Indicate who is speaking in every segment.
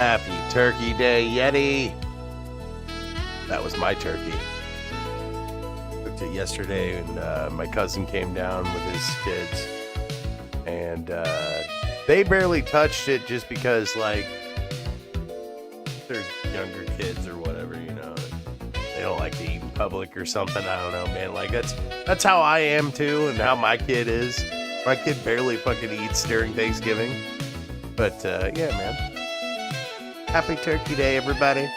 Speaker 1: Happy Turkey Day, Yeti. That was my turkey. Cooked it yesterday, and my cousin came down with his kids, and they barely touched it just because, like, they're younger kids or whatever, you know. They don't like to eat in public or something. I don't know, man. Like, that's how I am too, and how my kid is. My kid barely fucking eats during Thanksgiving. But yeah, man. Happy Turkey Day, everybody.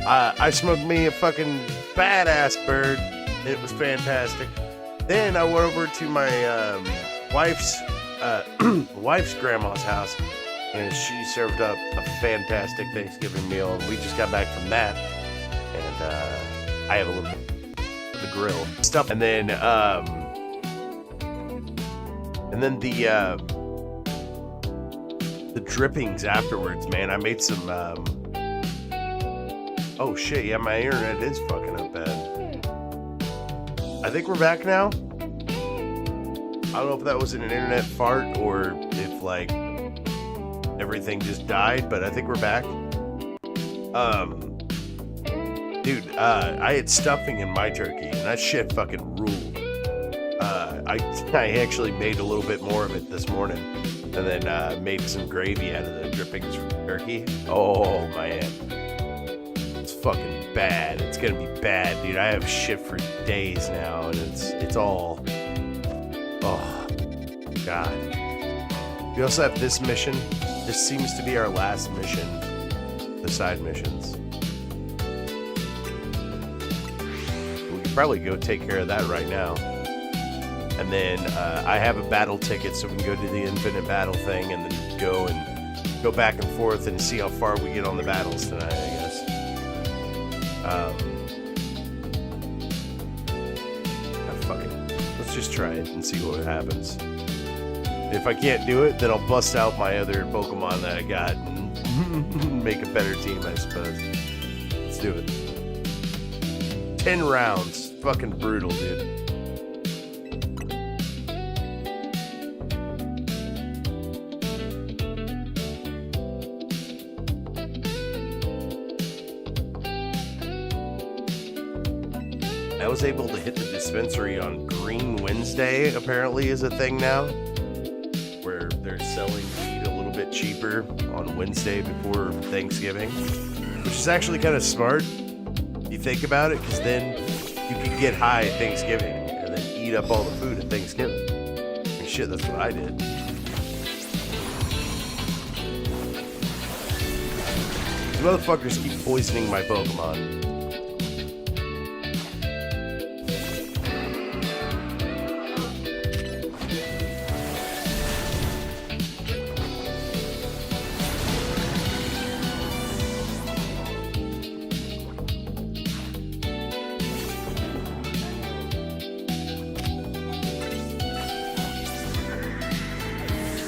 Speaker 1: I smoked me a fucking badass bird. It was fantastic. Then I went over to my wife's grandma's house, and she served up a fantastic Thanksgiving meal, and we just got back from that. And I have a little bit of the grill stuff, and then the drippings afterwards, man. I made some oh shit, yeah, my internet is fucking up bad. I think we're back now. I don't know if that was an internet fart or if, like, everything just died, but I think we're back. Dude, I had stuffing in my turkey, and that shit fucking ruled. I actually made a little bit more of it this morning, and then made some gravy out of the drippings from the turkey. Oh, man. It's fucking bad. It's gonna be bad, dude. I have shit for days now, and it's all... Oh, God. We also have this mission. This seems to be our last mission. The side missions. We could probably go take care of that right now. And then I have a battle ticket, so we can go to the infinite battle thing and then go back and forth and see how far we get on the battles tonight, I guess. Fuck it. Let's just try it and see what happens. If I can't do it, then I'll bust out my other Pokemon that I got and make a better team, I suppose. Let's do it. 10 rounds. Fucking brutal, dude. I was able to hit the dispensary on Green Wednesday, apparently, is a thing now, where they're selling weed a little bit cheaper on Wednesday before Thanksgiving, which is actually kind of smart if you think about it, because then you can get high at Thanksgiving and then eat up all the food at Thanksgiving. And shit, that's what I did. These motherfuckers keep poisoning my Pokemon.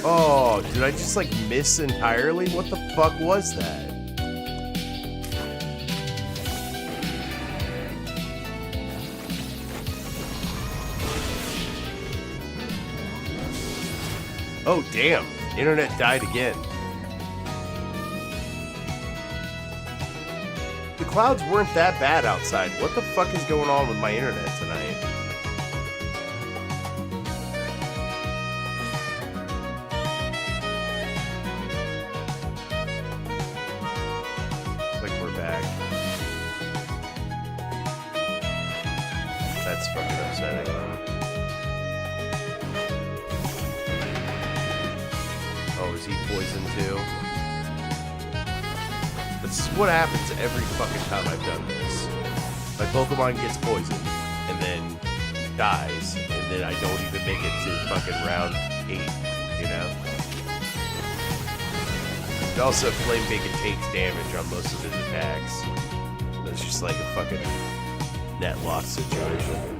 Speaker 1: Oh, did I just, like, miss entirely? What the fuck was that? Oh, damn. Internet died again. The clouds weren't that bad outside. What the fuck is going on with my internet tonight? That's fucking upsetting. Oh, is he poisoned too? This is what happens every fucking time I've done this. My Pokemon gets poisoned, and then dies, and then I don't even make it to fucking round 8, you know? And also, Flame Bacon takes damage on most of his attacks. It's just like a fucking net loss situation.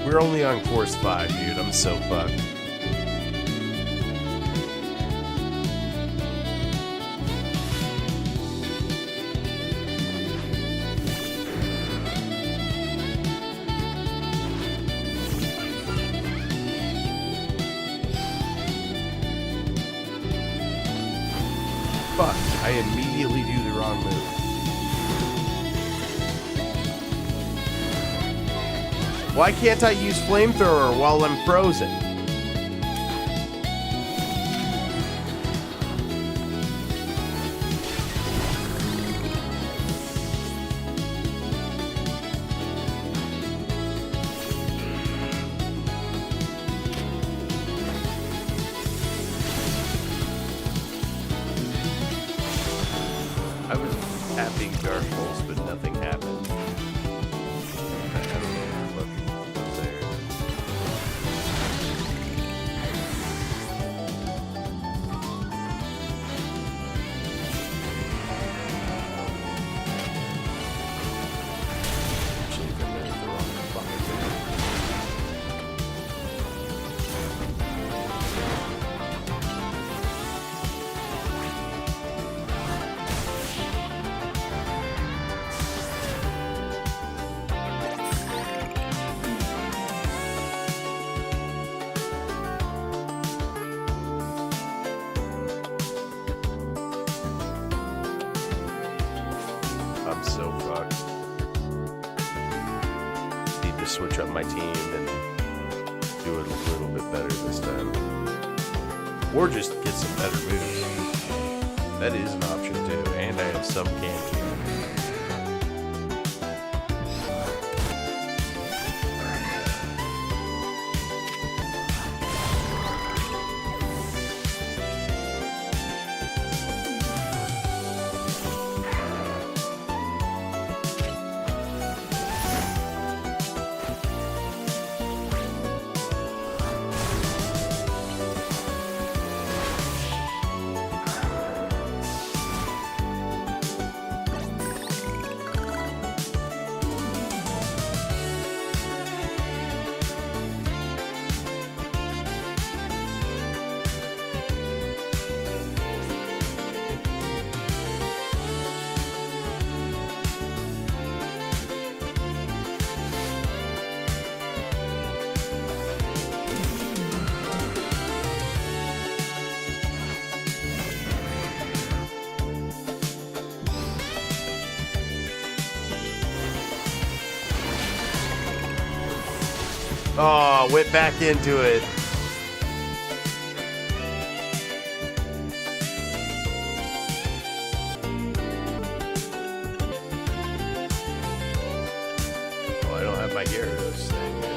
Speaker 1: We're only on course 5, dude. I'm so fucked. Fuck, I immediately do the wrong move. Why can't I use flamethrower while I'm frozen? I was tapping Dark Pulse, but nothing happened. I don't know. Look there. Actually, I'm in the wrong fucking thing. I'm so fucked. Need to switch up my team and do it a little bit better this time. Or just get some better moves. That is an option too. And I have some candy. Oh, went back into it. Oh, I don't have my Gyarados thing yet.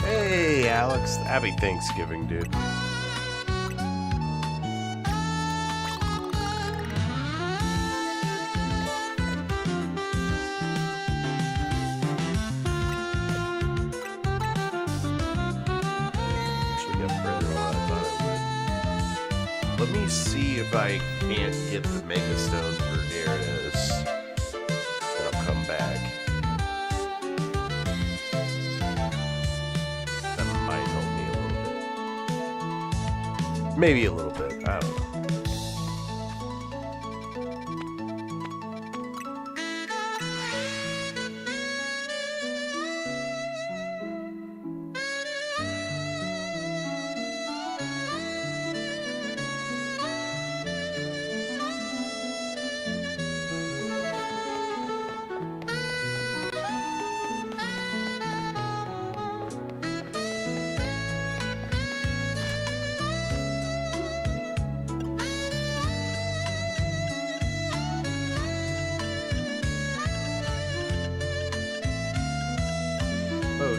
Speaker 1: Hey, Alex. Happy Thanksgiving, dude. Actually got further on than I thought I would. Let me see if I can't get the Mega Stone for Gyarados. And I'll come back. Maybe a little bit. I don't know.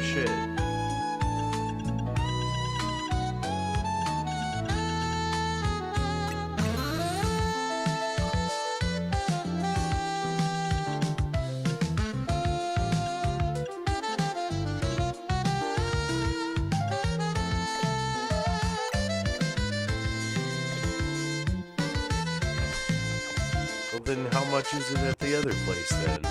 Speaker 1: shit. Well, then how much is it at the other place then?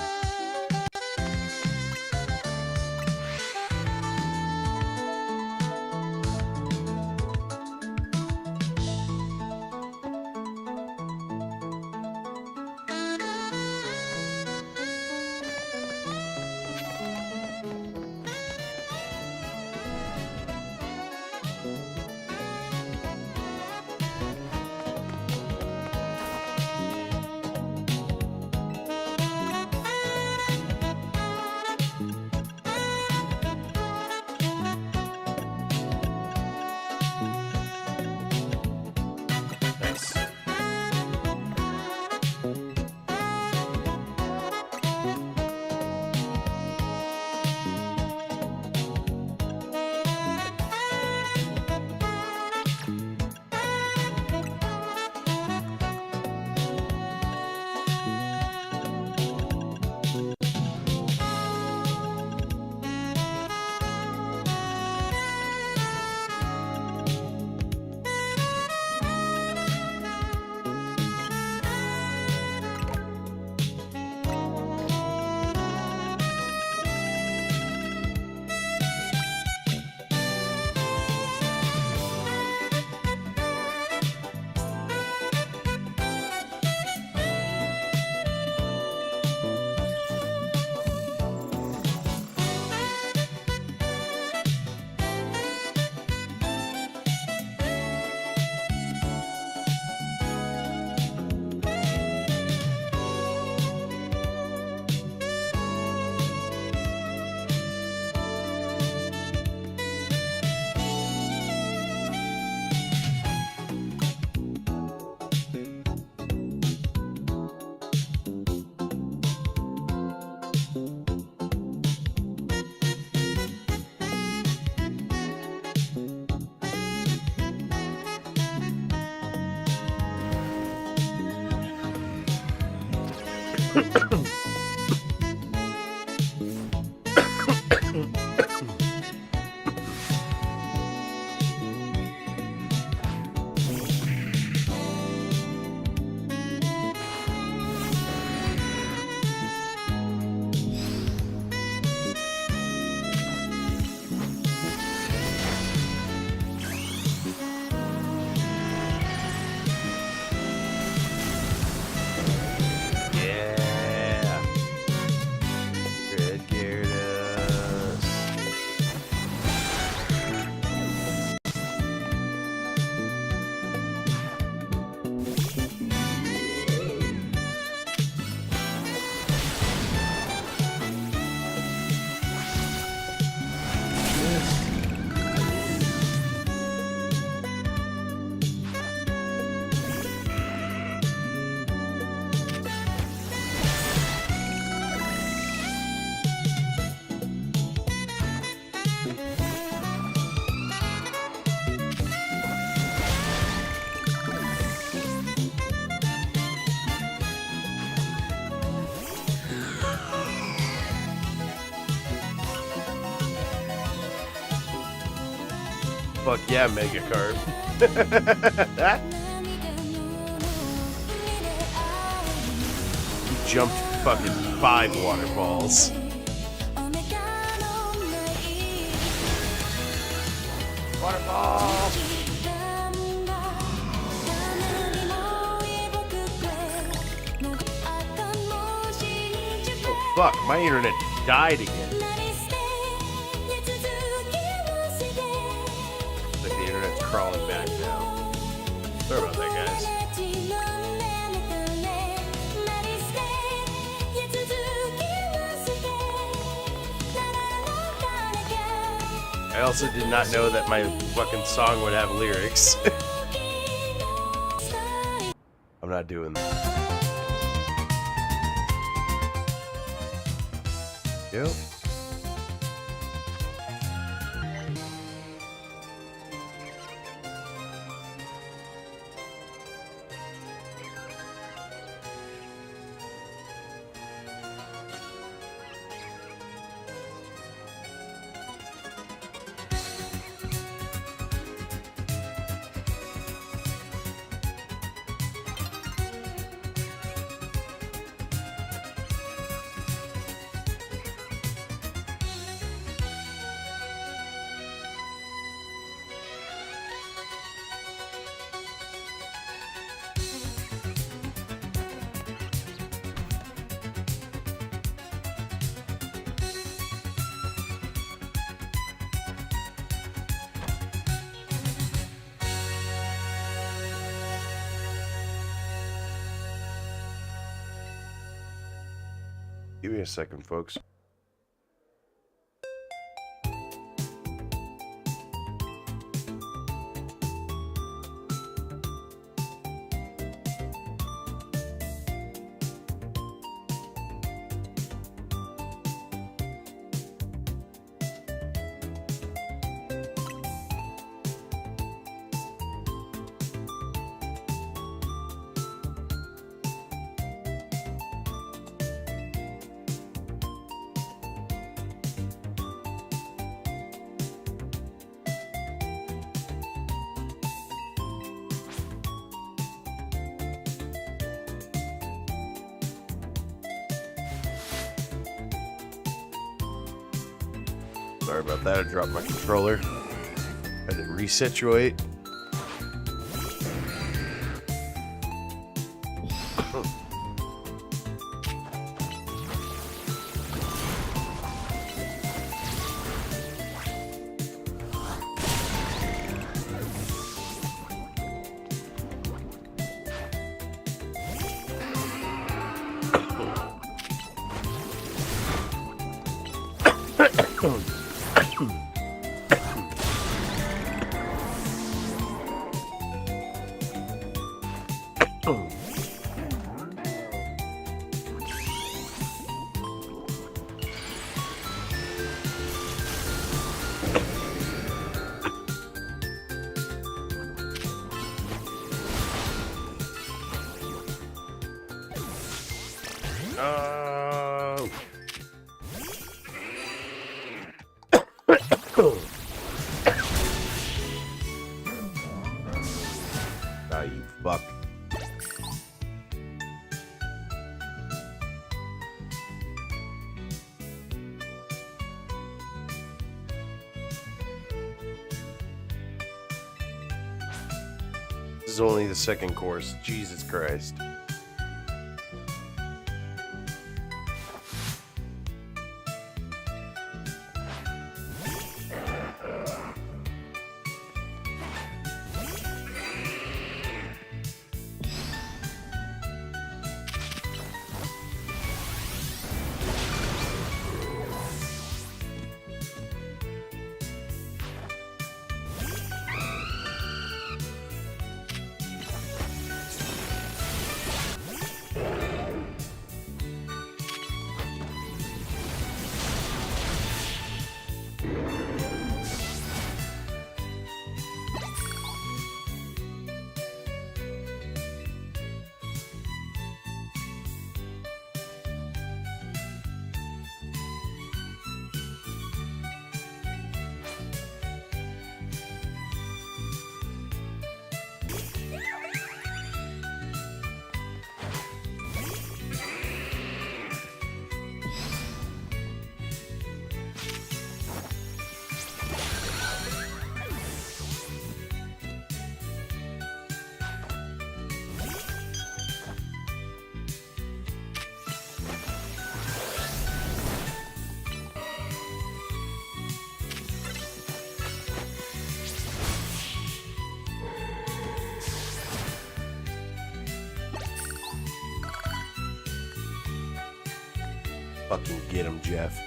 Speaker 1: Fuck yeah, Mega Card. He jumped fucking 5 waterfalls. Waterfall! Oh fuck, my internet died again. Crawling back now. Sorry about that, guys. I also did not know that my fucking song would have lyrics. I'm not doing that. Yep. Give me a second, folks. Sorry about that, I dropped my controller. Had to resituate. Ah, you fuck. This is only the second course. Jesus Christ. Fucking get him, Jeff.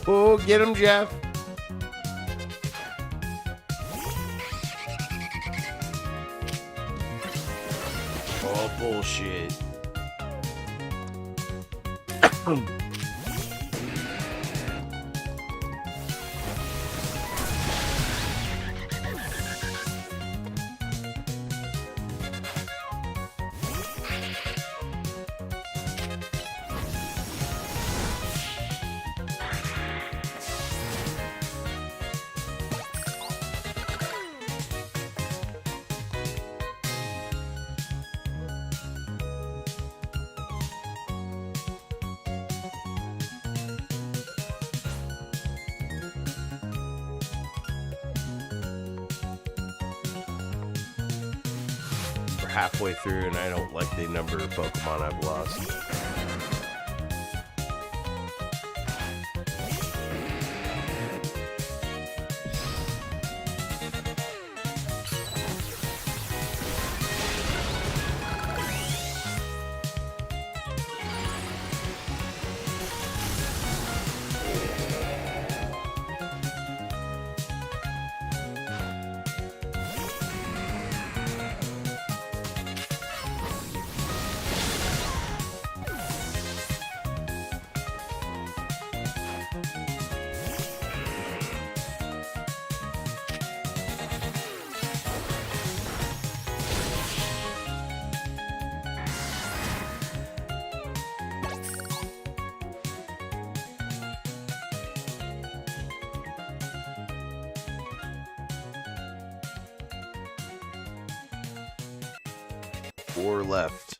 Speaker 1: Oh, get him, Jeff. Oh, bullshit. halfway through and I don't like the number of Pokemon I've lost. Four left.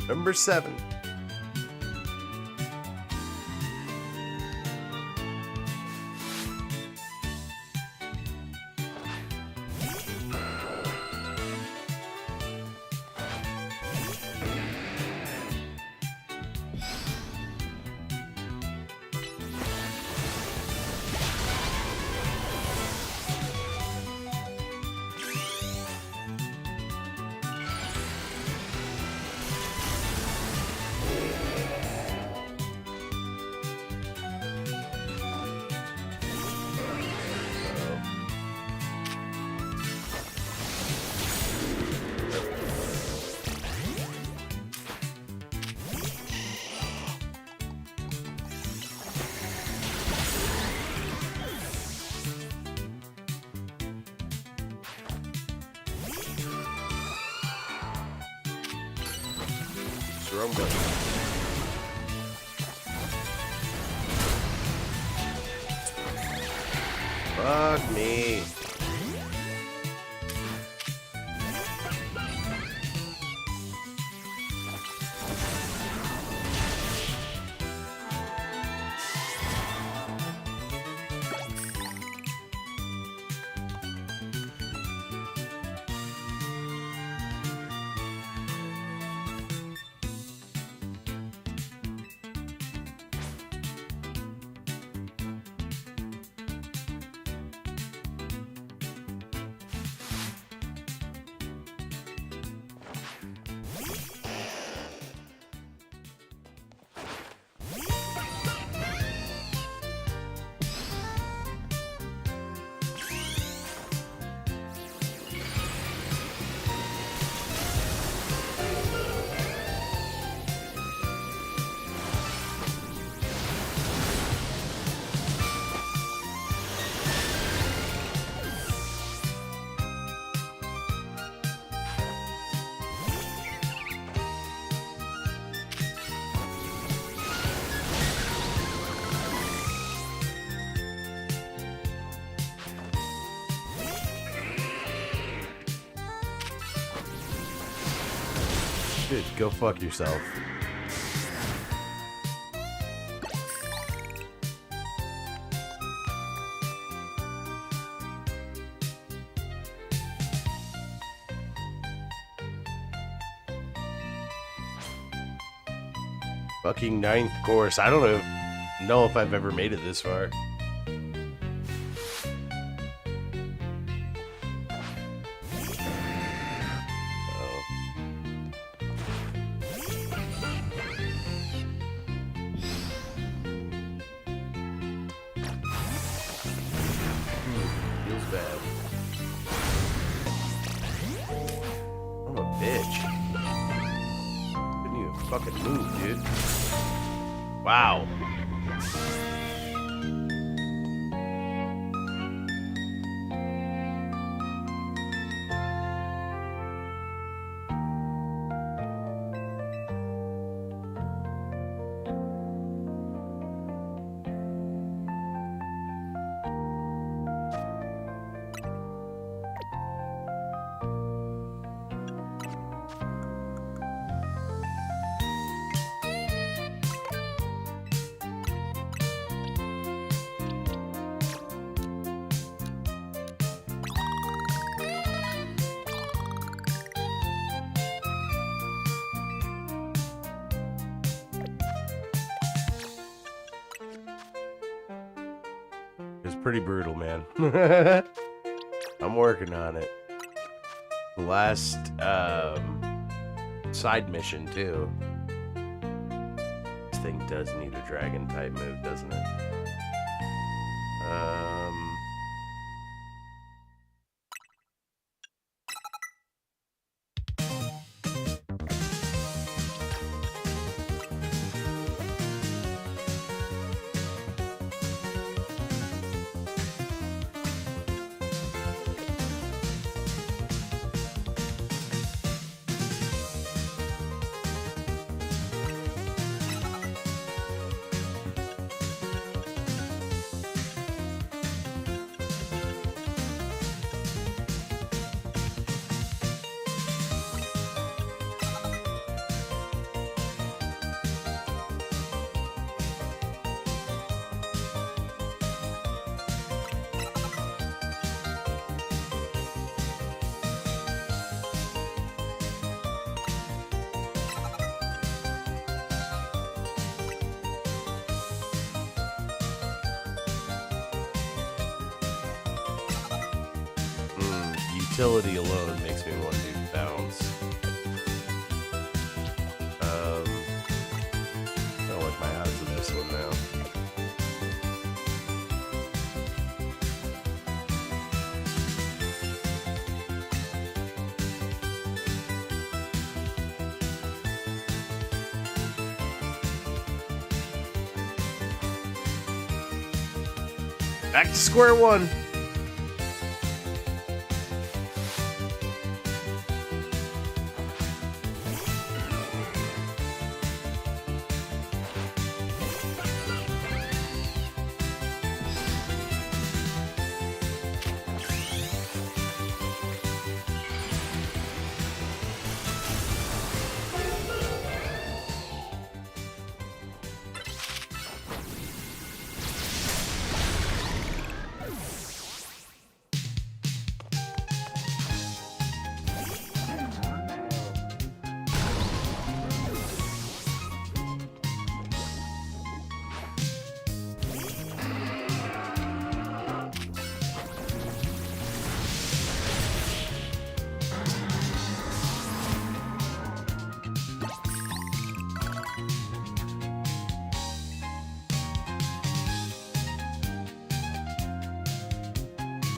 Speaker 1: Number 7. Where I'm going. Fuck me. Dude, go fuck yourself. Fucking 9th course. I don't know if I've ever made it this far. bitch. Couldn't even fucking move, dude. Wow. It's pretty brutal, man. I'm working on it. The last side mission too. This thing does need a dragon type move, doesn't it? Utility alone makes me want to do bounce. I don't like my odds of this one now. Back to square one.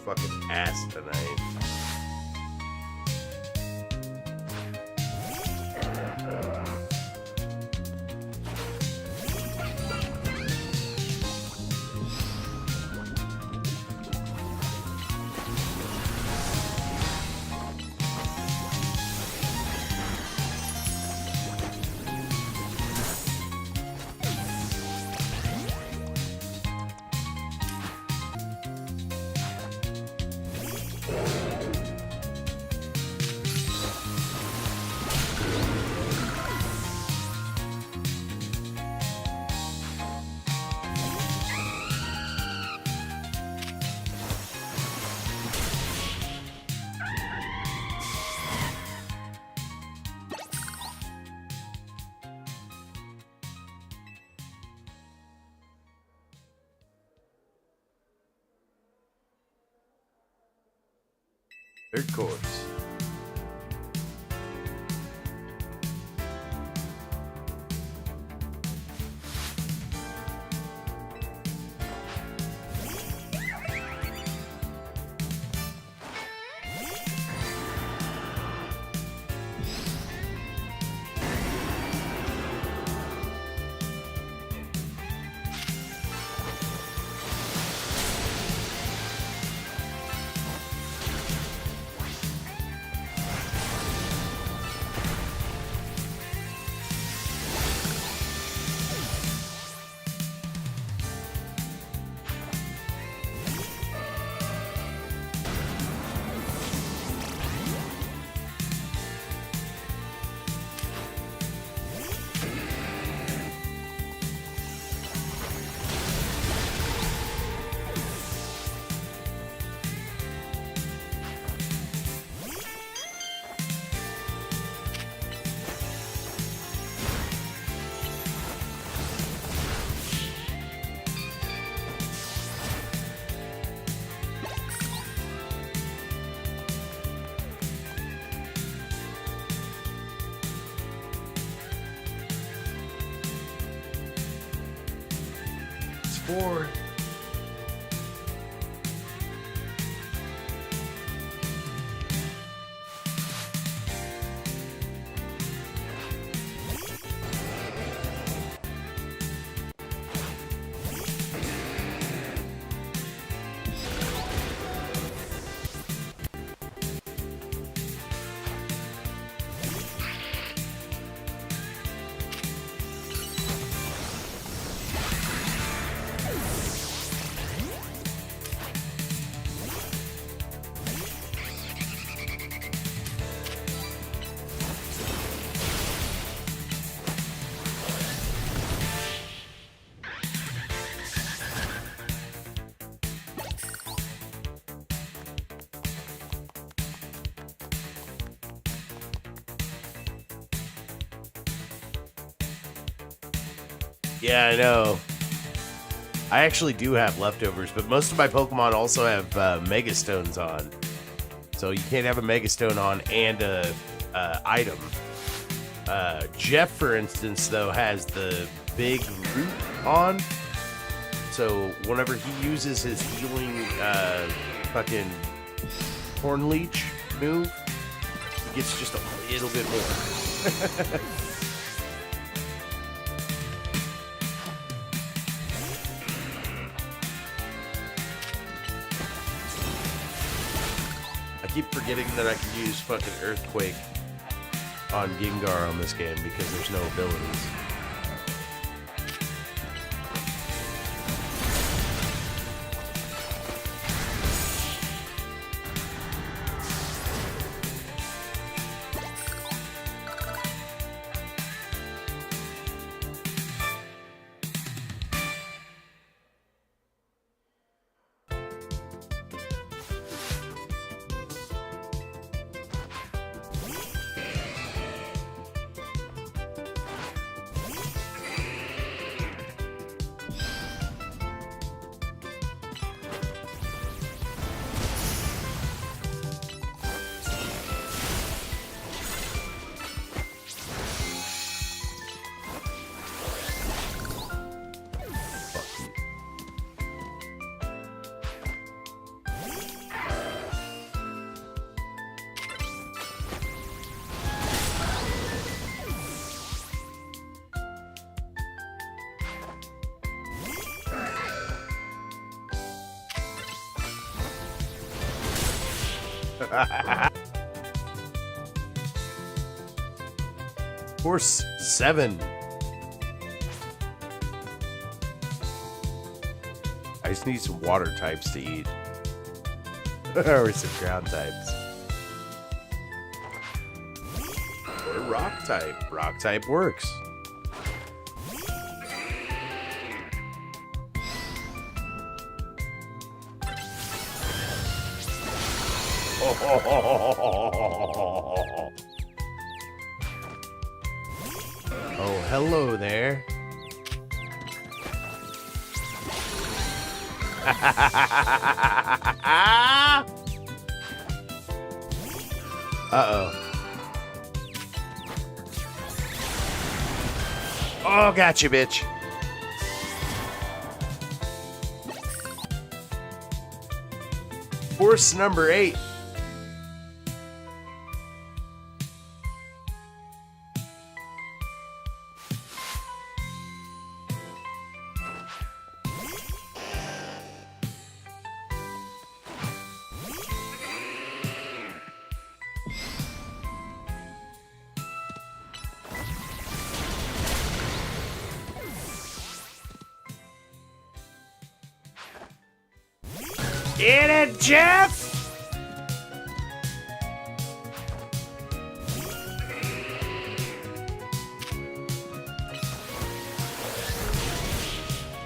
Speaker 1: Fucking ass tonight. Third course. 4. Yeah, I know. I actually do have leftovers, but most of my Pokemon also have Mega Stones on. So you can't have a Mega Stone on and a item. Jeff, for instance, though, has the big root on. So whenever he uses his healing fucking Horn Leech move, he gets just a little bit more. I keep forgetting that I can use fucking Earthquake on Gengar on this game because there's no abilities. Course 7. I just need some water types to eat. Or some ground types. Or rock type. Rock type works. Oh, hello there. Uh-oh. Oh, gotcha, bitch. Course number 8. Get it, Jeff!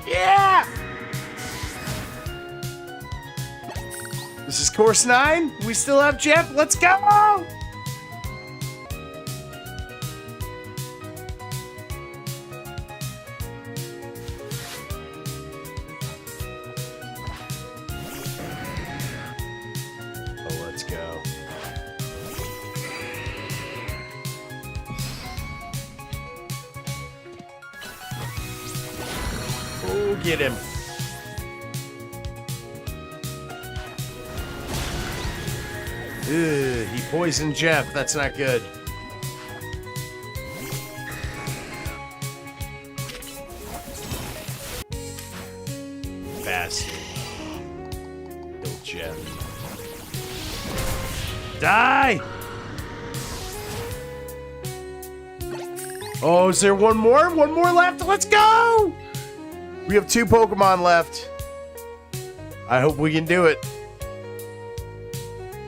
Speaker 1: Yeah! This is course 9. We still have Jeff. Let's go! Get him. Ugh, he poisoned Jeff. That's not good. Bastard. Kill Jeff. Die! Oh, is there one more? One more left? Let's go! We have 2 Pokemon left. I hope we can do it.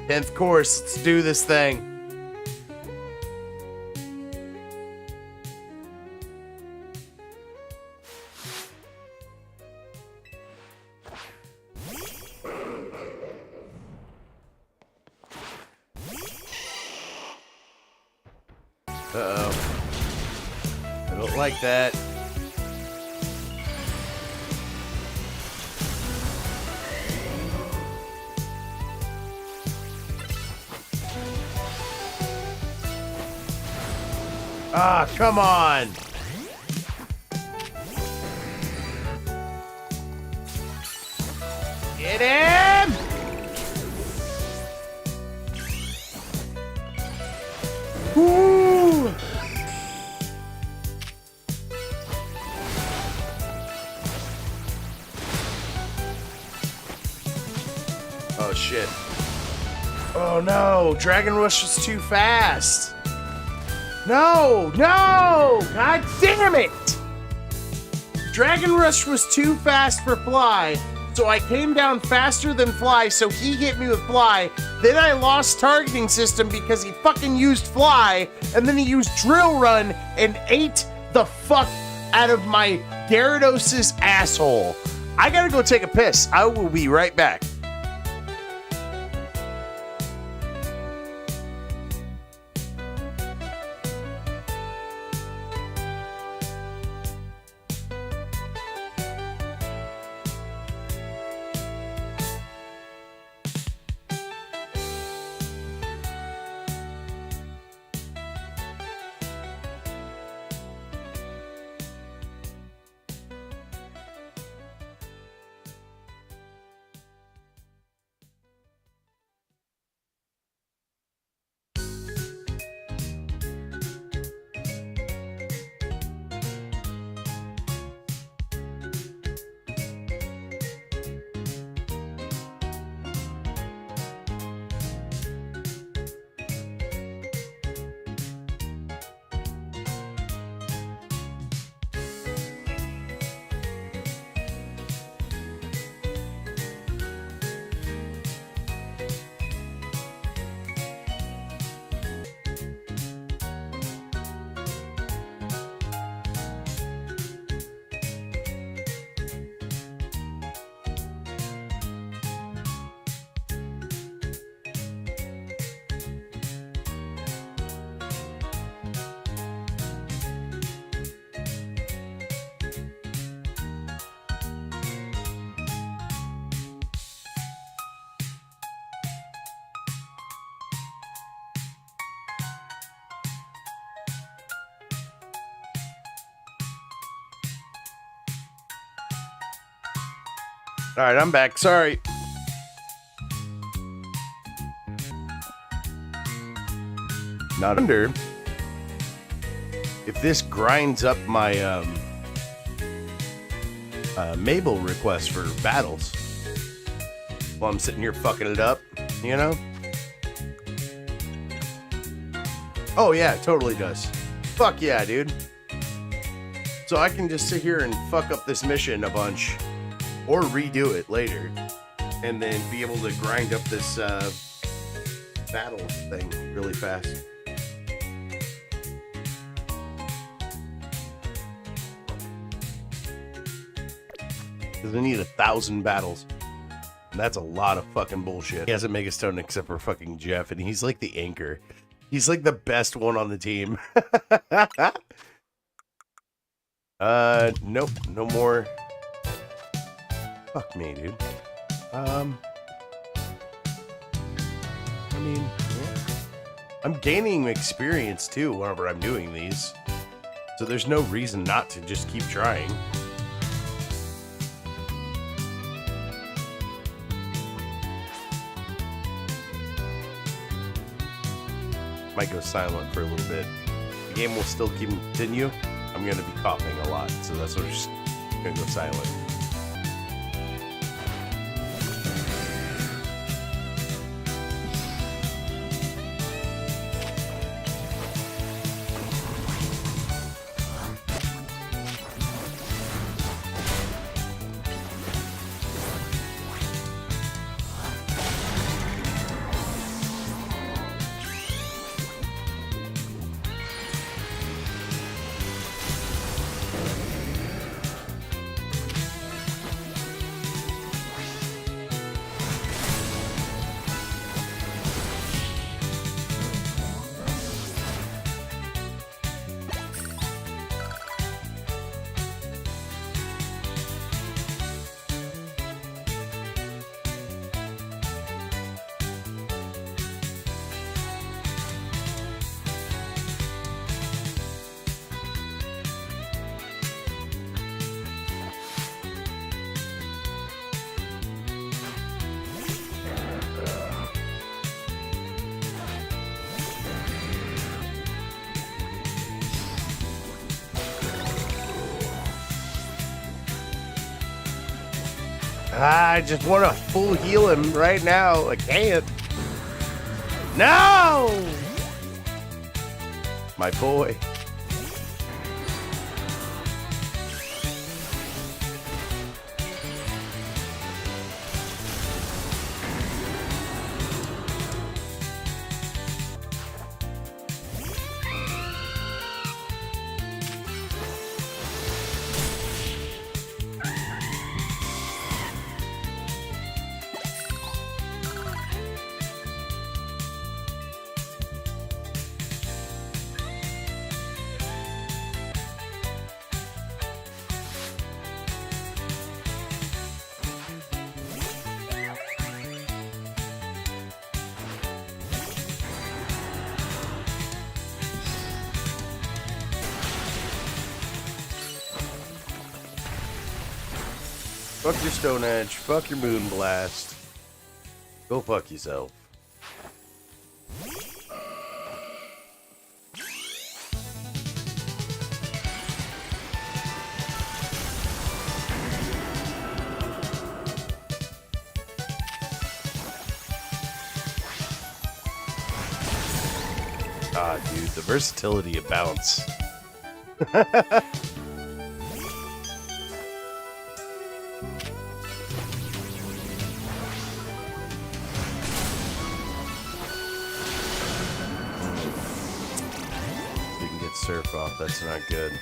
Speaker 1: 10th course. Let's do this thing. Uh-oh. I don't like that. Ah, come on! Get him! Woo! Oh shit. Oh no! Dragon Rush was too fast! No! No! God damn it! Dragon Rush was too fast for Fly, so I came down faster than Fly, so he hit me with Fly. Then I lost targeting system because he fucking used Fly, and then he used Drill Run and ate the fuck out of my Gyarados' asshole. I gotta go take a piss. I will be right back. All right, I'm back. Sorry. Not under. If this grinds up my Mabel request for battles while I'm sitting here fucking it up, you know? Oh yeah, it totally does. Fuck yeah, dude. So I can just sit here and fuck up this mission a bunch, or redo it later, and then be able to grind up this battle thing really fast. Because I need 1,000 battles. And that's a lot of fucking bullshit. He hasn't Megastone except for fucking Jeff, and he's like the anchor. He's like the best one on the team. Nope, no more. Fuck me, dude. I mean, yeah. I'm gaining experience too whenever I'm doing these. So there's no reason not to just keep trying. might go silent for a little bit. The game will still continue. I'm going to be coughing a lot, so that's what I'm just going to go silent. I just want to full heal him right now. I can't. No! My boy. Fuck your Stone Edge. Fuck your Moon Blast. Go fuck yourself. Ah, dude, the versatility of bounce. Surf off, that's not good.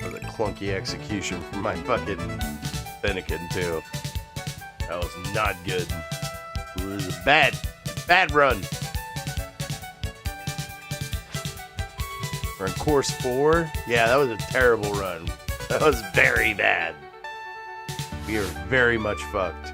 Speaker 1: With a clunky execution from my fucking Finnegan too. That was not good. It was a bad run. We're in course 4. Yeah, that was a terrible run. That was very bad. We are very much fucked.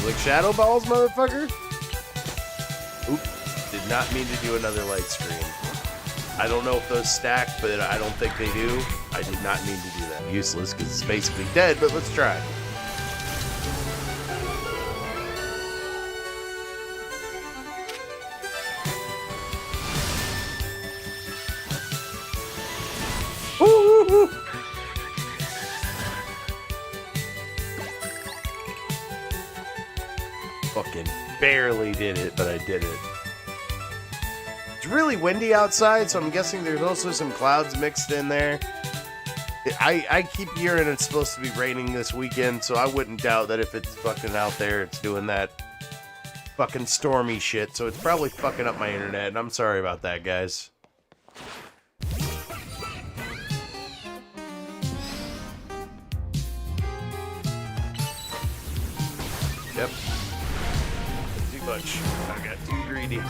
Speaker 1: Like Shadow Balls, motherfucker? Oops, did not mean to do another light screen. I don't know if those stack, but I don't think they do. I did not mean to do that. Useless, because it's basically dead, but let's try. Fucking barely did it, but I did it. It's really windy outside, so I'm guessing there's also some clouds mixed in there. I keep hearing it's supposed to be raining this weekend, so I wouldn't doubt that if it's fucking out there, it's doing that fucking stormy shit. So it's probably fucking up my internet, and I'm sorry about that, guys. Yep. Too much. I got too greedy.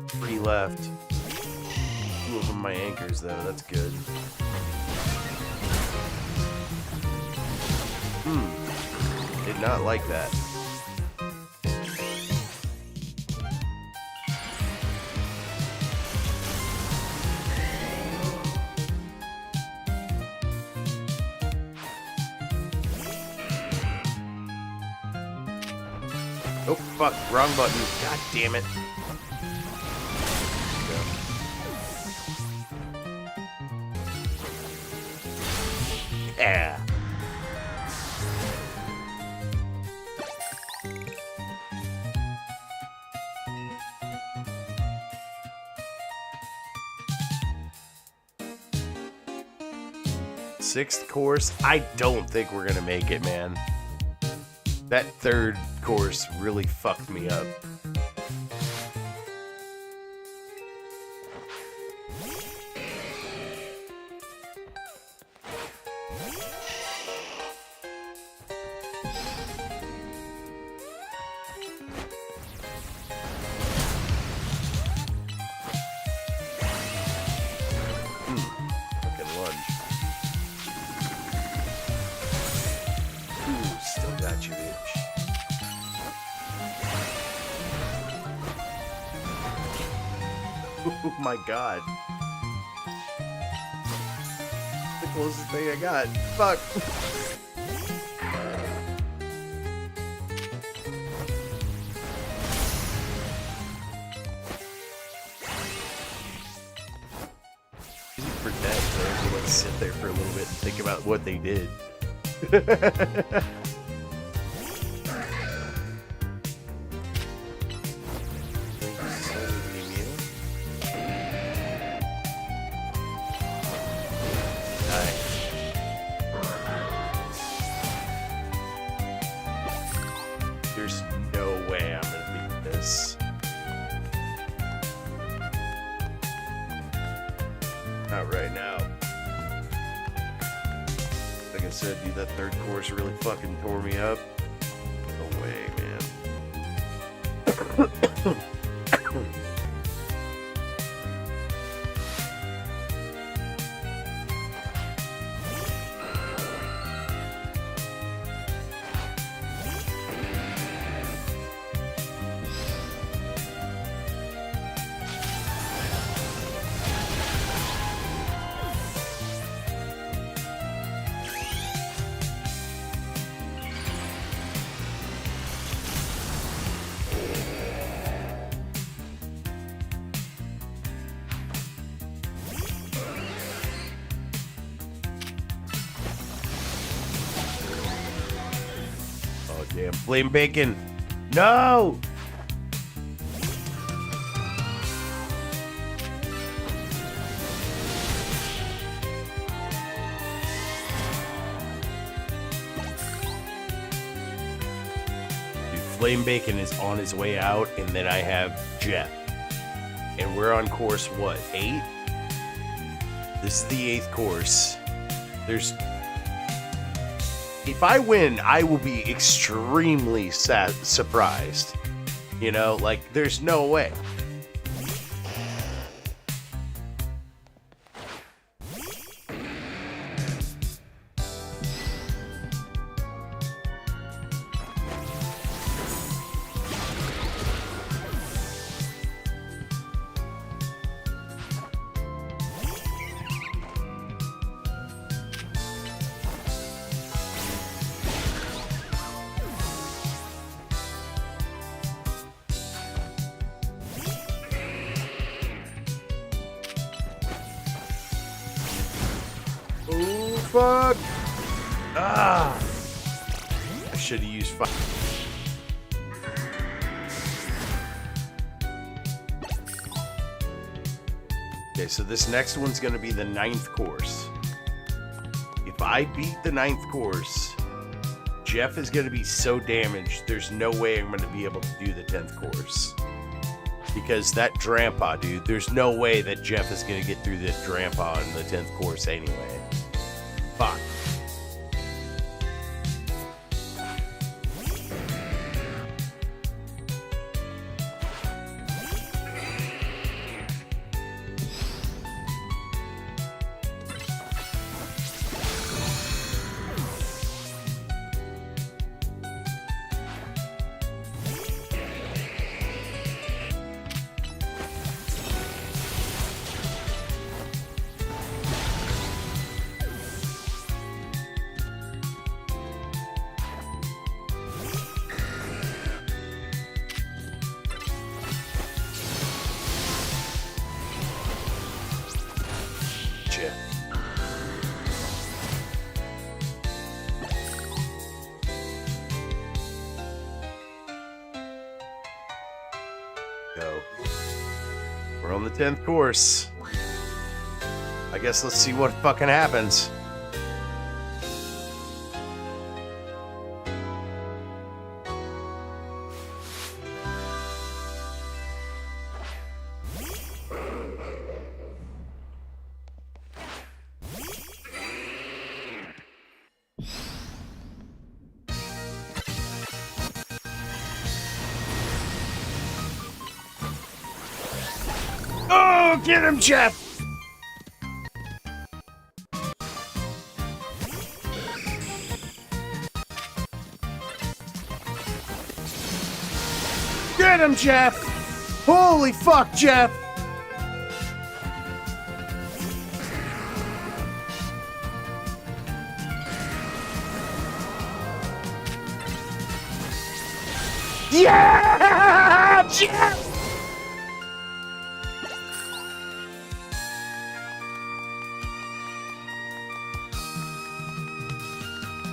Speaker 1: 3 left. 2 of them my anchors, though. That's good. Did not like that. Oh, fuck. Wrong button. God damn it. Yeah. Sixth course? I don't think we're gonna make it, man. That third course really fucked me up. Fucking lunge. Ooh, still got you, bitch. Oh my god. The closest thing I got. Fuck. For that, so let's sit there for a little bit and think about what they did. There's no way I'm gonna beat this. Not right now. Like I said, dude, that third course really fucking tore me up. No way, man. Damn, flame bacon. No! Dude, flame bacon is on his way out, and then I have Jeff. And we're on course, what, 8? This is the 8th course. If I win, I will be extremely surprised. You know, like, there's no way. Oh, fuck. Ah. I should have used fire. Okay, so this next one's going to be the 9th course. If I beat the 9th course, Jeff is going to be so damaged, there's no way I'm going to be able to do the 10th course. Because that Drampa, dude, there's no way that Jeff is going to get through this Drampa in the 10th course anyway. Fuck. Go. We're on the 10th course. I guess let's see what fucking happens. Oh, get him, Jeff! Get him, Jeff! Holy fuck, Jeff! Yeah! Jeff!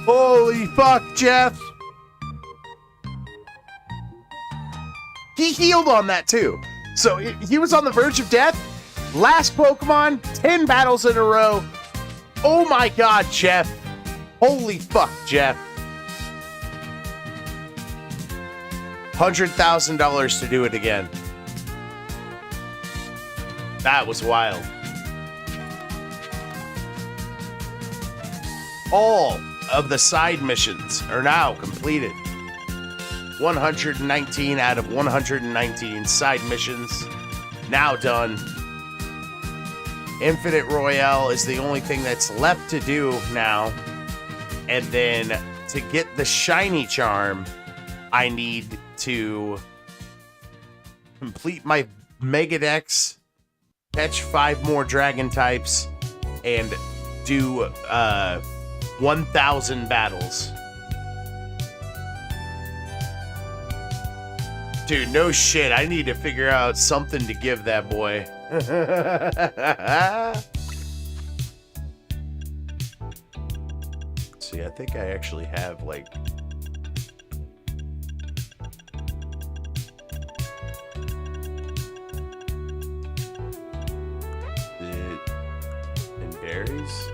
Speaker 1: Holy fuck, Jeff! He healed on that too. So he was on the verge of death. Last Pokemon, 10 battles in a row. Oh my god, Jeff. Holy fuck, Jeff. $100,000 to do it again. That was wild. All of the side missions are now completed. 119 out of 119 side missions now done. Infinite Royale is the only thing that's left to do now. And then to get the shiny charm, I need to complete my Mega Dex, catch 5 more dragon types, and do 1,000 battles. Dude, no shit. I need to figure out something to give that boy. See, I think I actually have, like... and berries?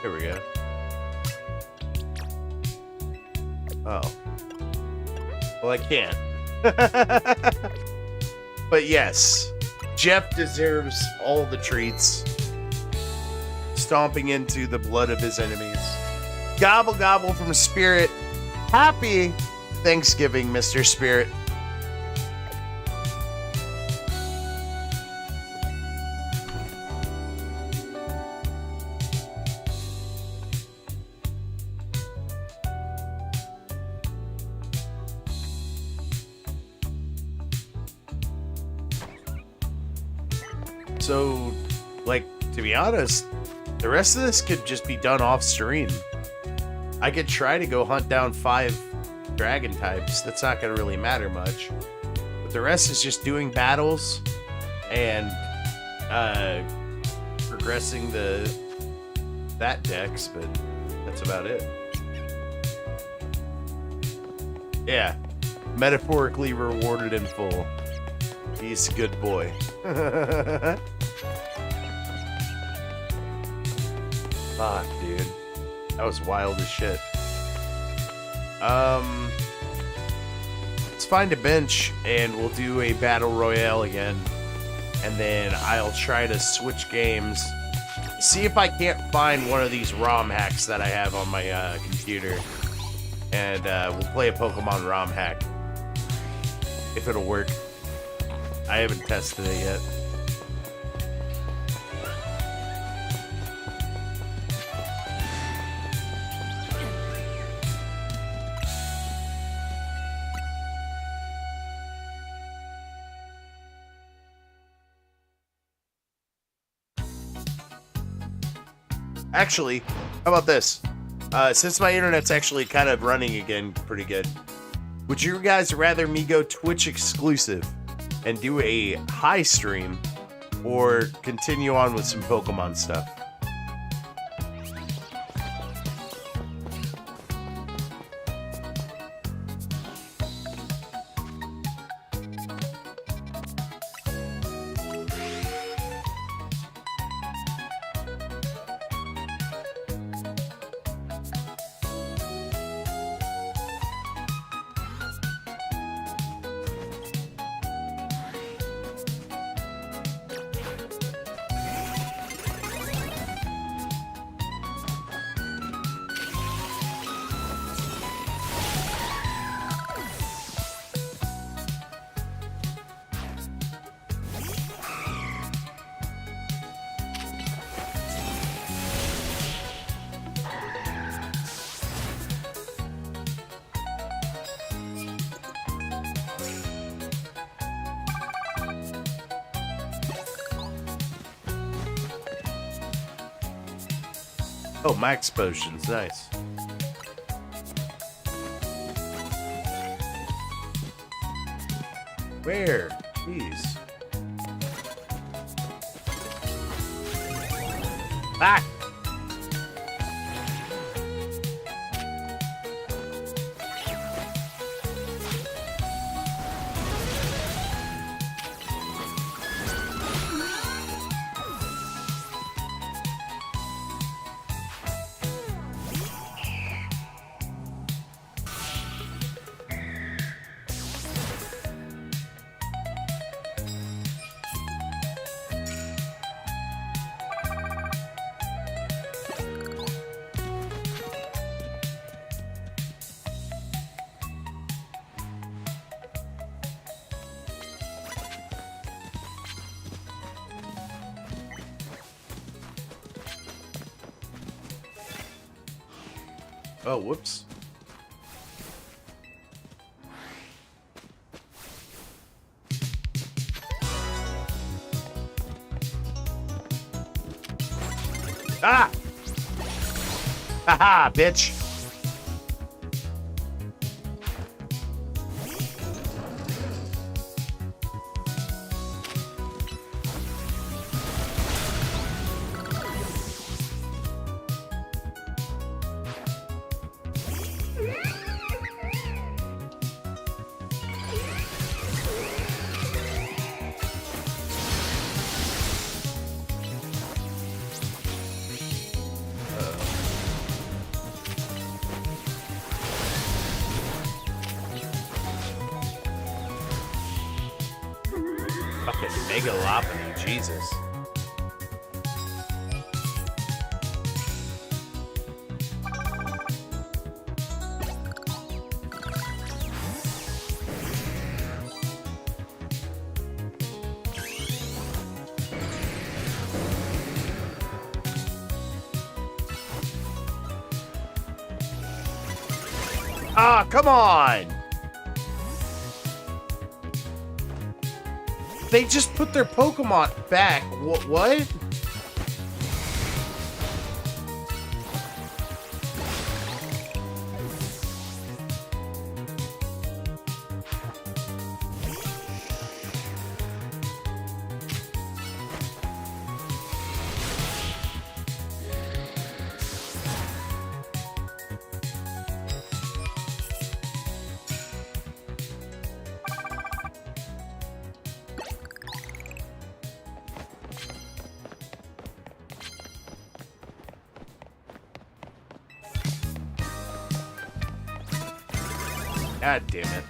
Speaker 1: Here we go. Oh. Well, I can't. But yes, Jeff deserves all the treats. Stomping into the blood of his enemies. Gobble gobble from Spirit. Happy Thanksgiving, Mr. Spirit. So, like, to be honest, the rest of this could just be done off stream. I could try to go hunt down 5 dragon types. That's not going to really matter much. But the rest is just doing battles and progressing that dex, but that's about it. Yeah, metaphorically rewarded in full. He's a good boy. Fuck, dude. That was wild as shit. Let's find a bench and we'll do a battle royale again. And then I'll try to switch games. See if I can't find one of these ROM hacks that I have on my computer. And we'll play a Pokemon ROM hack. If it'll work. I haven't tested it yet. Actually, how about this? Since my internet's actually kind of running again pretty good, would you guys rather me go Twitch exclusive and do a high stream, or continue on with some Pokemon stuff? Oh, max potions. Nice. Where? Jeez. Ah! Oh, whoops. Ah! Haha, bitch. Fucking Megalopony, Jesus. Ah, come on! They just put their Pokemon back. What? God damn it.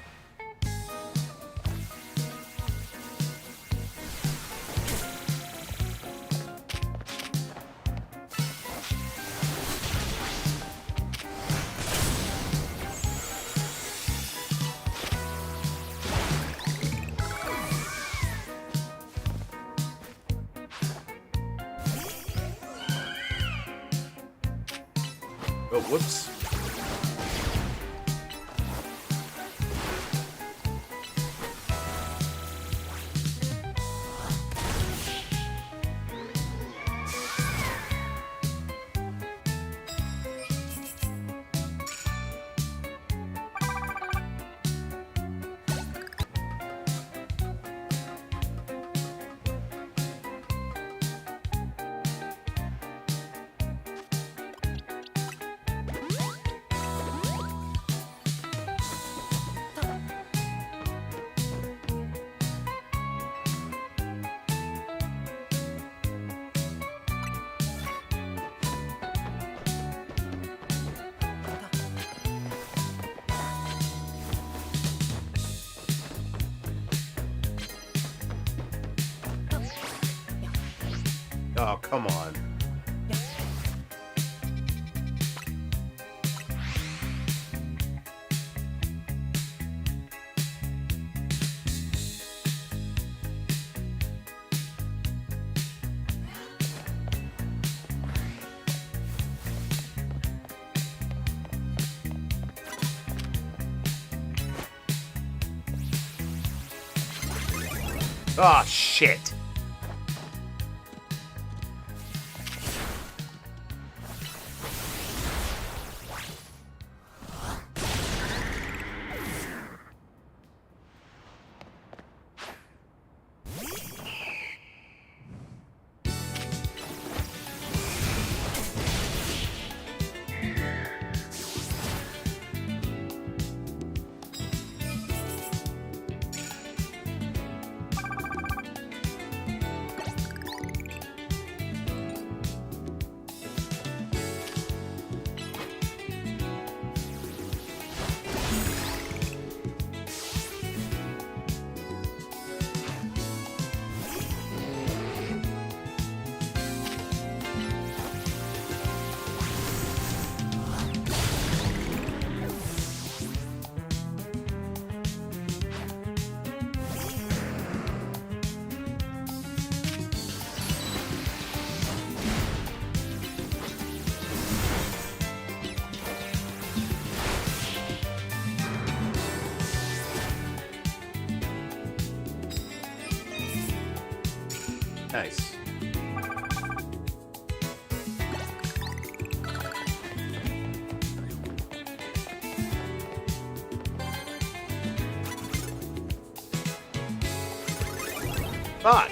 Speaker 1: Oh, whoops. Oh, come on. Oh, shit. Nice. Fuck.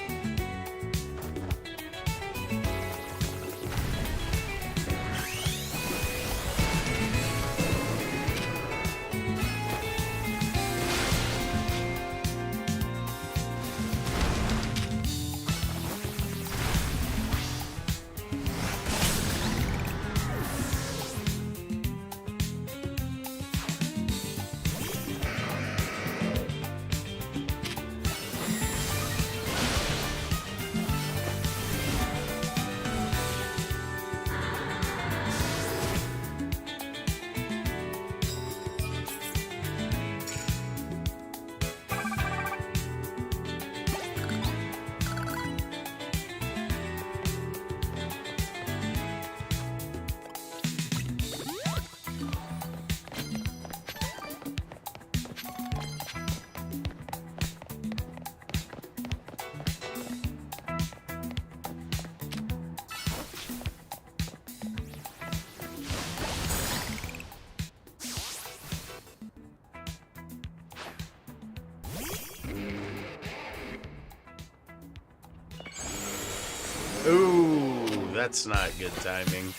Speaker 1: Ooh, that's not good timing.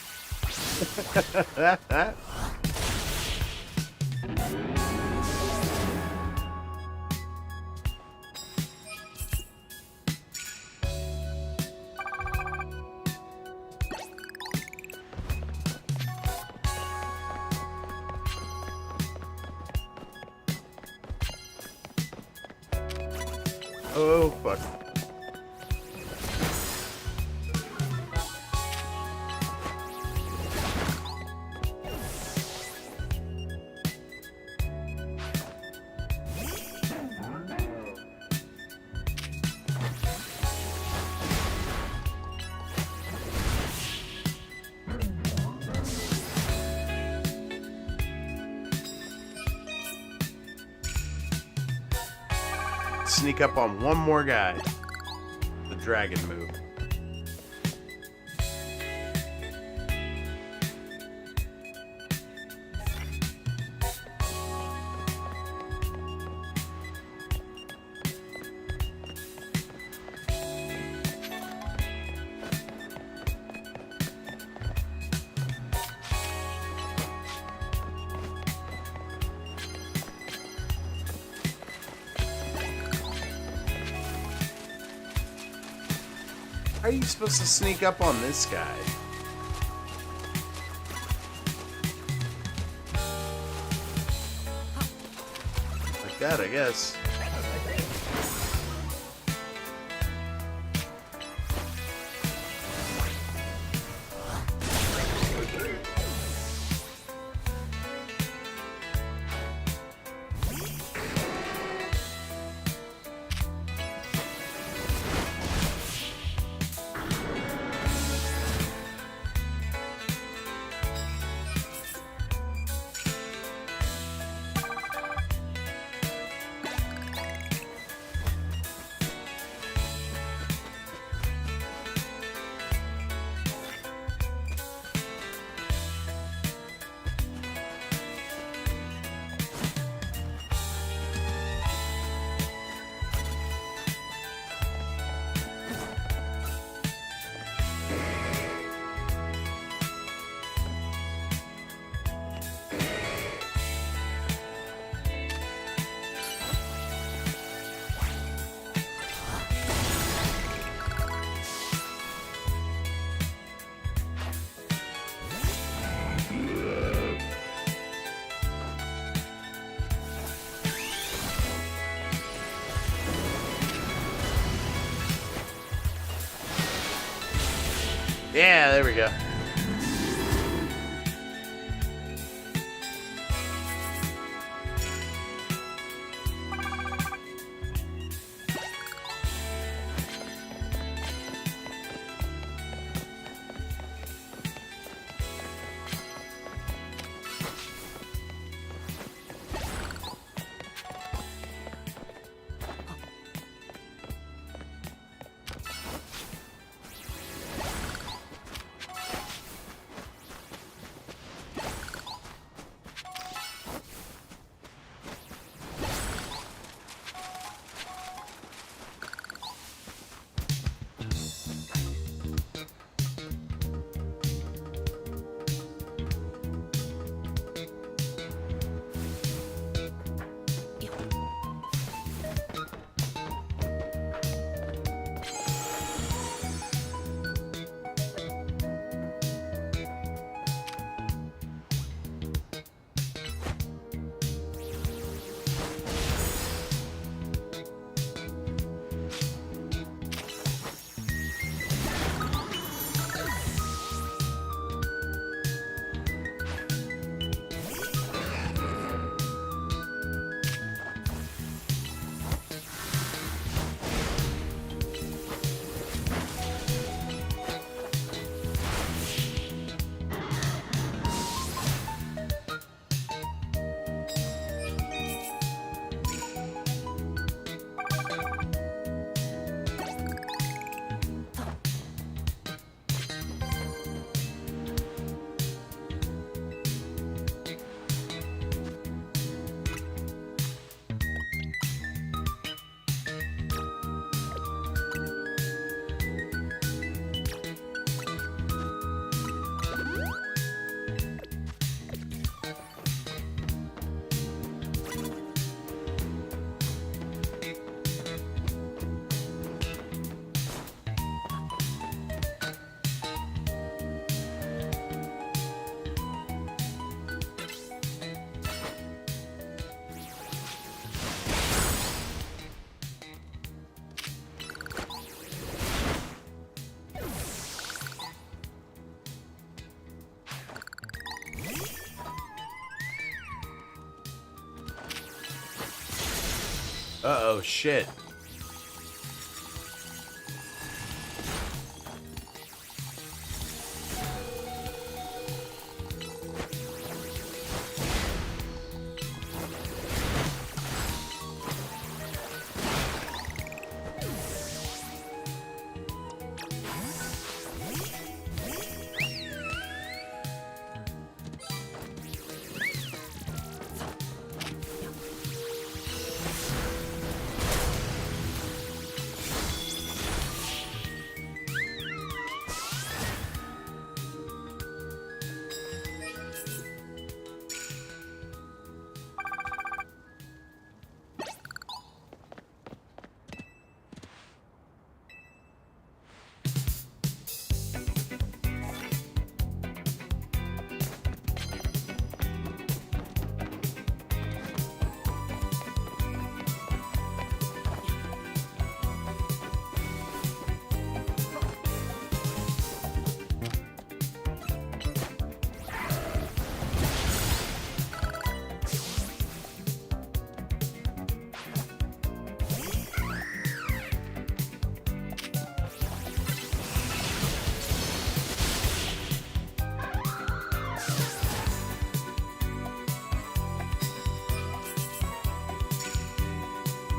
Speaker 1: Oh, fuck. Sneak up on one more guy. The dragon move. How are you supposed to sneak up on this guy? Like that, I guess. Yeah, there we go. Uh-oh, shit.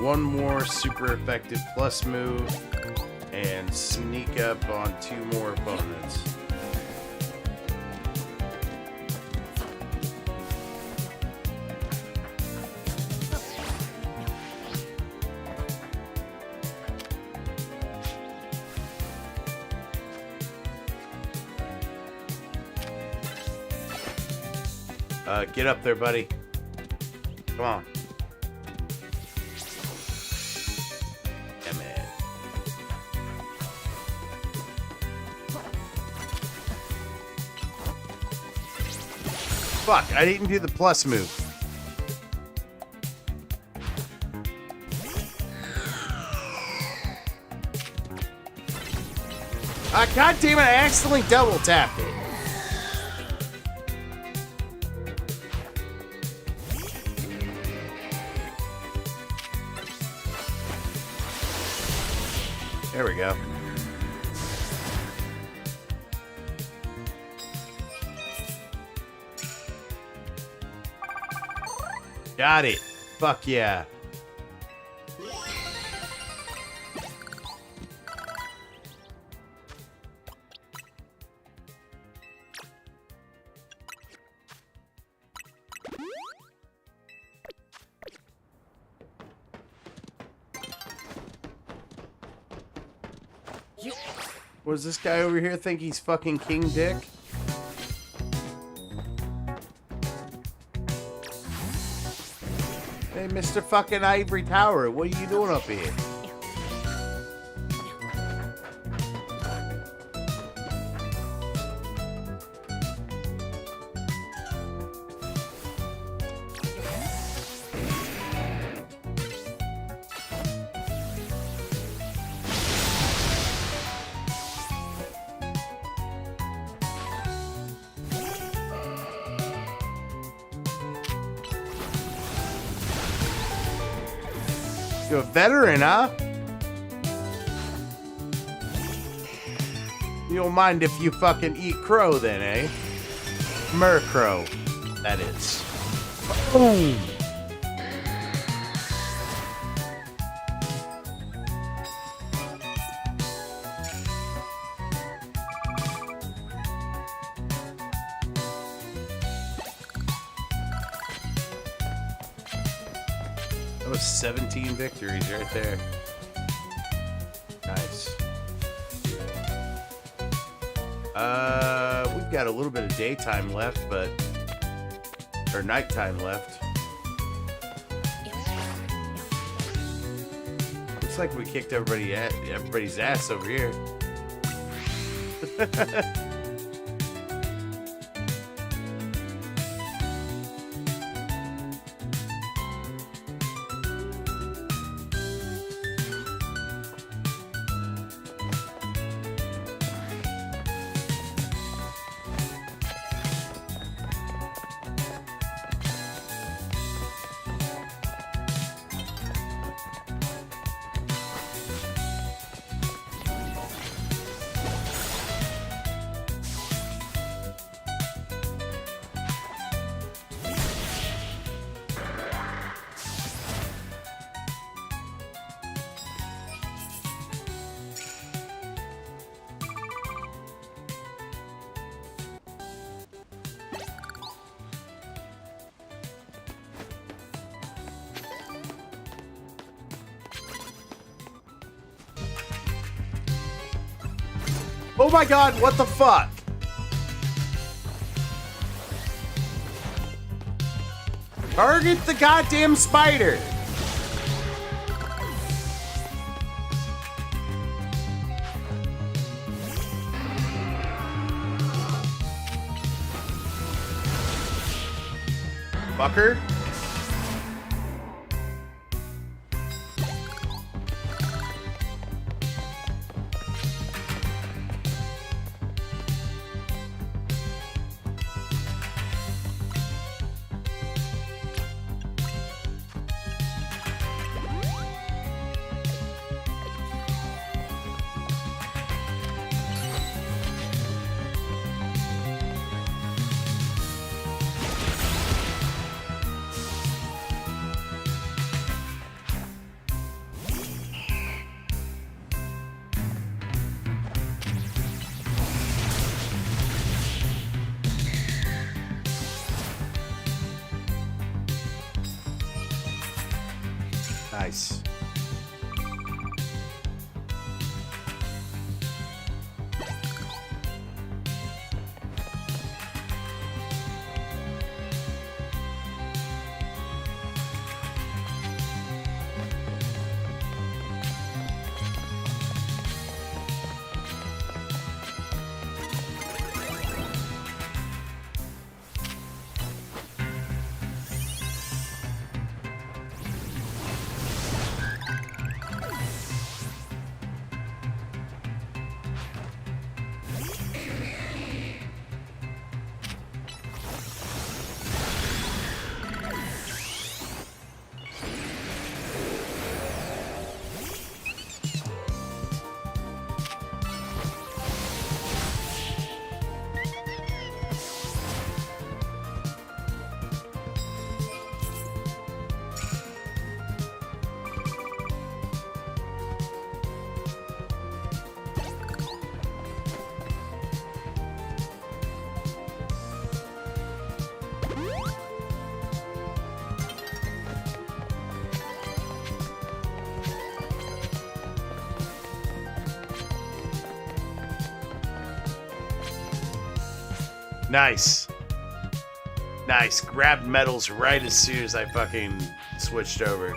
Speaker 1: One more super effective plus move and sneak up on 2 more opponents. Get up there, buddy. Come on. Fuck, I didn't do the plus move. God damn it, I accidentally double tapped it. There we go. Got it. Fuck yeah. What does this guy over here think he's fucking King Dick? Hey, Mr. fucking Ivory Tower, what are you doing up here? You're a veteran, huh? You don't mind if you fucking eat crow then, eh? Murkrow, that is. Boom! That was 17 victories right there. Nice. We've got a little bit of daytime left, or nighttime left. Looks like we kicked everybody's ass over here. Oh my god, what the fuck? Target the goddamn spider! Fucker. Nice. Nice. Nice. Grabbed medals right as soon as I fucking switched over.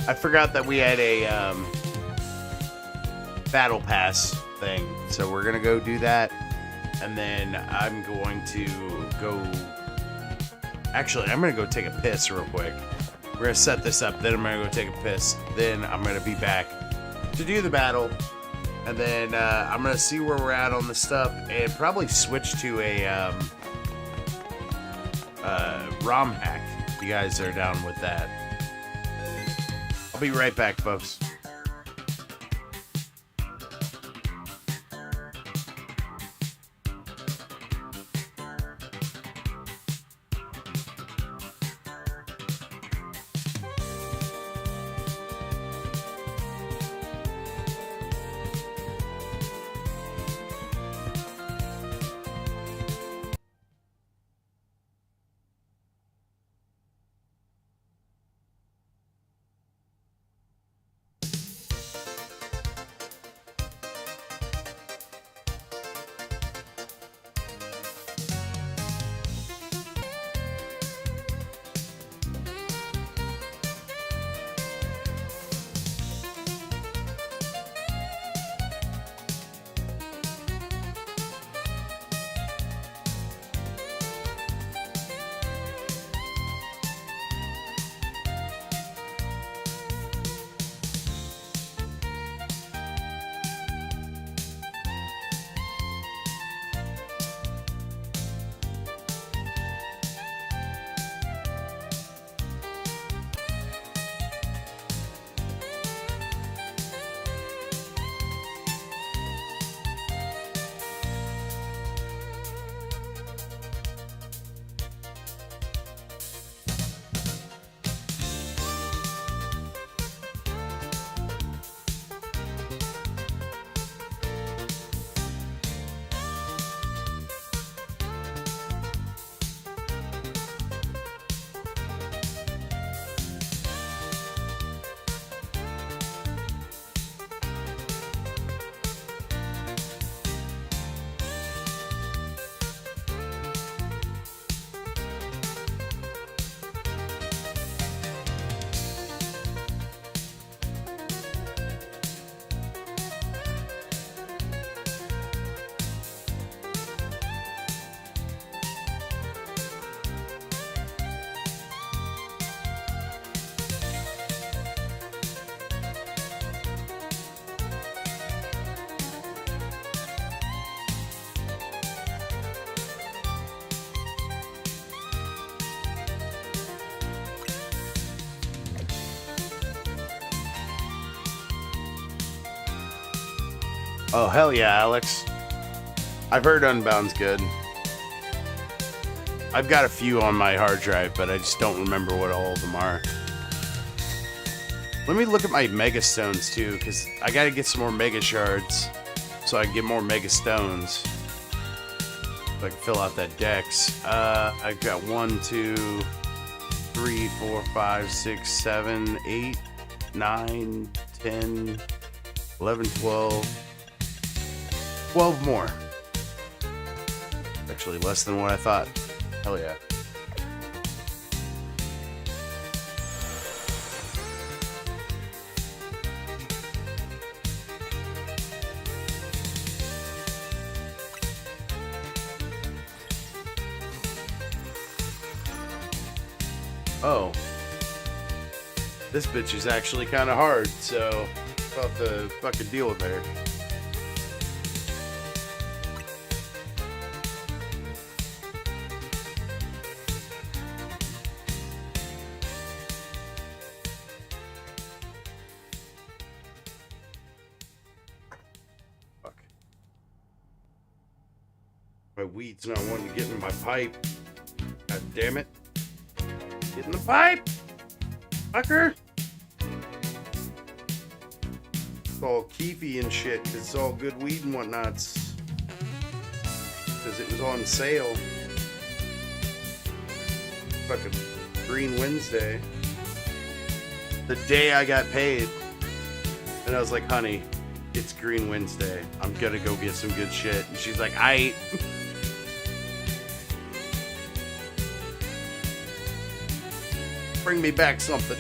Speaker 1: I forgot that we had a battle pass thing, so we're gonna go do that, and then I'm going to go. Actually, I'm gonna go take a piss real quick. We're gonna set this up, then I'm gonna go take a piss, then I'm gonna be back to do the battle, and then I'm gonna see where we're at on the stuff, and probably switch to a ROM hack. If you guys are down with that. I'll be right back, folks.
Speaker 2: Oh, hell yeah, Alex. I've heard Unbound's good. I've got a few on my hard drive, but I just don't remember what all of them are. Let me look at my Mega Stones, too, because I gotta get some more Mega Shards so I can get more Mega Stones. So I can fill out that dex. I've got 1, 2, 3, 4, 5, 6, 7, 8, 9, 10, 11, 12. 12 more. Actually, less than what I thought. Hell yeah. Oh. This bitch is actually kind of hard, so I'll have to fucking deal with her. My weed's not wanting to get in my pipe. God damn it. Get in the pipe! Fucker! It's all keefy and shit, because it's all good weed and whatnots. Because it was on sale. Fucking Green Wednesday. The day I got paid. And I was like, honey, it's Green Wednesday. I'm gonna go get some good shit. And she's like, aight. Bring me back something.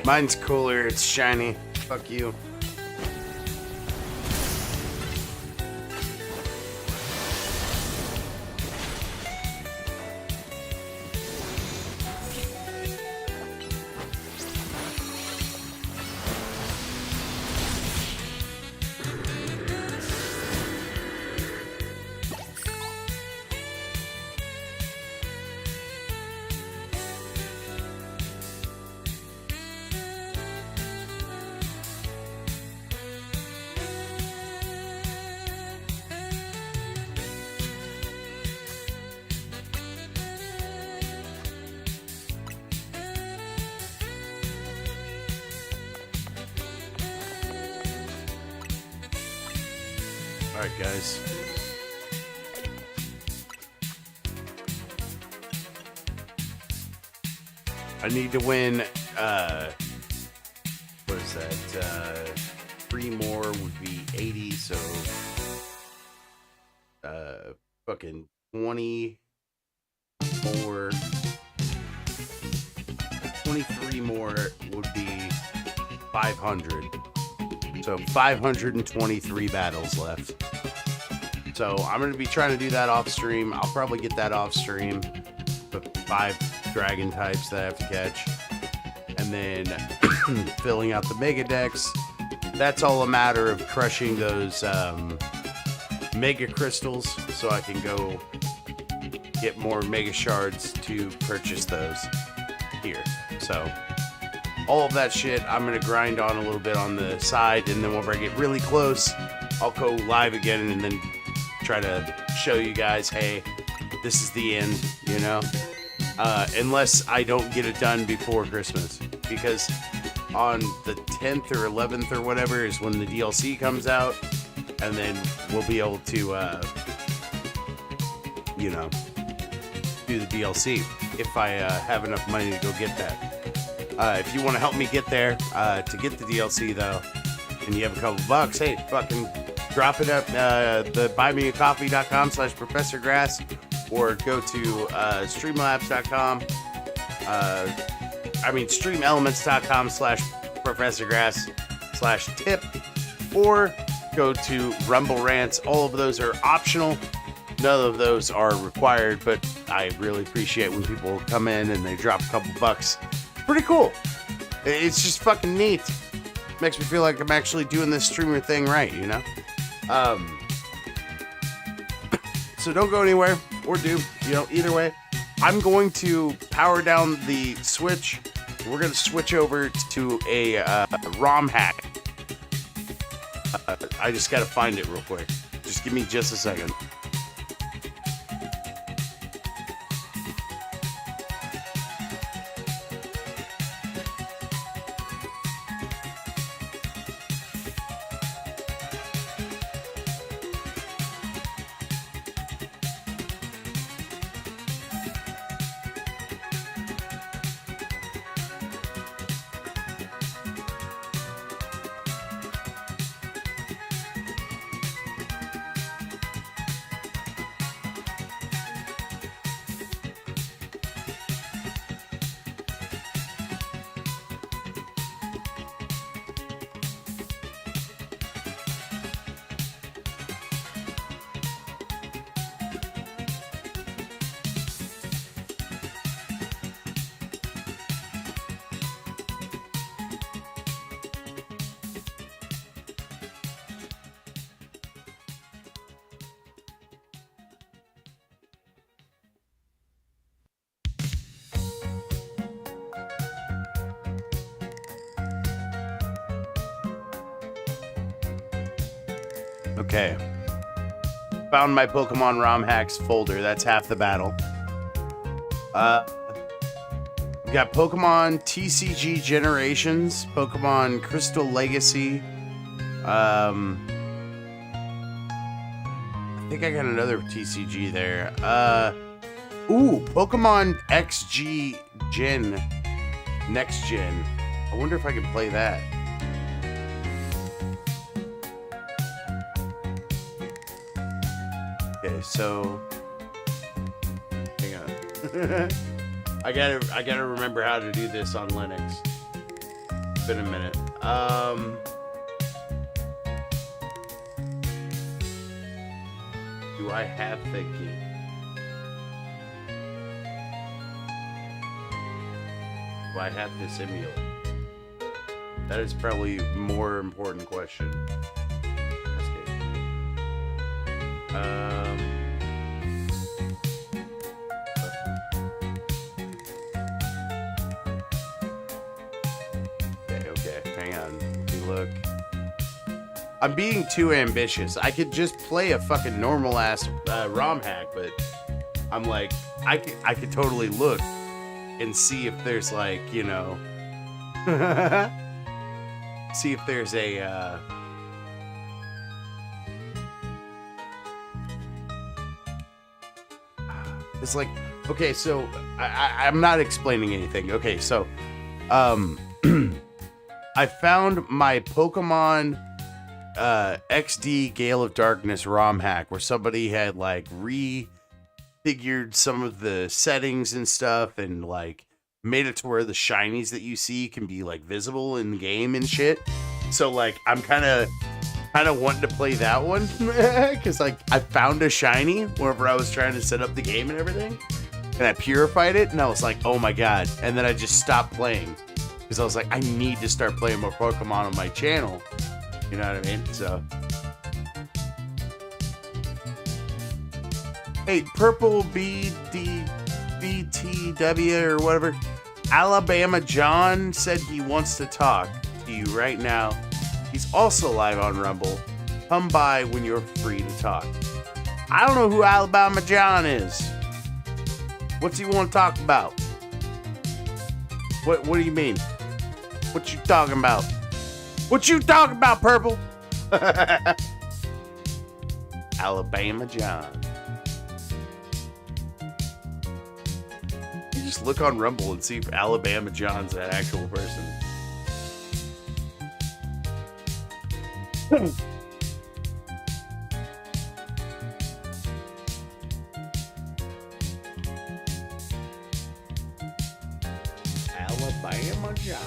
Speaker 2: Mine's cooler, it's shiny. Fuck you. Alright, guys. I need to win, what is that? 3 more would be 80, so, fucking 20 more, 23 more would be 500. So 523 battles left. So I'm going to be trying to do that off stream. I'll probably get that off stream. The 5 dragon types that I have to catch. And then filling out the mega decks. That's all a matter of crushing those mega crystals so I can go get more mega shards to purchase those here. So all of that shit I'm going to grind on a little bit on the side, and then whenever I get really close, I'll go live again and then try to show you guys, hey, this is the end, you know? Unless I don't get it done before Christmas, because on the 10th or 11th or whatever is when the DLC comes out, and then we'll be able to, you know, do the DLC if I have enough money to go get that. If you want to help me get there, to get the DLC though, and you have a couple bucks, hey, fucking drop it up, the buymeacoffee.com/ProfessorGrass, or go to streamlabs.com, streamelements.com/ProfessorGrass/tip, or go to Rumble Rants. All of those are optional. None of those are required, but I really appreciate when people come in and they drop a couple bucks. Pretty cool. It's just fucking neat. Makes me feel like I'm actually doing this streamer thing right, you know? So don't go anywhere, or do, you know, either way. I'm going to power down the Switch. We're going to switch over to a ROM hack. I just got to find it real quick. Just give me just a second. Okay. Found my Pokemon ROM hacks folder. That's half the battle. We got Pokemon TCG Generations, Pokemon Crystal Legacy. I think I got another TCG there. Pokemon XG Gen. Next Gen. I wonder if I can play that. Okay, so hang on. I gotta remember how to do this on Linux. It's been a minute. Do I have the key? Do I have this emulator? That is probably a more important question. Okay, hang on. Let me look. I'm being too ambitious. I could just play a fucking normal ass ROM hack, but I'm like, I could totally look and see if there's like, you know, see if there's a it's like, okay, so I'm not explaining anything. Okay, so I found my Pokemon XD Gale of Darkness ROM hack where somebody had like refigured some of the settings and stuff and like made it to where the shinies that you see can be like visible in game and shit. So like I'm kind of wanting to play that one because like I found a shiny whenever I was trying to set up the game and everything, and I purified it, and I was like, oh my god, and then I just stopped playing because I was like, I need to start playing more Pokemon on my channel. You know what I mean? So. Hey, Purple BTW or whatever. Alabama John said he wants to talk to you right now. He's also live on Rumble. Come by when you're free to talk. I don't know who Alabama John is. What's he want to talk about? What do you mean? What you talking about? What you talking about, Purple? Alabama John. Just look on Rumble and see if Alabama John's that actual person. Alabama John.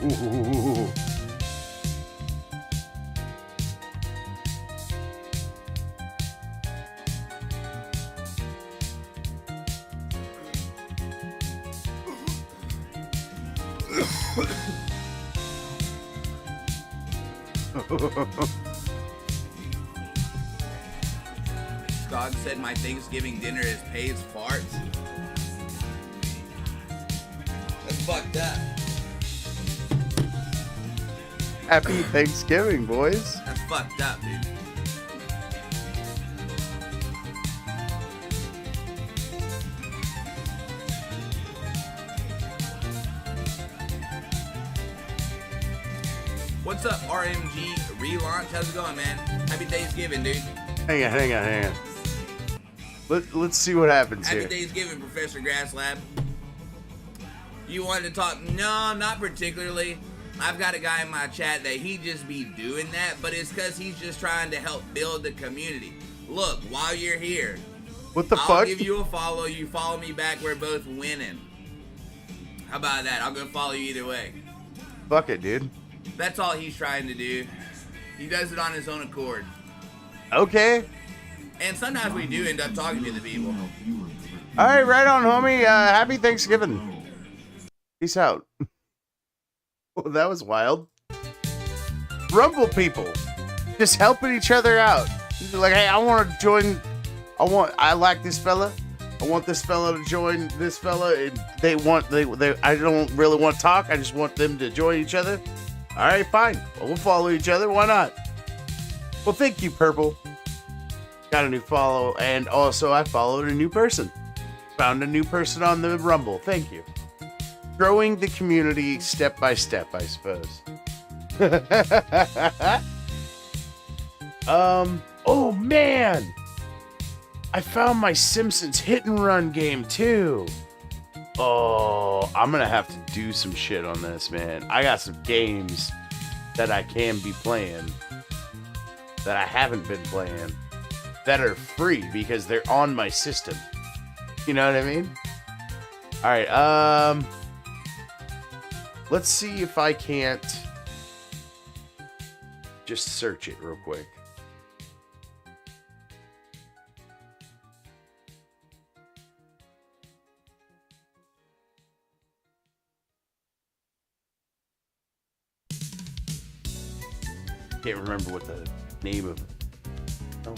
Speaker 2: Ooh.
Speaker 3: Dog said my Thanksgiving dinner is Pay's farts. That's fucked up.
Speaker 2: Happy Thanksgiving, boys.
Speaker 3: That's fucked up, dude. What's up, RMG relaunch? How's it going, man? Happy Thanksgiving, dude.
Speaker 2: Hang on. Let's see what happens
Speaker 3: Happy
Speaker 2: here.
Speaker 3: Thanksgiving, Professor Grass Lab. You wanted to talk? No, not particularly. I've got a guy in my chat that he just be doing that, but it's because he's just trying to help build the community. Look, while you're here,
Speaker 2: What the
Speaker 3: I'll
Speaker 2: fuck?
Speaker 3: give you a follow. You follow me back. We're both winning. How about that? I'll go follow you either way.
Speaker 2: Fuck it, dude.
Speaker 3: That's all he's trying to do. He does it on his own accord.
Speaker 2: Okay.
Speaker 3: And sometimes we do end up talking to the people.
Speaker 2: All right on, homie. Happy Thanksgiving. Peace out. Well, that was wild. Rumble people just helping each other out. Like, hey, I want to join. I like this fella. I want this fella to join this fella. And they I don't really want to talk. I just want them to join each other. All right, fine. Well, we'll follow each other. Why not? Well, thank you, Purple. Got a new follow, and also I followed a new person. Found a new person on the Rumble. Thank you. Growing the community step by step, I suppose. Oh man! I found my Simpsons hit and run game too. Oh, I'm gonna have to do some shit on this, man. I got some games that I can be playing that I haven't been playing that are free because they're on my system. You know what I mean? All right, let's see if I can't just search it real quick. Can't remember what the name of it. Oh.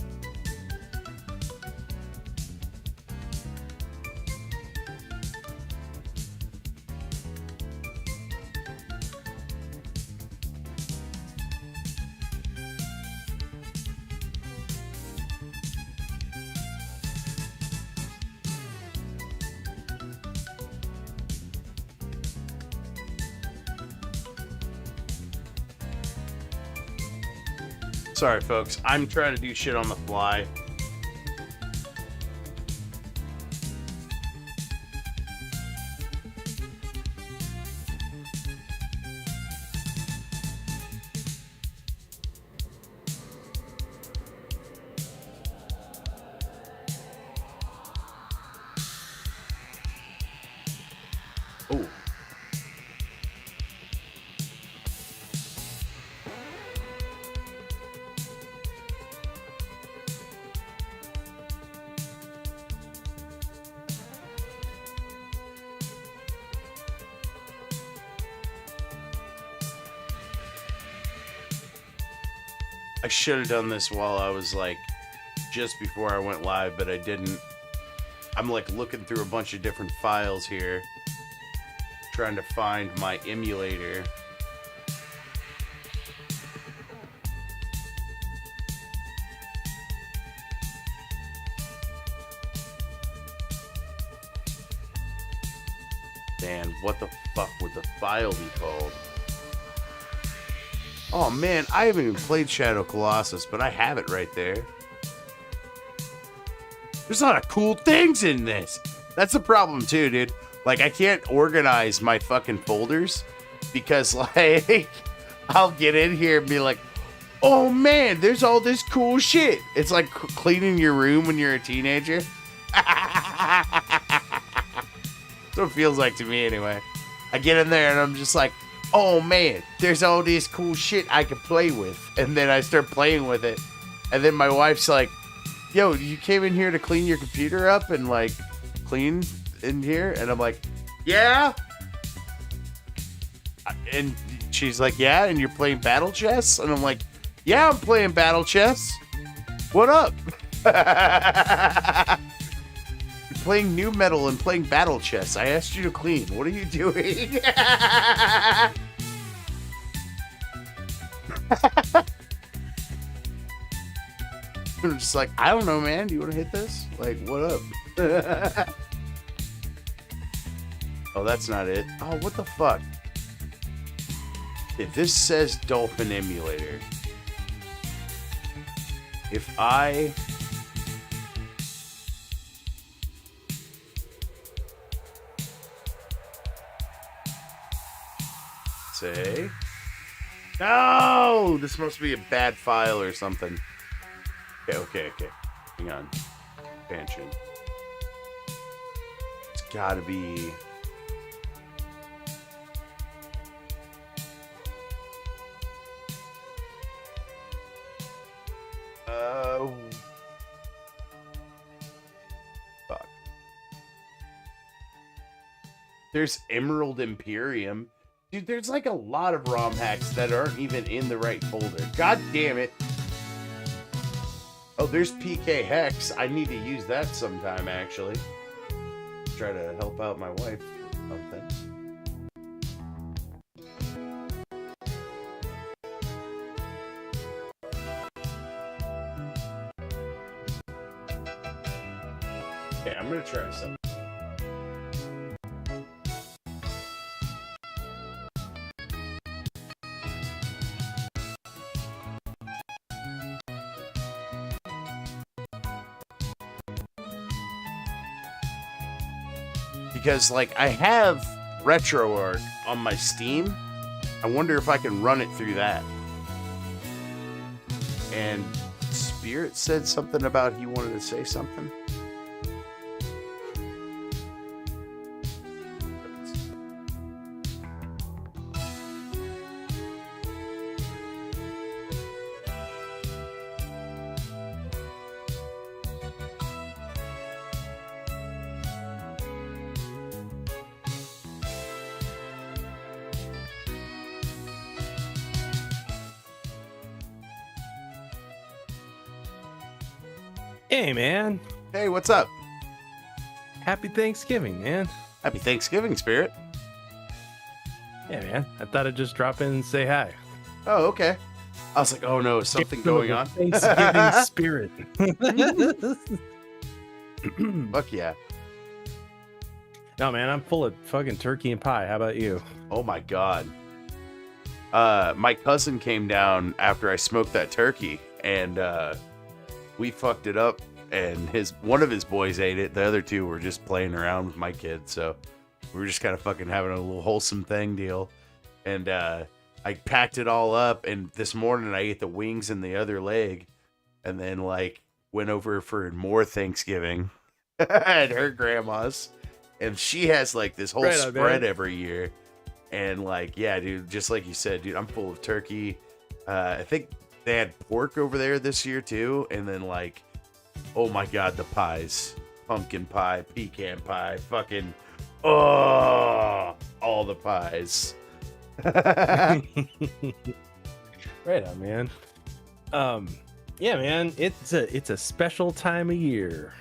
Speaker 2: Sorry, folks. I'm trying to do shit on the fly. I should have done this while I was like just before I went live, but I didn't. I'm like looking through a bunch of different files here, trying to find my emulator. Man, what the fuck would the file be called? Oh man, I haven't even played Shadow Colossus, but I have it right there. There's a lot of cool things in this. That's the problem too, dude. Like, I can't organize my fucking folders because, like, I'll get in here and be like, oh man, there's all this cool shit. It's like cleaning your room when you're a teenager. That's what it feels like to me anyway. I get in there and I'm just like, oh man, there's all this cool shit I can play with. And then I start playing with it. And then my wife's like, yo, you came in here to clean your computer up and like clean in here? And I'm like, yeah. And she's like, yeah, and you're playing battle chess? And I'm like, yeah, I'm playing battle chess. What up? Playing new metal and playing battle chess. I asked you to clean. What are you doing? I'm just like, I don't know, man. Do you want to hit this? Like, what up? Oh, that's not it. Oh, what the fuck? If this says Dolphin Emulator, if I say, no, this must be a bad file or something. Okay. Hang on. Expansion. It's gotta be. Fuck. There's Emerald Imperium. Dude, there's like a lot of ROM hacks that aren't even in the right folder. God damn it. Oh, there's PK Hex. I need to use that sometime, actually. Try to help out my wife with something. Okay, I'm gonna try something. Because, like, I have RetroArch on my Steam. I wonder if I can run it through that. And Spirit said something about he wanted to say something.
Speaker 4: Hey, man.
Speaker 2: Hey, what's up?
Speaker 4: Happy Thanksgiving, man.
Speaker 2: Happy Thanksgiving, Spirit.
Speaker 4: Yeah, man. I thought I'd just drop in and say hi.
Speaker 2: Oh, okay. I was like, oh no, is something going on?
Speaker 4: Thanksgiving spirit.
Speaker 2: Fuck yeah.
Speaker 4: No, man, I'm full of fucking turkey and pie. How about you?
Speaker 2: Oh my god. My cousin came down after I smoked that turkey, and we fucked it up, and one of his boys ate it. The other two were just playing around with my kids, so we were just kind of fucking having a little wholesome thing deal. And I packed it all up, and this morning I ate the wings and the other leg, and then like went over for more Thanksgiving at her grandma's, and she has like this whole spread every year. And like, yeah, dude, just like you said, dude, I'm full of turkey. I think they had pork over there this year too, and then like, oh my god, the pies, pumpkin pie, pecan pie, fucking, oh, all the pies.
Speaker 4: Right on, man. Yeah, man, it's a special time of year.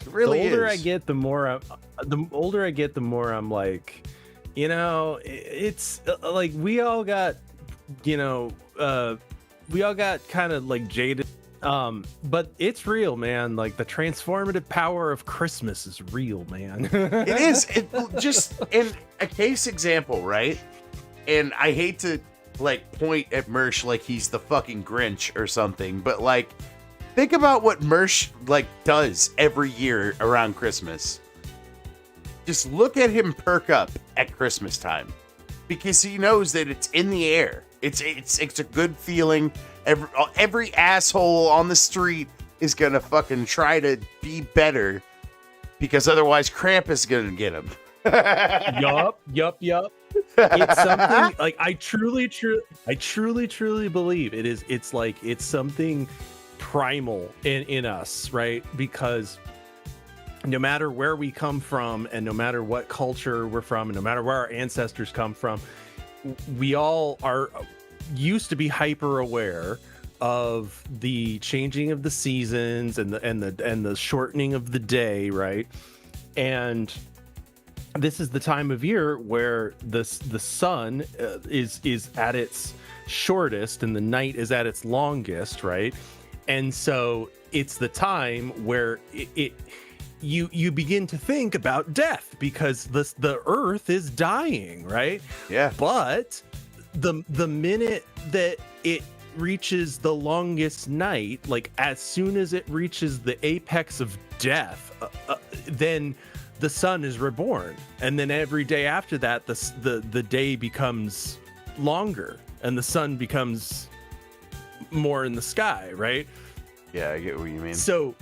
Speaker 2: It really
Speaker 4: The older I
Speaker 2: is.
Speaker 4: get, the older I get, the more I'm like, it's like we all got, you know, we all got kind of like jaded. But it's real, man. Like the transformative power of Christmas is real, man.
Speaker 2: It is. It just in a case example, right? And I hate to like point at Mersh like he's the fucking Grinch or something, but like think about what Mersh like does every year around Christmas. Just look at him perk up at Christmas time because he knows that it's in the air. It's a good feeling. Every asshole on the street is gonna fucking try to be better because otherwise Krampus is gonna get him.
Speaker 4: Yup. It's something like I truly believe it's something primal in us, right? Because no matter where we come from and no matter what culture we're from and no matter where our ancestors come from, we all are used to be hyper aware of the changing of the seasons and the shortening of the day, right? And this is the time of year where the sun is at its shortest and the night is at its longest, right? And so it's the time where you begin to think about death because the earth is dying, right?
Speaker 2: Yeah.
Speaker 4: But the minute that it reaches the longest night, like as soon as it reaches the apex of death, then the sun is reborn, and then every day after that the day becomes longer and the sun becomes more in the sky, right?
Speaker 2: Yeah, I get what you mean.
Speaker 4: So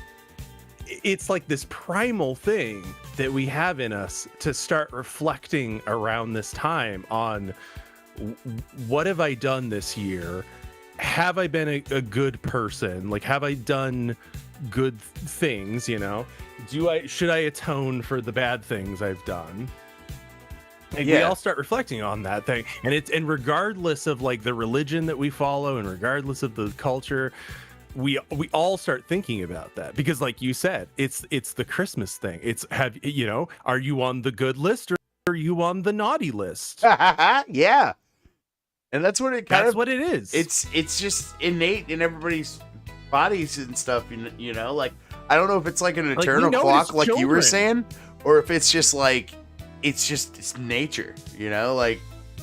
Speaker 4: it's like this primal thing that we have in us to start reflecting around this time on what have I done this year? Have I been a good person? Like, have I done good things? Should I atone for the bad things I've done? And we all start reflecting on that thing, and regardless of like the religion that we follow, and regardless of the culture, we all start thinking about that because, like you said, it's the Christmas thing. Are you on the good list or are you on the naughty list?
Speaker 2: Yeah. And that's what
Speaker 4: that's what it is.
Speaker 2: It's just innate in everybody's bodies and stuff, like I don't know if it's like an eternal clock like you were saying, or if it's just like it's nature, like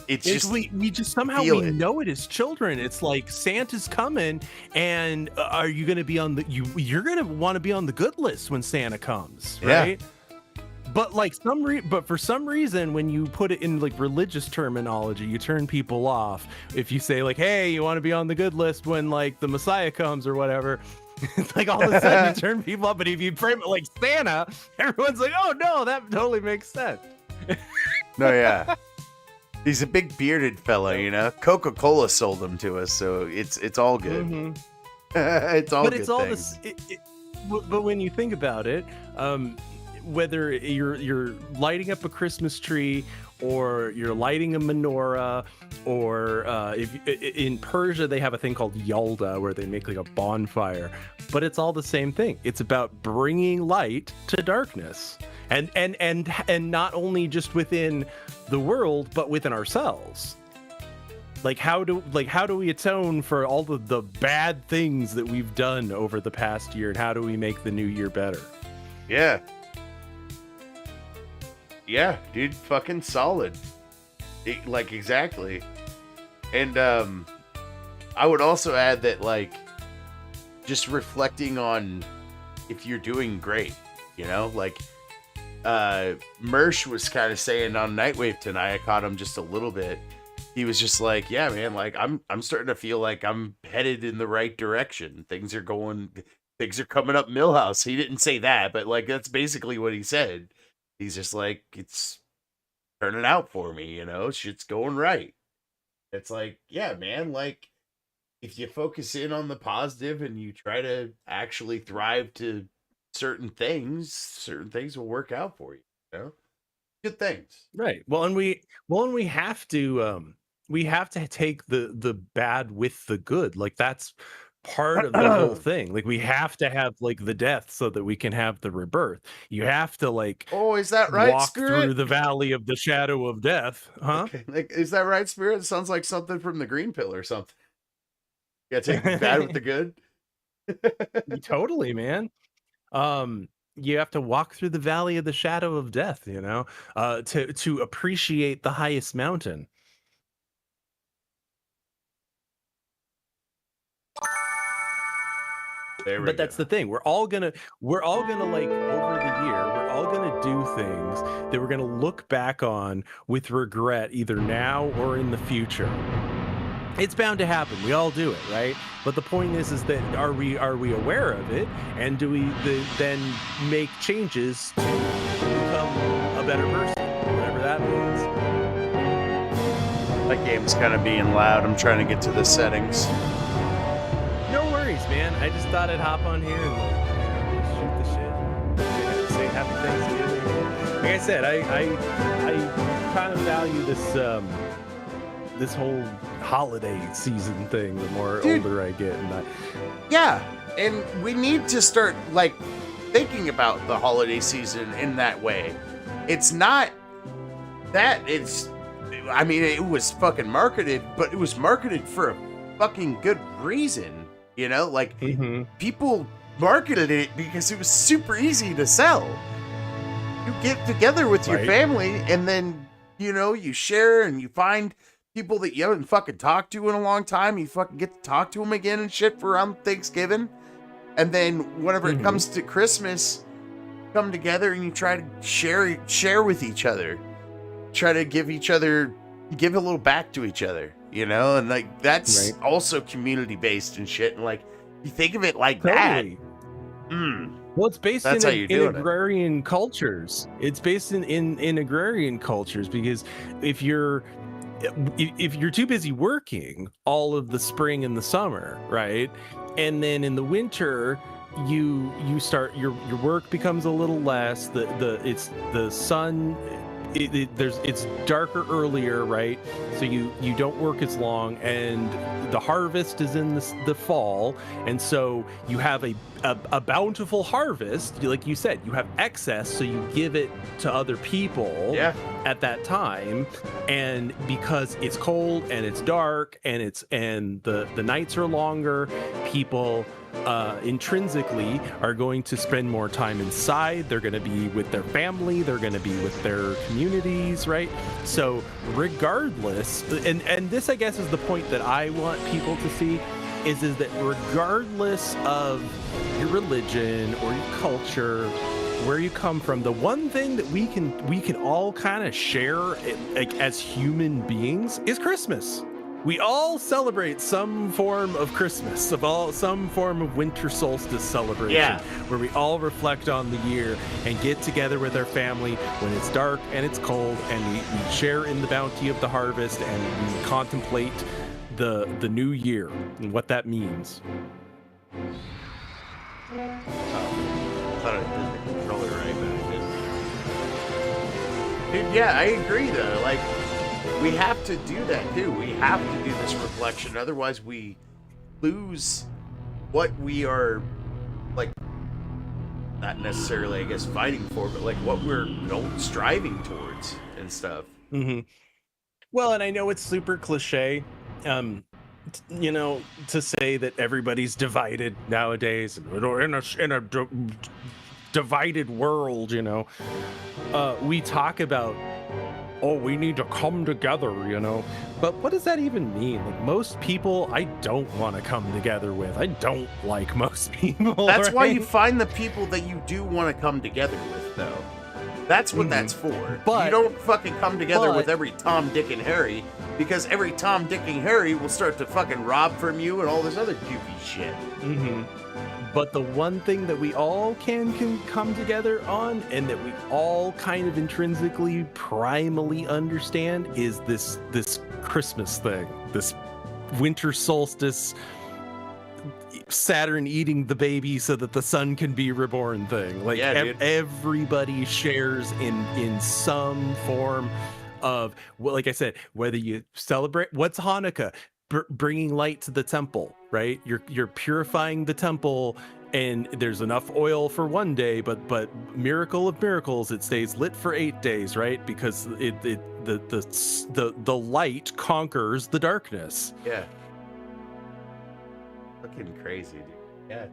Speaker 2: we just somehow
Speaker 4: we know it as children. It's like Santa's coming, and are you going to be on you're going to want to be on the good list when Santa comes, right? Yeah. But like but for some reason, when you put it in like religious terminology, you turn people off. If you say like, "Hey, you want to be on the good list when like the Messiah comes or whatever," it's like all of a sudden you turn people off. But if you frame it like Santa, everyone's like, "Oh no, that totally makes sense."
Speaker 2: No, yeah, he's a big bearded fella, Coca-Cola sold him to us, so it's all good.
Speaker 4: Mm-hmm.
Speaker 2: It's all. But good
Speaker 4: it's all
Speaker 2: things.
Speaker 4: this. But when you think about it, whether you're lighting up a Christmas tree or you're lighting a menorah, or if in Persia they have a thing called Yalda where they make like a bonfire, but it's all the same thing. It's about bringing light to darkness, and not only just within the world but within ourselves. Like how do we atone for all the bad things that we've done over the past year, and how do we make the new year better?
Speaker 2: Yeah. Yeah, dude, fucking solid. Exactly. And I would also add that, like, just reflecting on if you're doing great, like Mersh was kind of saying on Nightwave tonight, I caught him just a little bit. He was just like, yeah, man, like I'm starting to feel like I'm headed in the right direction. Things are coming up Millhouse. He didn't say that, but like that's basically what he said. He's just like, it's turning out for me, shit's going right. It's like, yeah, man, like if you focus in on the positive and you try to actually thrive to certain things will work out for you, good things.
Speaker 4: Right. And we have to take the bad with the good. Like that's part of the whole thing. Like, we have to have like the death so that we can have the rebirth. You have to like
Speaker 2: Oh, is that right,
Speaker 4: walk
Speaker 2: Spirit?
Speaker 4: through the valley of the shadow of death, huh?
Speaker 2: Okay. Like, is that right, Spirit? It sounds like something from the Green Pill or something. You gotta take the bad with the good.
Speaker 4: Totally, man. You have to walk through the valley of the shadow of death, you know, to appreciate the highest mountain.
Speaker 2: There we
Speaker 4: But
Speaker 2: go.
Speaker 4: that's the thing. We're all gonna like over the year, we're all gonna do things that we're gonna look back on with regret, either now or in the future. It's bound to happen. We all do it, right? But the point is that are we aware of it, and do we then make changes to become a better person, whatever that means?
Speaker 2: That game's kind of being loud. I'm trying to get to the settings.
Speaker 4: No worries, man. I just thought I'd hop on here and like, shoot the shit. Say happy Thanksgiving. Like I said, I kind of value this whole holiday season thing the more older I get, and
Speaker 2: yeah, and we need to start like thinking about the holiday season in that way. It's not that it's, I mean, it was fucking marketed, but it was marketed for a fucking good reason, you know? Like, people marketed it because it was super easy to sell. You get together with your family, and then, you know, you share and you find people that you haven't fucking talked to in a long time. You fucking get to talk to them again and shit for around Thanksgiving. And then whenever it comes to Christmas, come together and you try to share with each other. Try to give a little back to each other, you know? And like, that's also community based and shit. And like, you think of it like that.
Speaker 4: Well, it's based
Speaker 2: That's
Speaker 4: in agrarian cultures. It's based in agrarian cultures, because if you're too busy working all of the spring and the summer, right, and then in the winter you start your work becomes a little less. The sun. It's darker earlier, right? So you don't work as long, and the harvest is in the fall, and so you have a bountiful harvest. Like you said, you have excess, so you give it to other people at that time. And because it's cold and it's dark and the nights are longer, people intrinsically are going to spend more time inside. They're going to be with their family, they're going to be with their communities, right? So regardless, and this, I guess, is the point that I want people to see, is that regardless of your religion or your culture, where you come from, the one thing that we can all kind of share, like, as human beings, is Christmas. We all celebrate some form of Christmas, some form of winter solstice celebration, where we all reflect on the year and get together with our family when it's dark and it's cold, and we share in the bounty of the harvest, and we contemplate the new year and what that means.
Speaker 1: I thought I did the controller right, but I didn't.
Speaker 2: Dude, yeah, I agree though. Like, we have to do that too. We have to do this reflection. Otherwise, we lose what we are, like, not necessarily, I guess, fighting for, but like what we're striving towards and stuff.
Speaker 4: Well, and I know it's super cliche, you know, to say that everybody's divided nowadays, in a divided world, you know. We talk about, oh, we need to come together, you know, but what does that even mean? Like, most people I don't want to come together with. I don't like most people.
Speaker 2: That's why you find the people that you do want to come together with, though. That's what that's for. But you don't fucking come together with every Tom, Dick, and Harry, because every Tom, Dick, and Harry will start to fucking rob from you and all this other goofy shit.
Speaker 4: But the one thing that we all can come together on, and that we all kind of intrinsically, primally understand, is this Christmas thing, this winter solstice, Saturn eating the baby so that the sun can be reborn thing. Like, everybody shares in some form of, well, like I said, whether you celebrate, what's Hanukkah? bringing light to the temple, right? You're purifying the temple, and there's enough oil for one day, but miracle of miracles, it stays lit for 8 days, right? Because the light conquers the darkness.
Speaker 1: Yeah. Fucking crazy, dude. Yeah.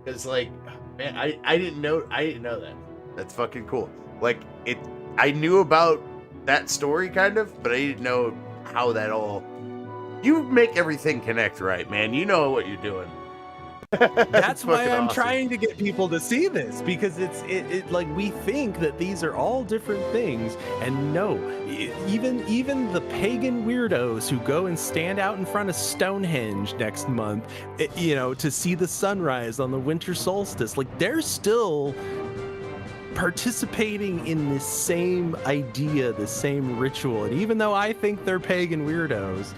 Speaker 1: Because like, man, I didn't know that. That's fucking cool. Like I knew about that story kind of, but I didn't know how that all. You make everything connect, right, man? You know what you're doing.
Speaker 4: That's why I'm
Speaker 1: awesome.
Speaker 4: trying to get people to see this, because it like, we think that these are all different things, and no, even the pagan weirdos who go and stand out in front of Stonehenge next month, to see the sunrise on the winter solstice, like, they're still participating in this same idea, the same ritual. And even though I think they're pagan weirdos,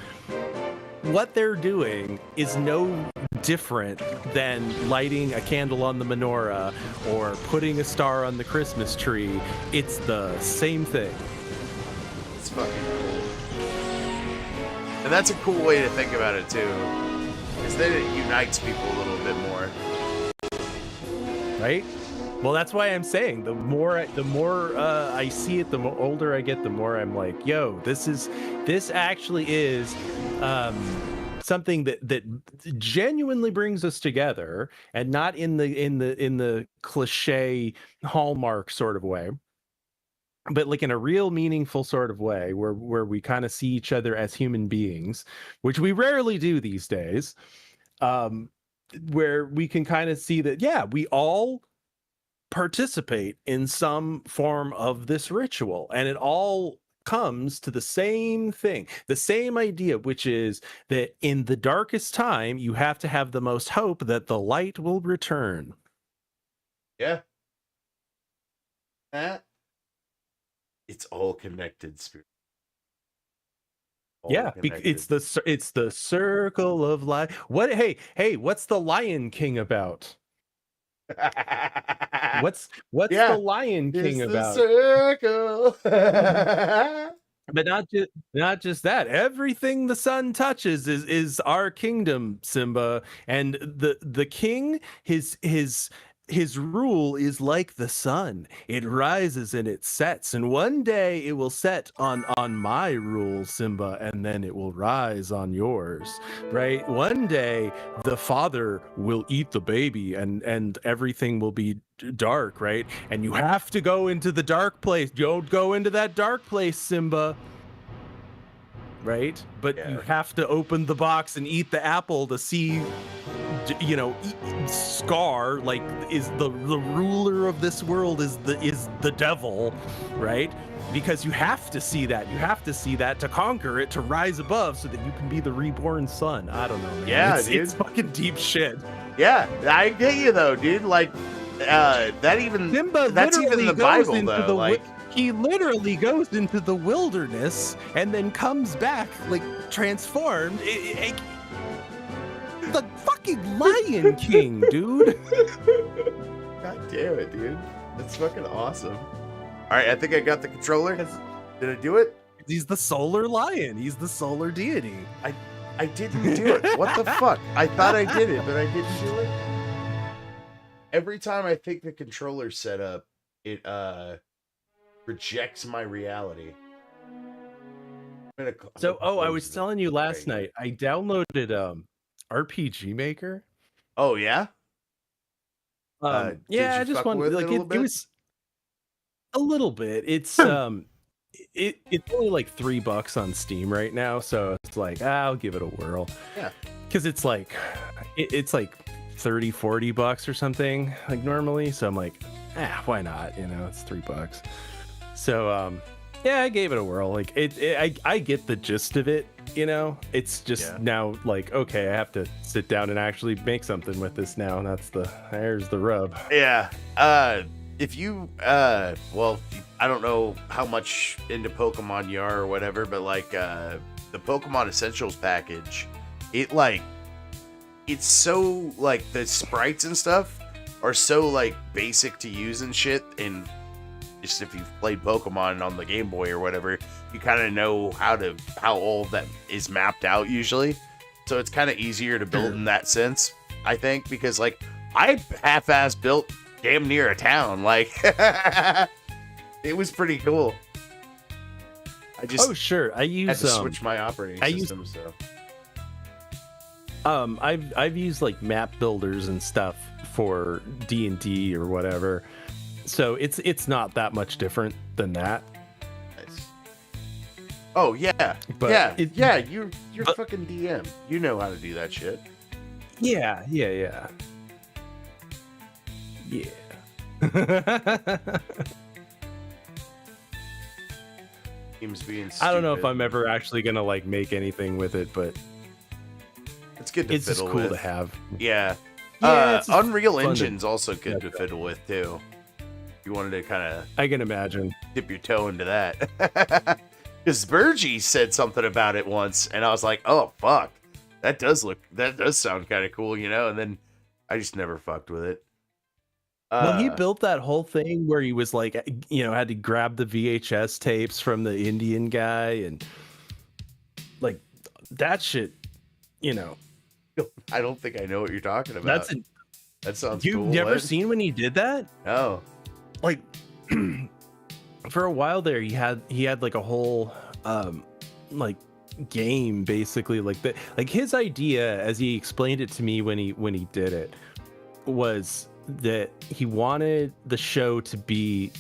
Speaker 4: what they're doing is no different than lighting a candle on the menorah or putting a star on the Christmas tree. It's the same thing.
Speaker 1: It's fucking cool. And that's a cool way to think about it too, is that it unites people a little bit more.
Speaker 4: Right? Well, that's why I'm saying the more I see it, the older I get, the more I'm like, yo, this actually is something that genuinely brings us together, and not in the cliche Hallmark sort of way, but like in a real meaningful sort of way, where we kind of see each other as human beings, which we rarely do these days, where we can kind of see that, yeah, we all participate in some form of this ritual, and it all comes to the same thing, the same idea, which is that in the darkest time, you have to have the most hope that the light will return.
Speaker 1: Yeah. It's all connected, spirit.
Speaker 4: Yeah, it's the circle of life. What? Hey, what's the Lion King about? What's the Lion King about?
Speaker 1: Circle.
Speaker 4: But not just that. Everything the sun touches is our kingdom, Simba. And the king, his rule is like the sun. It rises and it sets, and one day it will set on my rule, Simba, and then it will rise on yours, right? One day the father will eat the baby, and everything will be dark, right? And you have to go into the dark place. Don't go into that dark place, Simba. Right? But you have to open the box and eat the apple to see, Scar, like, is the ruler of this world, is the devil, right? Because you have to see that. You have to see that to conquer it, to rise above, so that you can be the reborn son. I don't know, man.
Speaker 1: Yeah,
Speaker 4: dude. It's fucking deep shit.
Speaker 1: Yeah, I get you though, dude. Like, that's even the Bible though.
Speaker 4: He literally goes into the wilderness and then comes back, like, transformed. The fucking Lion King, dude.
Speaker 1: God damn it, dude. That's fucking awesome. All right, I think I got the controller. Did I do it?
Speaker 4: He's the solar lion. He's the solar deity.
Speaker 1: I didn't do it. What the fuck? I thought I did it, but I didn't do it. Every time I think the controller's set up, it rejects my reality.
Speaker 4: I was telling you last night, I downloaded RPG Maker.
Speaker 1: Oh yeah?
Speaker 4: Yeah, I just wanted, like, it was a little bit. It's it's only like $3 on Steam right now, so it's like, I'll give it a whirl.
Speaker 1: Yeah.
Speaker 4: Because it's like it's like $30-$40 or something, like, normally. So I'm like, why not? It's $3. So yeah, I gave it a whirl. Like, I get the gist of it. It's just now, like, okay, I have to sit down and actually make something with this now. And there's the rub.
Speaker 1: Yeah. If you well, I don't know how much into Pokemon you are or whatever, but like the Pokemon Essentials package, it's so, like, the sprites and stuff are so, like, basic to use and shit, and
Speaker 2: just if you've played Pokemon on the Game Boy or whatever, you kind of know how all of that is mapped out usually. So it's kind of easier to build in that sense, I think, because like I half-ass built damn near a town. Like it was pretty cool. I just
Speaker 4: sure. I
Speaker 2: had
Speaker 4: use
Speaker 2: to switch my operating system.
Speaker 4: I've used like map builders and stuff for D&D or whatever. So it's not that much different than that.
Speaker 2: Nice. Oh yeah,
Speaker 4: But
Speaker 2: You're fucking DM. You know how to do that shit.
Speaker 4: Yeah.
Speaker 2: Teams being
Speaker 4: I don't know if
Speaker 2: stupid.
Speaker 4: I'm ever actually gonna like make anything with it, but
Speaker 2: It's good to
Speaker 4: it's just
Speaker 2: fiddle
Speaker 4: cool
Speaker 2: with.
Speaker 4: to have.
Speaker 2: Yeah.
Speaker 4: It's just
Speaker 2: Unreal
Speaker 4: fun to-
Speaker 2: Engine's also good to fiddle with too. You wanted to kind of
Speaker 4: I can imagine.
Speaker 2: dip your toe into that. Because Burgee said something about it once, and I was like, "Oh fuck, that does sound kind of cool," you know. And then I just never fucked with it.
Speaker 4: Well, he built that whole thing where he was like, had to grab the VHS tapes from the Indian guy and like that shit.
Speaker 2: I don't think I know what you're talking about. That sounds
Speaker 4: You've
Speaker 2: cool.
Speaker 4: never
Speaker 2: What?
Speaker 4: seen when he did that?
Speaker 2: No.
Speaker 4: Like for a while there, he had like a whole like game basically like that. Like his idea, as he explained it to me when he did it, was that he wanted the show to be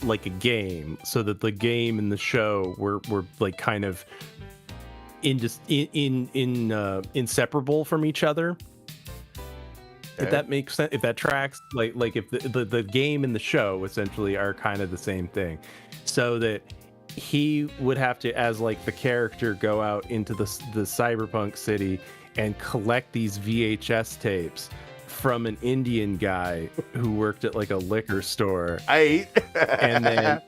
Speaker 4: like a game, so that the game and the show were like kind of inseparable from each other. If that makes sense, if that tracks, like if the game and the show essentially are kind of the same thing, so that he would have to, as like the character, go out into the cyberpunk city and collect these VHS tapes from an Indian guy who worked at like a liquor store, and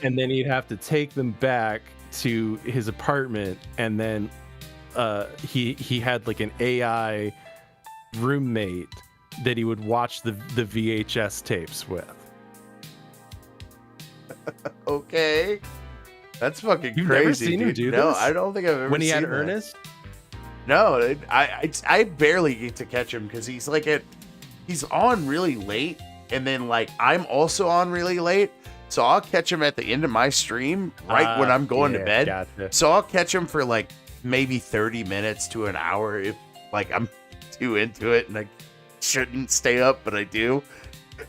Speaker 4: then he'd have to take them back to his apartment, and then he had like an AI roommate that he would watch the VHS tapes with.
Speaker 2: Okay. That's fucking
Speaker 4: You've
Speaker 2: crazy.
Speaker 4: never seen him
Speaker 2: dude.
Speaker 4: do
Speaker 2: No,
Speaker 4: this?
Speaker 2: I don't think I've ever
Speaker 4: When he
Speaker 2: seen
Speaker 4: had
Speaker 2: that.
Speaker 4: Ernest?
Speaker 2: No, I barely get to catch him because he's on really late, and then like I'm also on really late, so I'll catch him at the end of my stream right when I'm going to bed.
Speaker 4: Gotcha.
Speaker 2: So I'll catch him for like maybe 30 minutes to an hour if like I'm too into it and I shouldn't stay up, but I do.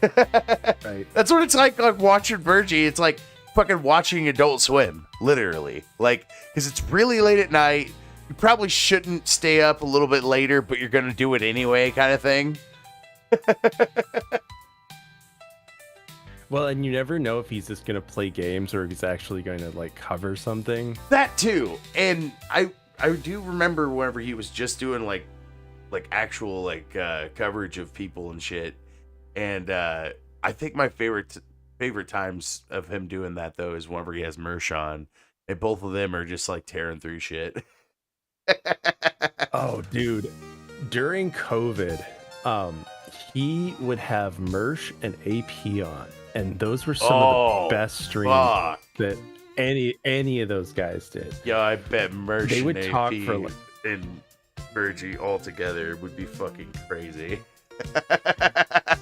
Speaker 4: Right.
Speaker 2: That's what it's like watching Virgie. It's like fucking watching Adult Swim, literally. Like, because it's really late at night. You probably shouldn't stay up a little bit later, but you're going to do it anyway, kind of thing.
Speaker 4: Well, and you never know if he's just going to play games or if he's actually going to like cover something.
Speaker 2: That too. And I do remember whenever he was just doing like actual like coverage of people and shit. And I think my favorite times of him doing that though is whenever he has Mersh on, and both of them are just like tearing through shit.
Speaker 4: Oh, dude. During COVID, he would have Mersh and AP on, and those were some of the best streams that any of those guys did.
Speaker 2: Yeah, I bet Mersh
Speaker 4: They would
Speaker 2: and
Speaker 4: talk
Speaker 2: AP
Speaker 4: for like,
Speaker 2: and Virgie all together would be fucking crazy.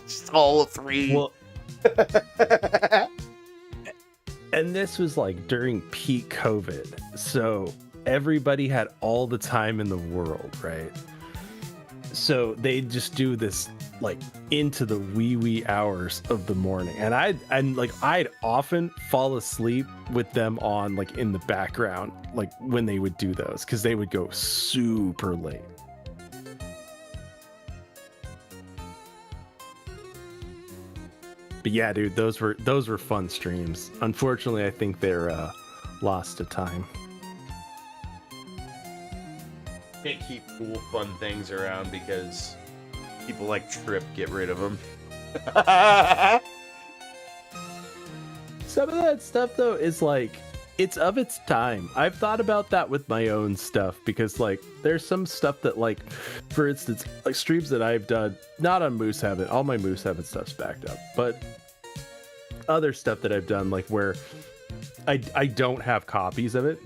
Speaker 2: Just all three.
Speaker 4: well, and this was like during peak COVID, so everybody had all the time in the world, right? So they just do this like into the wee hours of the morning, and I'd often fall asleep with them on like in the background, like when they would do those, because they would go super late. But yeah, dude, those were fun streams. Unfortunately, I think they're lost to time.
Speaker 2: Can't keep cool, fun things around because people like Trip get rid of them.
Speaker 4: Some of that stuff though is like, it's of its time. I've thought about that with my own stuff, because like there's some stuff that, like, for instance, like streams that I've done, not on Moose Habit, all my Moose Habit stuff's backed up, but other stuff that I've done, like where I don't have copies of it.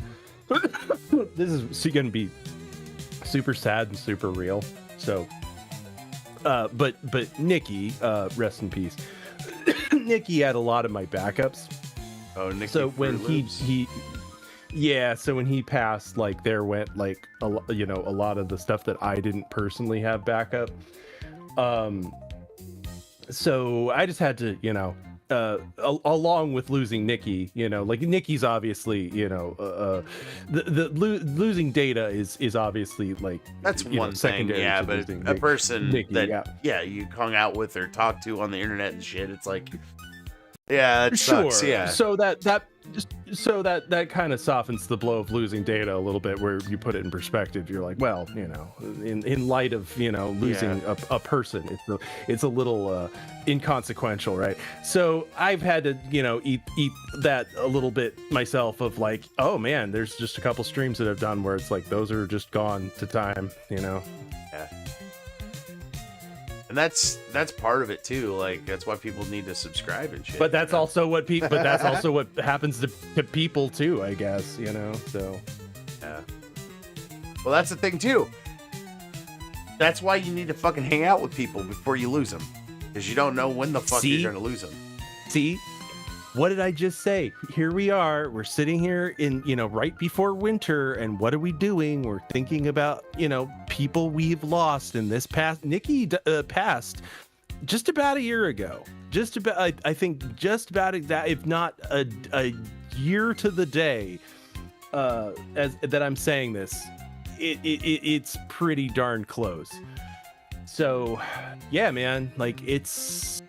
Speaker 4: This is going to be super sad and super real. So, but Nikki, rest in peace. Nikki had a lot of my backups.
Speaker 2: Oh, Nikki.
Speaker 4: So when so when he passed, like there went like a lot of the stuff that I didn't personally have backup. So I just had to, along with losing Nikki, like Nikki's obviously, losing data is obviously like
Speaker 2: that's one thing,
Speaker 4: secondary.
Speaker 2: Yeah, but a person
Speaker 4: Nikki,
Speaker 2: that you hung out with or talked to on the internet and shit, it's like, yeah, that sucks. Yeah.
Speaker 4: So that kind of softens the blow of losing data a little bit, where you put it in perspective. You're like, well, in light of losing a person, it's a little inconsequential, right? So I've had to eat that a little bit myself, of like, oh man, there's just a couple streams that I've done where it's like those are just gone to time,
Speaker 2: Yeah. And that's part of it too. Like that's why people need to subscribe and shit.
Speaker 4: But that's also what people. But that's also what happens to people too, I guess. So.
Speaker 2: Yeah. Well, that's the thing too. That's why you need to fucking hang out with people before you lose them, because you don't know when the fuck you're gonna lose them.
Speaker 4: See, what did I just say? Here we are. We're sitting here in right before winter, and what are we doing? We're thinking about people we've lost in this past. Nikki passed just about a year ago. Just about, I think, just about that, if not a year to the day. As that I'm saying this, it's pretty darn close. So, yeah, man, like it's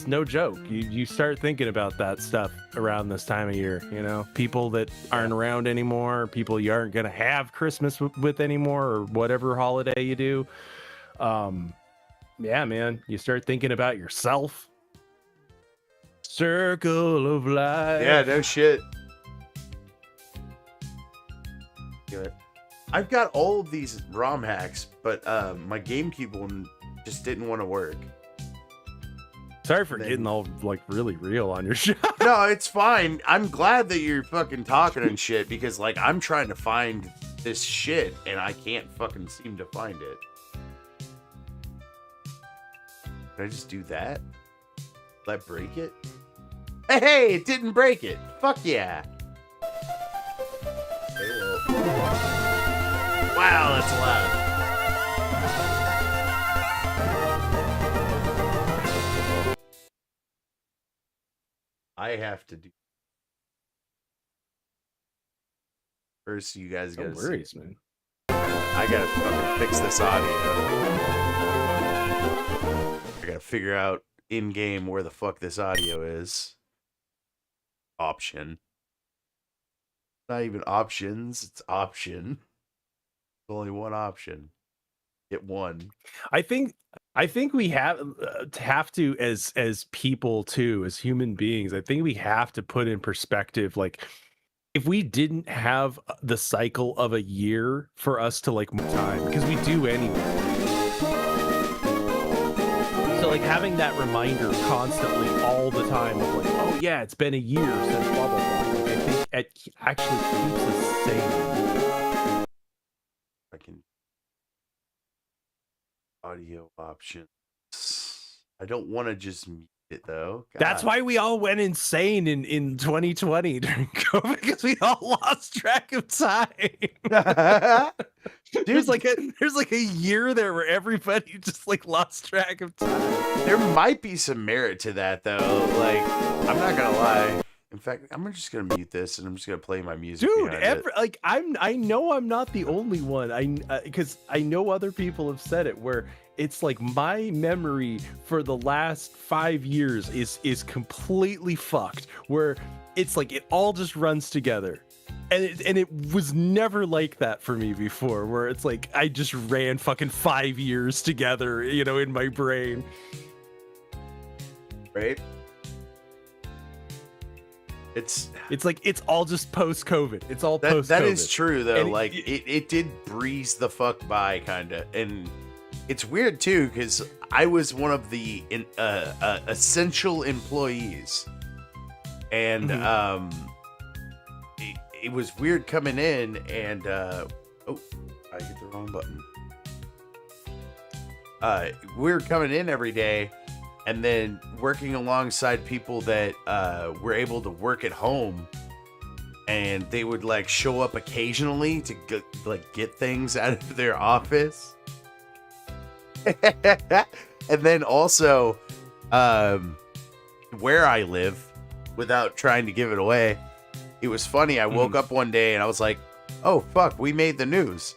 Speaker 4: no joke. You start thinking about that stuff around this time of year, people that aren't around anymore, people you aren't going to have Christmas with anymore, or whatever holiday you do. Yeah, man, you start thinking about yourself. Circle of life.
Speaker 2: Yeah, no shit. I've got all of these ROM hacks, but my GameCube one just didn't want to work.
Speaker 4: Sorry for getting all like really real on your show.
Speaker 2: No, it's fine. I'm glad that you're fucking talking and shit, because like I'm trying to find this shit and I can't fucking seem to find it. Can I just do that? Did I break it? Hey, it didn't break it. Fuck yeah. Okay, well. Wow, that's loud. I have to do. First, you guys gotta.
Speaker 4: No worries, man.
Speaker 2: I gotta fucking fix this audio. I gotta figure out in game where the fuck this audio is. Option. Not even options. It's option. There's only one option. Get one.
Speaker 4: I think we have to as people too, as human beings. I think we have to put in perspective, like if we didn't have the cycle of a year for us to like move time, because we do anyway. So like having that reminder constantly all the time of like, oh yeah, it's been a year since blah blah blah. Like, I think it actually keeps us sane.
Speaker 2: I can. Audio options. I don't want to just mute it though. God.
Speaker 4: That's why we all went insane in 2020 during COVID, because we all lost track of time. There's like a year there where everybody just like lost track of time.
Speaker 2: There might be some merit to that though. Like, I'm not gonna lie. In fact, I'm just gonna mute this and I'm just gonna play my music.
Speaker 4: Dude, I know I'm not the only one. Because I know other people have said it, where it's like my memory for the last 5 years is completely fucked. Where it's like it all just runs together, and it was never like that for me before. Where it's like I just ran fucking 5 years together, in my brain.
Speaker 2: Right. It's
Speaker 4: like it's all just post-COVID. It's all post-COVID.
Speaker 2: That is true though.
Speaker 4: And
Speaker 2: like it did breeze the fuck by, kind of, and it's weird too because I was one of the essential employees, and it was weird coming in and I hit the wrong button. Weird coming in every day, and then working alongside people that were able to work at home, and they would like show up occasionally to get things out of their office. And then also where I live, without trying to give it away, it was funny. I woke up one day and I was like, oh fuck, we made the news,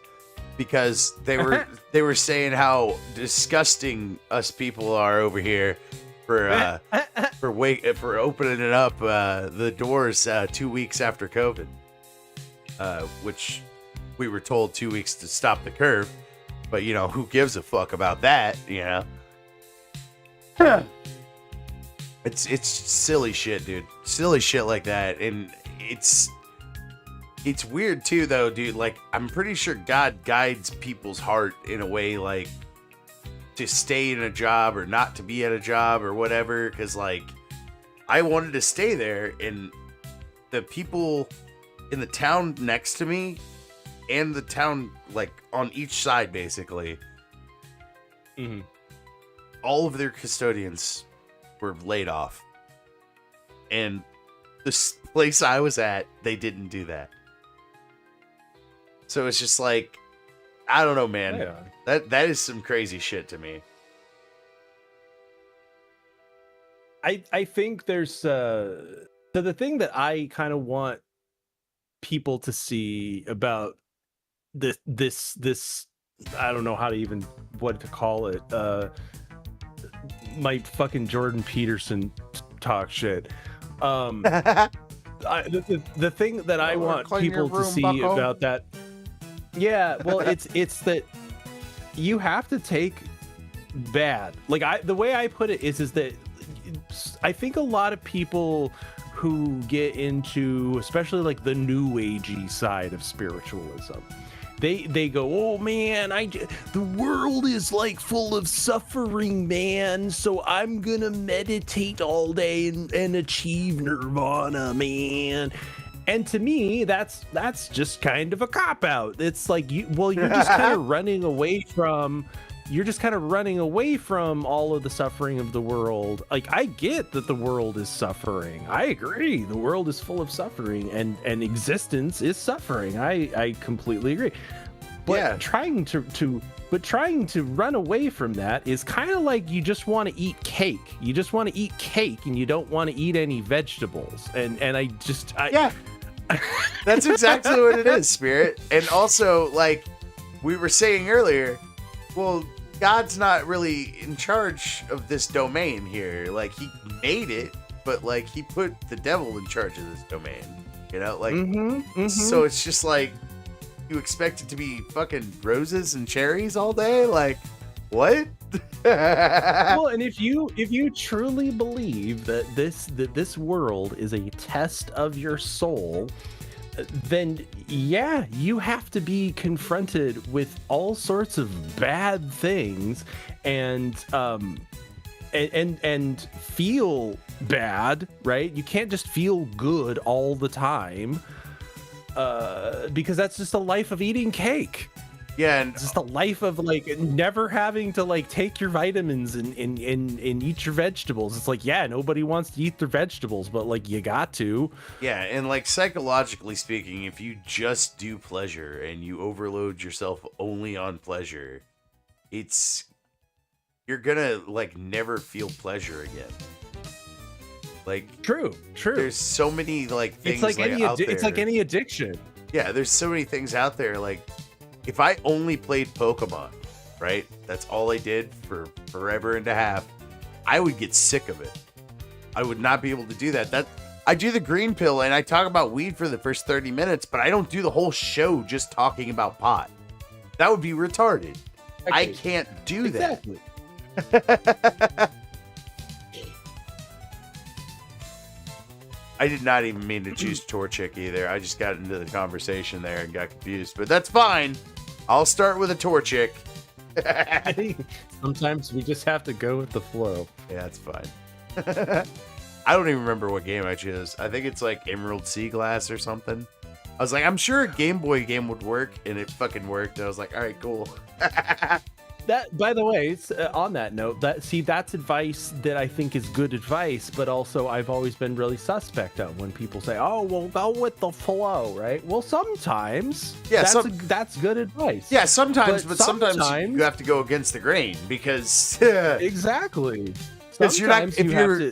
Speaker 2: because they were saying how disgusting us people are over here for opening it up the doors 2 weeks after COVID, which we were told 2 weeks to stop the curve, but you know, who gives a fuck about that, you know? It's silly shit, dude. Silly shit like that. And it's weird too though, dude. Like, I'm pretty sure God guides people's heart in a way, like, to stay in a job or not to be at a job or whatever, because like I wanted to stay there, and the people in the town next to me and the town like on each side basically, all of their custodians were laid off, and this place I was at, they didn't do that. So it's just like, I don't know, man.
Speaker 4: Yeah.
Speaker 2: That is some crazy shit to me.
Speaker 4: I think there's so the thing that I kind of want people to see about this I don't know how to even what to call it, my fucking Jordan Peterson talk shit. The thing that I want people to see about that, yeah, well, it's that you have to take bad. Like, the way I put it is that I think a lot of people who get into, especially like the new agey side of spiritualism, they go, oh man, the world is like full of suffering, man, so I'm gonna meditate all day and achieve nirvana, man. And to me, that's just kind of a cop-out. It's like, you're just kind of running away from all of the suffering of the world. Like, I get that the world is suffering. I agree. The world is full of suffering, and existence is suffering. I completely agree. But
Speaker 2: yeah,
Speaker 4: trying to run away from that is kind of like you just want to eat cake. You just want to eat cake, and you don't want to eat any vegetables. And yeah.
Speaker 2: That's exactly what it is, Spirit. And also, like we were saying earlier, well, God's not really in charge of this domain here. Like, he made it, but like he put the devil in charge of this domain. You know, like, so it's just like, you expect it to be fucking roses and cherries all day? Like, what?
Speaker 4: Well, and if you truly believe that this world is a test of your soul, then yeah, you have to be confronted with all sorts of bad things and feel bad, right? You can't just feel good all the time, because that's just a life of eating cake.
Speaker 2: Yeah, and
Speaker 4: it's just a life of like never having to like take your vitamins and eat your vegetables. It's like, yeah, nobody wants to eat their vegetables, but like, you got to.
Speaker 2: Yeah, and like, psychologically speaking, if you just do pleasure and you overload yourself only on pleasure, you're gonna like never feel pleasure again. Like,
Speaker 4: true.
Speaker 2: There's so many like things
Speaker 4: it's like
Speaker 2: out there.
Speaker 4: It's like any addiction.
Speaker 2: Yeah, there's so many things out there. Like, if I only played Pokemon, right? That's all I did for forever and a half. I would get sick of it. I would not be able to do that. I do the green pill and I talk about weed for the first 30 minutes, but I don't do the whole show just talking about pot. That would be retarded. Okay. I can't do that. I did not even mean to choose Torchic either. I just got into the conversation there and got confused, but that's fine. I'll start with a Torchic.
Speaker 4: Sometimes we just have to go with the flow.
Speaker 2: Yeah, it's fine. I don't even remember what game I chose. I think it's like Emerald Sea Glass or something. I was like, I'm sure a Game Boy game would work, and it fucking worked. I was like, all right, cool.
Speaker 4: That, by the way, on that note, that's advice that I think is good advice, but also I've always been really suspect of when people say, "Oh, well, go with the flow," right? Well, sometimes,
Speaker 2: Yeah,
Speaker 4: that's good advice.
Speaker 2: Yeah, sometimes, but sometimes you have to go against the grain because
Speaker 4: exactly.
Speaker 2: Because if you're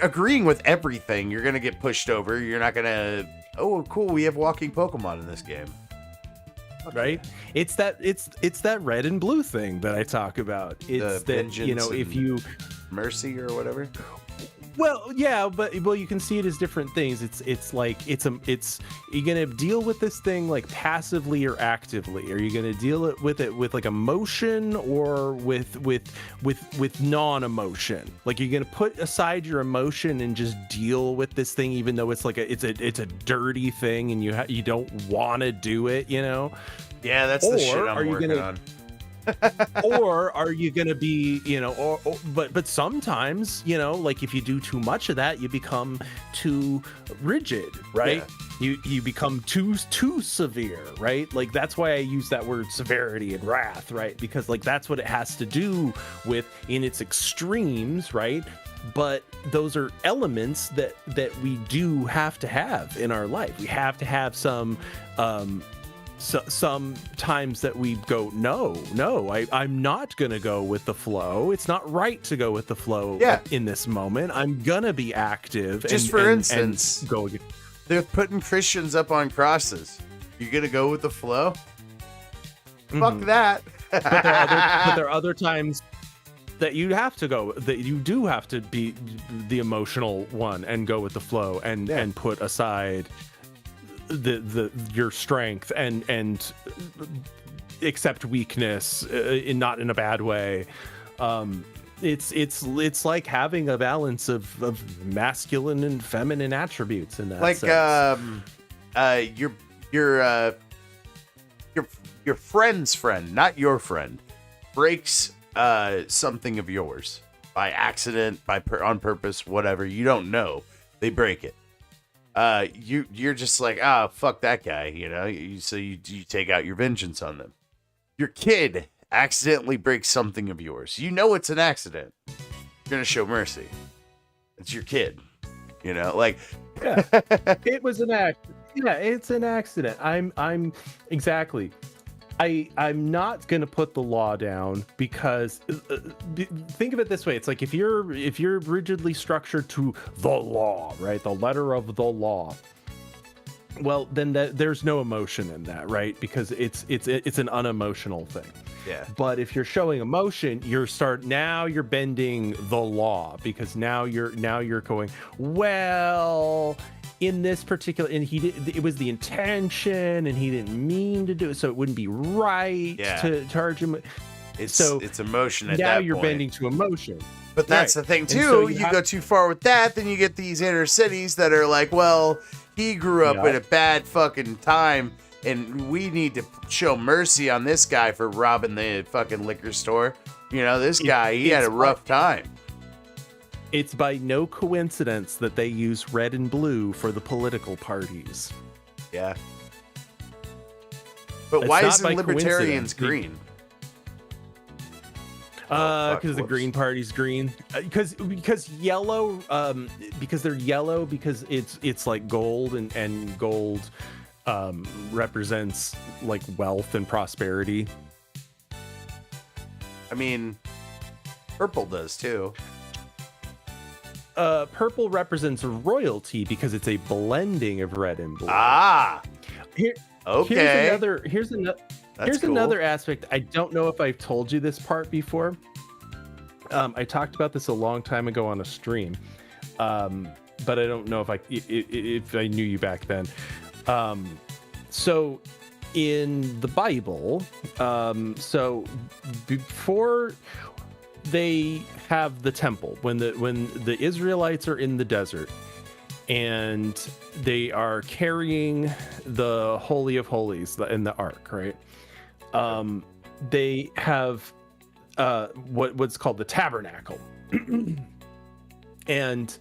Speaker 2: agreeing with everything, you're gonna get pushed over. You're not gonna. Oh, cool! We have walking Pokemon in this game.
Speaker 4: Right, it's that red and blue thing that I talk about. It's that, you know, if you
Speaker 2: mercy or whatever.
Speaker 4: Well, yeah, but you can see it as different things. It's like you're gonna deal with this thing like passively or actively. Are you gonna deal with it with like emotion or with non-emotion? Like, you're gonna put aside your emotion and just deal with this thing, even though it's like it's a dirty thing and you don't want to do it, you know?
Speaker 2: Yeah, that's the shit I'm working on.
Speaker 4: Or are you gonna be, you know, but sometimes, you know, like if you do too much of that, you become too rigid, right? Yeah. You become too severe, right? Like, that's why I use that word severity and wrath, right? Because like that's what it has to do with in its extremes, right? But those are elements that we do have to have in our life. We have to have some times that we go, no, I'm not gonna go with the flow. It's not right to go with the flow in this moment. I'm gonna be active.
Speaker 2: Just for instance, go again. They're putting Christians up on crosses. You're gonna go with the flow? Mm-hmm. Fuck that.
Speaker 4: but there are other times that you have to go, that you do have to be the emotional one and go with the flow and put aside your strength and accept weakness, not in a bad way. It's like having a balance of masculine and feminine attributes in that sense. Your
Speaker 2: friend's friend, not your friend, breaks something of yours by accident, on purpose, whatever. You don't know. They break it. You're just like, fuck that guy, you know. So you take out your vengeance on them. Your kid accidentally breaks something of yours. You know it's an accident. You're gonna show mercy. It's your kid, you know. Like,
Speaker 4: yeah, it was an accident. Yeah, it's an accident. I'm exactly. I'm not going to put the law down because think of it this way. It's like if you're rigidly structured to the law, right? The letter of the law. Well, then there's no emotion in that, right? Because it's an unemotional thing.
Speaker 2: Yeah.
Speaker 4: But if you're showing emotion, now you're bending the law, because now you're going, well, in this particular, and it was the intention, and he didn't mean to do it, so it wouldn't be right to charge him.
Speaker 2: It's emotion at that point.
Speaker 4: Now you're bending to emotion.
Speaker 2: But that's the thing too. So you go too far with that, then you get these inner cities that are like, well, he grew up in a bad fucking time, and we need to show mercy on this guy for robbing the fucking liquor store. You know, this guy, he had a rough time.
Speaker 4: It's by no coincidence that they use red and blue for the political parties.
Speaker 2: Yeah. But why isn't libertarians green?
Speaker 4: Because the Green Party's green. Because yellow. Because they're yellow. Because it's like gold, and gold represents like wealth and prosperity.
Speaker 2: I mean, purple does too.
Speaker 4: Purple represents royalty because it's a blending of red and blue.
Speaker 2: Okay.
Speaker 4: Here's another aspect. I don't know if I've told you this part before. I talked about this a long time ago on a stream, but I don't know if I knew you back then. So in the Bible, so before they have the temple, when the Israelites are in the desert and they are carrying the Holy of Holies in the ark, right? they have what's called the tabernacle. And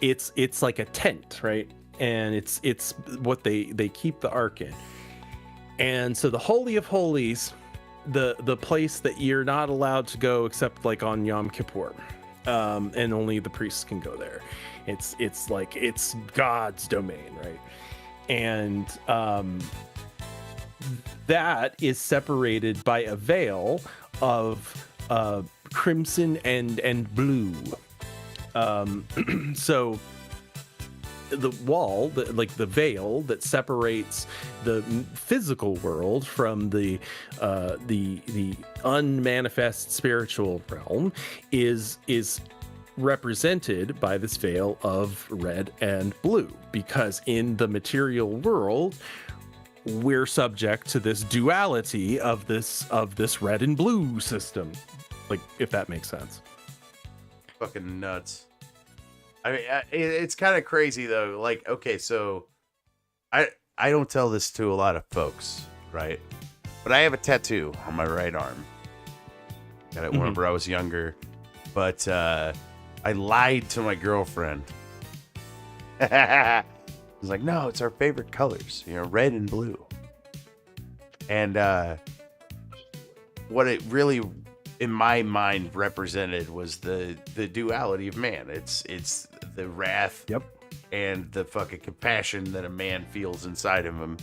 Speaker 4: it's like a tent, right? And it's what they keep the ark in. And so the Holy of Holies, the place that you're not allowed to go except like on Yom Kippur, and only the priests can go there. It's like it's God's domain, right? And that is separated by a veil of crimson and blue. So the wall, the veil that separates the physical world from the unmanifest spiritual realm is represented by this veil of red and blue, because in the material world we're subject to this duality of this red and blue system, like, if that makes sense.
Speaker 2: Fucking nuts. I mean, it's kind of crazy though. Like, okay, so I don't tell this to a lot of folks, right? But I have a tattoo on my right arm. Got it whenever I was younger, but I lied to my girlfriend. I was like, no, it's our favorite colors, red and blue. And what it really, in my mind, represented was the duality of man. It's the wrath,
Speaker 4: Yep,
Speaker 2: and the fucking compassion that a man feels inside of him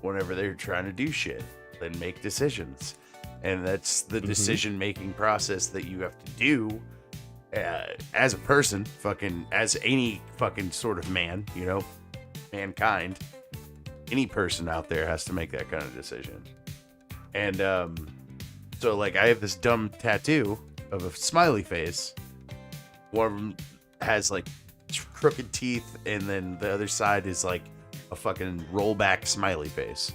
Speaker 2: whenever they're trying to do shit and make decisions. And that's the decision-making process that you have to do as a person, as any fucking sort of man, mankind. Any person out there has to make that kind of decision. And so, like, I have this dumb tattoo of a smiley face. One of them has, like, crooked teeth, and then the other side is, like, a fucking rollback smiley face.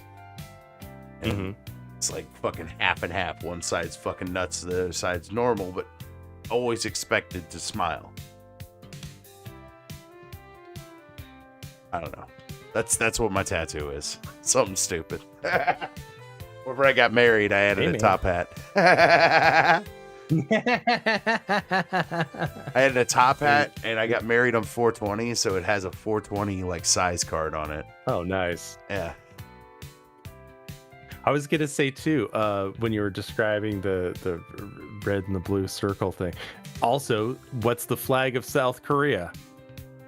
Speaker 2: And it's, like, fucking half and half. One side's fucking nuts, the other side's normal, but always expected to smile. I don't know. That's what my tattoo is. Something stupid. Whenever I got married, I added a top hat. I had a top hat, and I got married on 420, so it has a 420 like size card on it.
Speaker 4: Oh, nice.
Speaker 2: Yeah.
Speaker 4: I was gonna say too, when you were describing the red and the blue circle thing. Also, what's the flag of South Korea?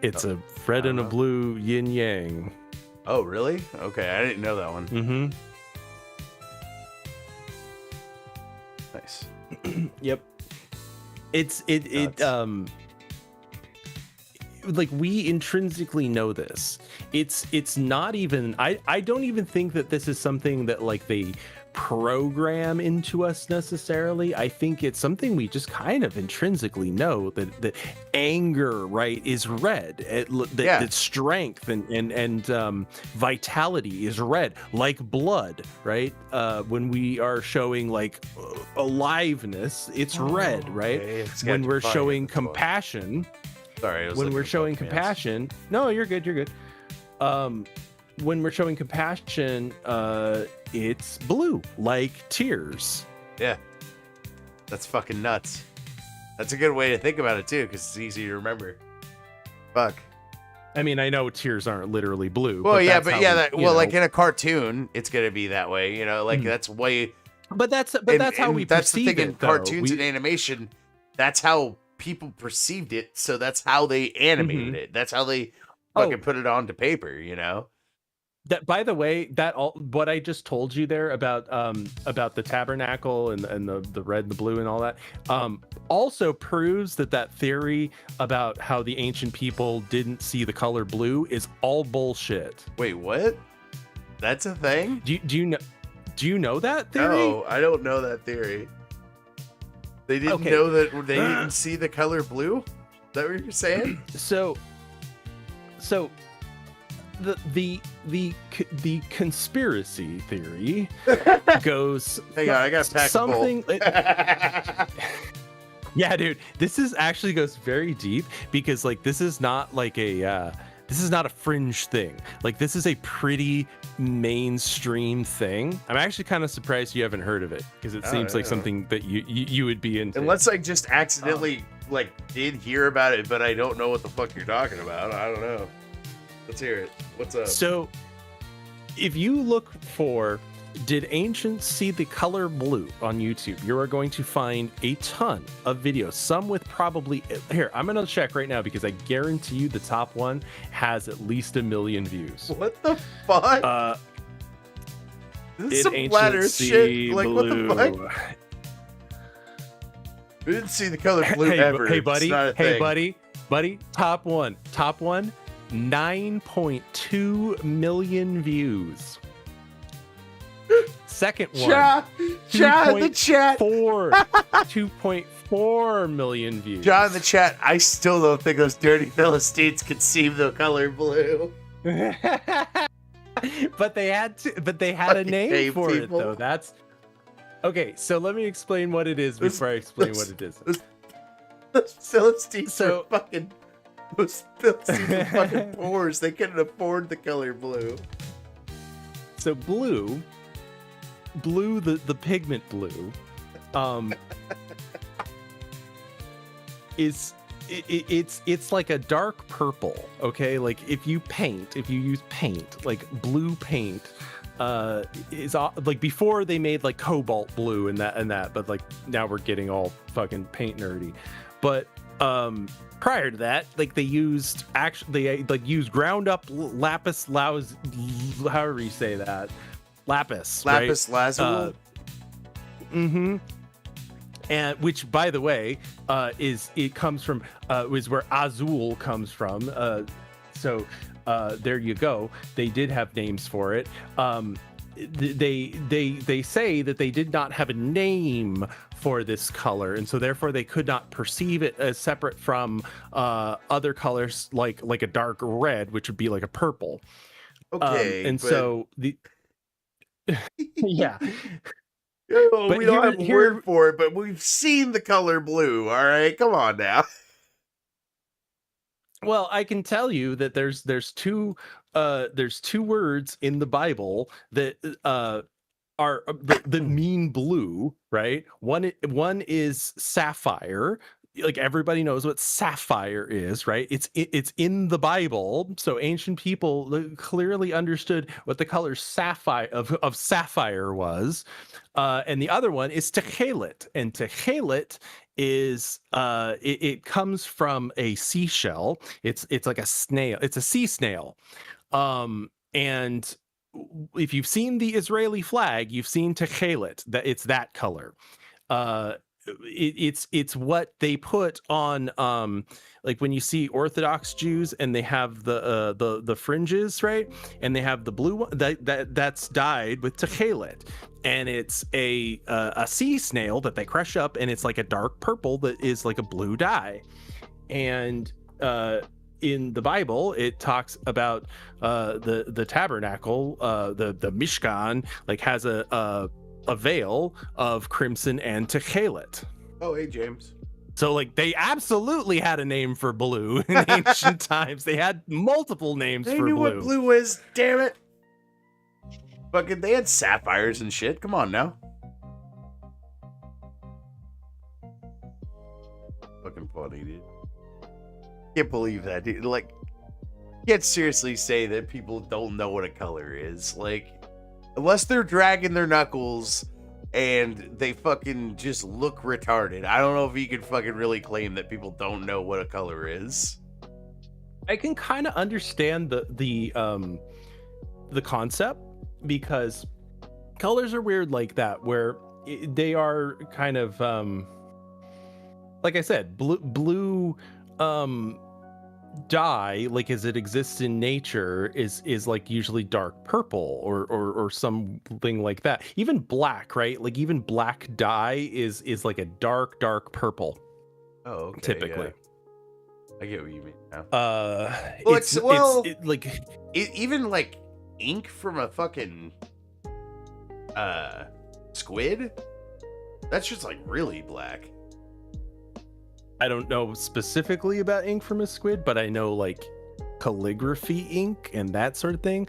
Speaker 4: It's a red and a blue yin yang.
Speaker 2: Oh, really? Okay, I didn't know that one. Nice.
Speaker 4: Yep. It like, we intrinsically know this. It's not even, I don't even think that this is something that, like, they program into us necessarily. I think it's something we just kind of intrinsically know, that anger, right, is red. That strength and vitality is red, like blood, right? When we are showing, like, aliveness, it's red, right?
Speaker 2: Okay.
Speaker 4: When we're showing compassion,
Speaker 2: sorry,
Speaker 4: when we're showing compassion, no, you're good. When we're showing compassion, it's blue, like tears.
Speaker 2: Yeah, that's fucking nuts. That's a good way to think about it too, because it's easy to remember. Fuck.
Speaker 4: I mean, I know tears aren't literally blue.
Speaker 2: Well,
Speaker 4: but
Speaker 2: yeah,
Speaker 4: that's
Speaker 2: but
Speaker 4: how
Speaker 2: yeah,
Speaker 4: we,
Speaker 2: like in a cartoon, it's gonna be that way. Like that's way.
Speaker 4: But that's how we
Speaker 2: that's
Speaker 4: perceive
Speaker 2: the thing
Speaker 4: it.
Speaker 2: In cartoons and animation, that's how people perceived it. So that's how they animated it. That's how they fucking put it onto paper.
Speaker 4: That, by the way, what I just told you there about the tabernacle and the red and the blue and all that, also proves that theory about how the ancient people didn't see the color blue is all bullshit.
Speaker 2: Wait, what? That's a thing?
Speaker 4: Do you know that theory?
Speaker 2: No, I don't know that theory. They didn't know that they didn't see the color blue? Is that what you're saying?
Speaker 4: So the conspiracy theory goes.
Speaker 2: Hang on, I got
Speaker 4: something. Yeah, dude, this is actually goes very deep, because, like, this is not like a this is not a fringe thing. Like, this is a pretty mainstream thing. I'm actually kind of surprised you haven't heard of it, because it seems like something that you would be into.
Speaker 2: Unless I just accidentally did hear about it, but I don't know what the fuck you're talking about. I don't know. Let's hear it. What's up?
Speaker 4: So, if you look for "Did Ancients See the Color Blue" on YouTube, you are going to find a ton of videos. Some with probably here. I'm gonna check right now because I guarantee you the top one has at least 1 million views.
Speaker 2: What the fuck? This is some flat Earth shit. Like, what the fuck? We didn't see the color blue ever.
Speaker 4: Hey, buddy.
Speaker 2: It's not a
Speaker 4: Hey,
Speaker 2: thing.
Speaker 4: buddy. Top one. 9.2 million views. Second one.
Speaker 2: John in the chat.
Speaker 4: 2.4 million views.
Speaker 2: John in the chat. I still don't think those dirty Philistines could see the color blue.
Speaker 4: But they had a name for
Speaker 2: people.
Speaker 4: it though. That's okay. So let me explain what it is before I explain what it is.
Speaker 2: Those Philistines
Speaker 4: So-
Speaker 2: were fucking. Those Philistines were fucking poors. They couldn't afford the color blue.
Speaker 4: So blue, the pigment blue, it's like a dark purple. Okay, like if you use paint, like blue paint, is like before they made like cobalt blue and that, but like now we're getting all fucking paint nerdy. But prior to that, like they used ground up lapis lazuli, however you say that, lapis
Speaker 2: Lazuli.
Speaker 4: And which, by the way, is where azul comes from. So there you go. They did have names for it. They say that they did not have a name for this color, and so therefore they could not perceive it as separate from other colors like a dark red, which would be like a purple.
Speaker 2: Okay,
Speaker 4: and
Speaker 2: but...
Speaker 4: so the yeah.
Speaker 2: We don't have a word for it, but we've seen the color blue. All right, come on now.
Speaker 4: Well, I can tell you that there's two words in the Bible that are that mean blue, right? One is sapphire. Like everybody knows what sapphire is, right? It's in the Bible, so ancient people clearly understood what the color sapphire of sapphire was. And the other one is techelet, and techelet is it comes from a seashell. It's like a snail. It's a sea snail. And if you've seen the Israeli flag, you've seen techelet. That it's that color. It's what they put on like when you see Orthodox Jews and they have the fringes, right? And they have the blue one that's dyed with techelet, and it's a sea snail that they crush up, and it's like a dark purple that is like a blue dye. And in the Bible, it talks about the tabernacle, the Mishkan, like has a veil of crimson and techelet.
Speaker 2: Oh, hey, James.
Speaker 4: So, like, they absolutely had a name for blue in ancient times. They had multiple names
Speaker 2: They
Speaker 4: for
Speaker 2: knew
Speaker 4: blue.
Speaker 2: what blue is, damn it. Fucking, they had sapphires and shit. Come on now. Fucking funny, dude. Can't believe that, dude. Like, can't seriously say that people don't know what a color is. Like, unless they're dragging their knuckles and they fucking just look retarded. I don't know if you can fucking really claim that people don't know what a color is.
Speaker 4: I can kind of understand the concept, because colors are weird like that, where they are kind of like I said, blue dye, like as it exists in nature, is like usually dark purple or something like that. Even black, right? Like even black dye is like a dark purple.
Speaker 2: Oh, okay,
Speaker 4: typically.
Speaker 2: Yeah. I get what you mean now.
Speaker 4: Even
Speaker 2: like ink from a fucking squid, that's just like really black.
Speaker 4: I don't know specifically about ink from a squid, but I know like calligraphy ink and that sort of thing,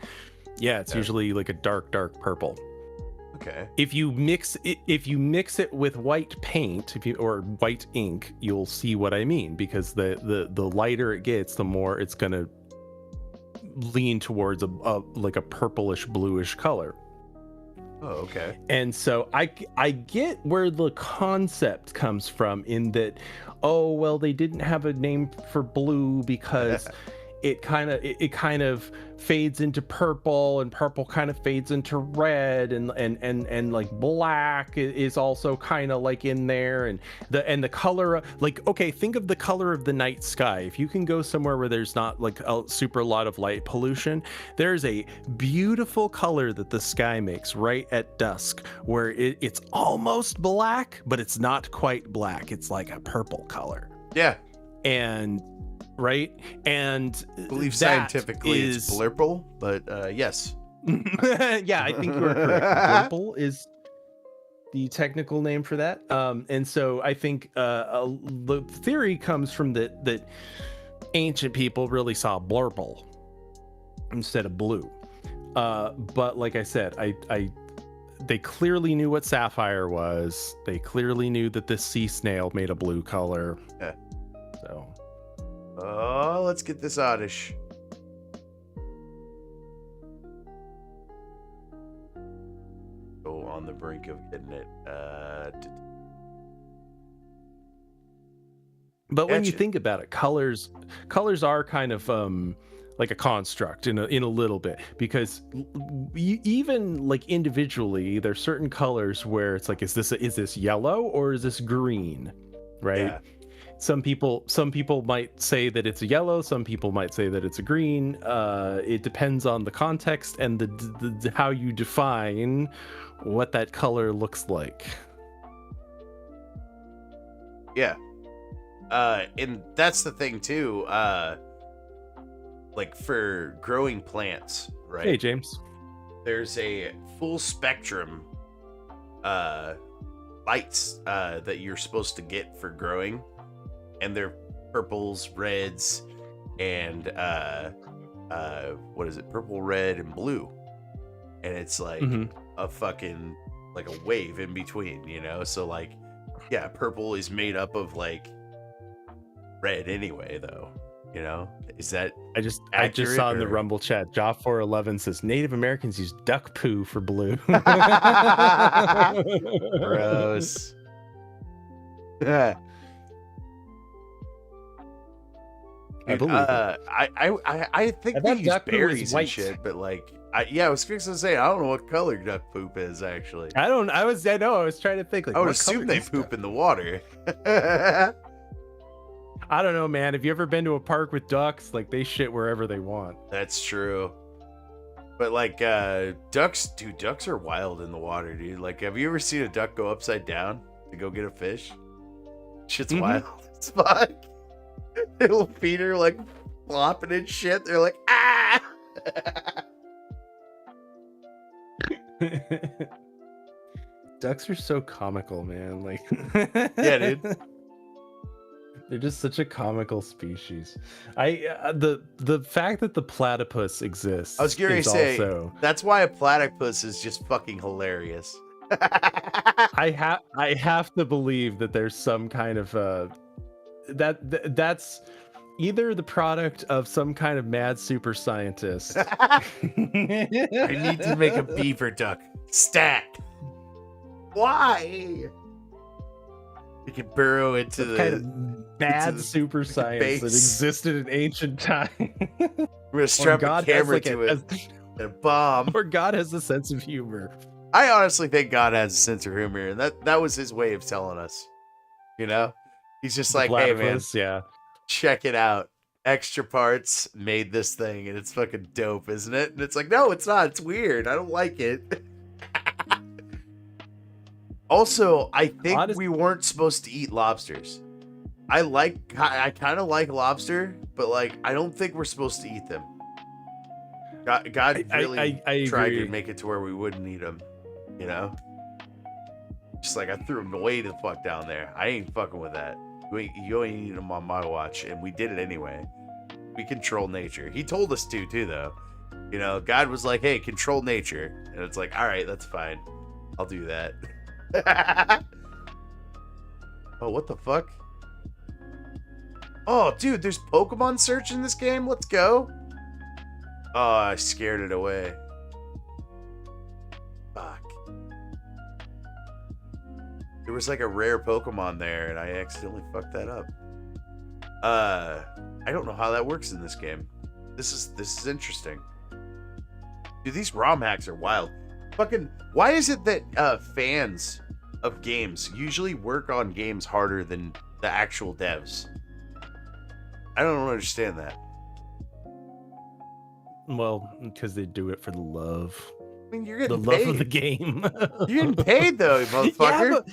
Speaker 4: yeah, it's usually like a dark purple.
Speaker 2: Okay.
Speaker 4: If you mix it with white paint, or white ink, you'll see what I mean, because the lighter it gets, the more it's gonna lean towards a like a purplish bluish color.
Speaker 2: Oh, okay.
Speaker 4: And so I get where the concept comes from, in that, oh well, they didn't have a name for blue because it kind of fades into purple, and purple kind of fades into red, and like black is also kind of like in there, and the color, like, okay, think of the color of the night sky. If you can go somewhere where there's not like a super lot of light pollution, there's a beautiful color that the sky makes right at dusk, where it's almost black, but it's not quite black. It's like a purple color.
Speaker 2: Yeah.
Speaker 4: And right, and
Speaker 2: I believe scientifically it's blurple, but yes.
Speaker 4: Yeah, I think you are correct. Blurple is the technical name for that. And so I think the theory comes from that ancient people really saw blurple instead of blue. But like I said, they clearly knew what sapphire was. They clearly knew that this sea snail made a blue color.
Speaker 2: Yeah.
Speaker 4: So.
Speaker 2: Oh, let's get this oddish. Oh, on the brink of getting it.
Speaker 4: But when you
Speaker 2: Gotcha.
Speaker 4: think about it, colors are kind of like a construct in a little bit, because even like individually, there's certain colors where it's like, is this yellow or is this green, right?
Speaker 2: Yeah.
Speaker 4: Some people might say that it's a yellow. Some people might say that it's a green. It depends on the context and the how you define what that color looks like.
Speaker 2: Yeah. And that's the thing too. Like for growing plants, right?
Speaker 4: Hey, James.
Speaker 2: There's a full spectrum lights that you're supposed to get for growing. And they're purples, reds, and what is it? Purple, red, and blue. And it's like a fucking like a wave in between, you know? So like, yeah, purple is made up of like red anyway, though. You know? Is that
Speaker 4: I just
Speaker 2: accurate,
Speaker 4: saw in the
Speaker 2: or-
Speaker 4: Rumble chat, Joff411 says Native Americans use duck poo for blue.
Speaker 2: Gross. Yeah.
Speaker 4: I believe it.
Speaker 2: I think
Speaker 4: I
Speaker 2: they
Speaker 4: thought
Speaker 2: use
Speaker 4: duck poo is
Speaker 2: berries and
Speaker 4: white.
Speaker 2: shit, but like, I was fixing to say I don't know what color duck poop is actually.
Speaker 4: I was trying to think, like,
Speaker 2: I would
Speaker 4: what color
Speaker 2: assume they
Speaker 4: is
Speaker 2: poop
Speaker 4: duck?
Speaker 2: in the water.
Speaker 4: I don't know, man. Have you ever been to a park with ducks? Like, they shit wherever they want.
Speaker 2: That's true. But like ducks are wild in the water, dude. Like, have you ever seen a duck go upside down to go get a fish? Shit's wild as fuck. Little feet are like flopping and shit. They're like, ah.
Speaker 4: Ducks are so comical, man. Like,
Speaker 2: Yeah, dude.
Speaker 4: They're just such a comical species. The fact that the platypus exists.
Speaker 2: I was going to
Speaker 4: is
Speaker 2: say
Speaker 4: also,
Speaker 2: that's why a platypus is just fucking hilarious.
Speaker 4: I have to believe that there's some kind of that's either the product of some kind of mad super scientist.
Speaker 2: I need to make a beaver duck. Stat. Why? You can burrow into
Speaker 4: Some
Speaker 2: the
Speaker 4: kind of mad super science
Speaker 2: base.
Speaker 4: that existed in ancient time.
Speaker 2: We're gonna strap a camera to it and a bomb.
Speaker 4: Or God has a sense of humor.
Speaker 2: I honestly think God has a sense of humor, and that was his way of telling us. You know, he's just like, hey man,
Speaker 4: Platypus, yeah.
Speaker 2: check it out. Extra parts made this thing, and it's fucking dope, isn't it? And it's like, no, it's not. It's weird. I don't like it. Also, I think we weren't supposed to eat lobsters. I kind of like lobster, but like, I don't think we're supposed to eat them. God really
Speaker 4: I
Speaker 2: tried
Speaker 4: agree.
Speaker 2: to make it to where we wouldn't eat them, you know? Just like I threw them way the fuck down there. I ain't fucking with that. You ain't eating them on my watch, and we did it anyway. We control nature. He told us to too, though. You know, God was like, "Hey, control nature," and it's like, "All right, that's fine. I'll do that." Oh, what the fuck? Oh, dude, there's Pokemon search in this game. Let's go. Oh, I scared it away. Fuck. There was like a rare Pokemon there, and I accidentally fucked that up. I don't know how that works in this game. This is interesting. Dude, these ROM hacks are wild. Fucking, why is it that fans of games usually work on games harder than the actual devs? I don't understand that.
Speaker 4: Well, because they do it for the love.
Speaker 2: I mean, you're
Speaker 4: The
Speaker 2: getting
Speaker 4: love
Speaker 2: paid.
Speaker 4: of the game.
Speaker 2: You're getting paid though, motherfucker.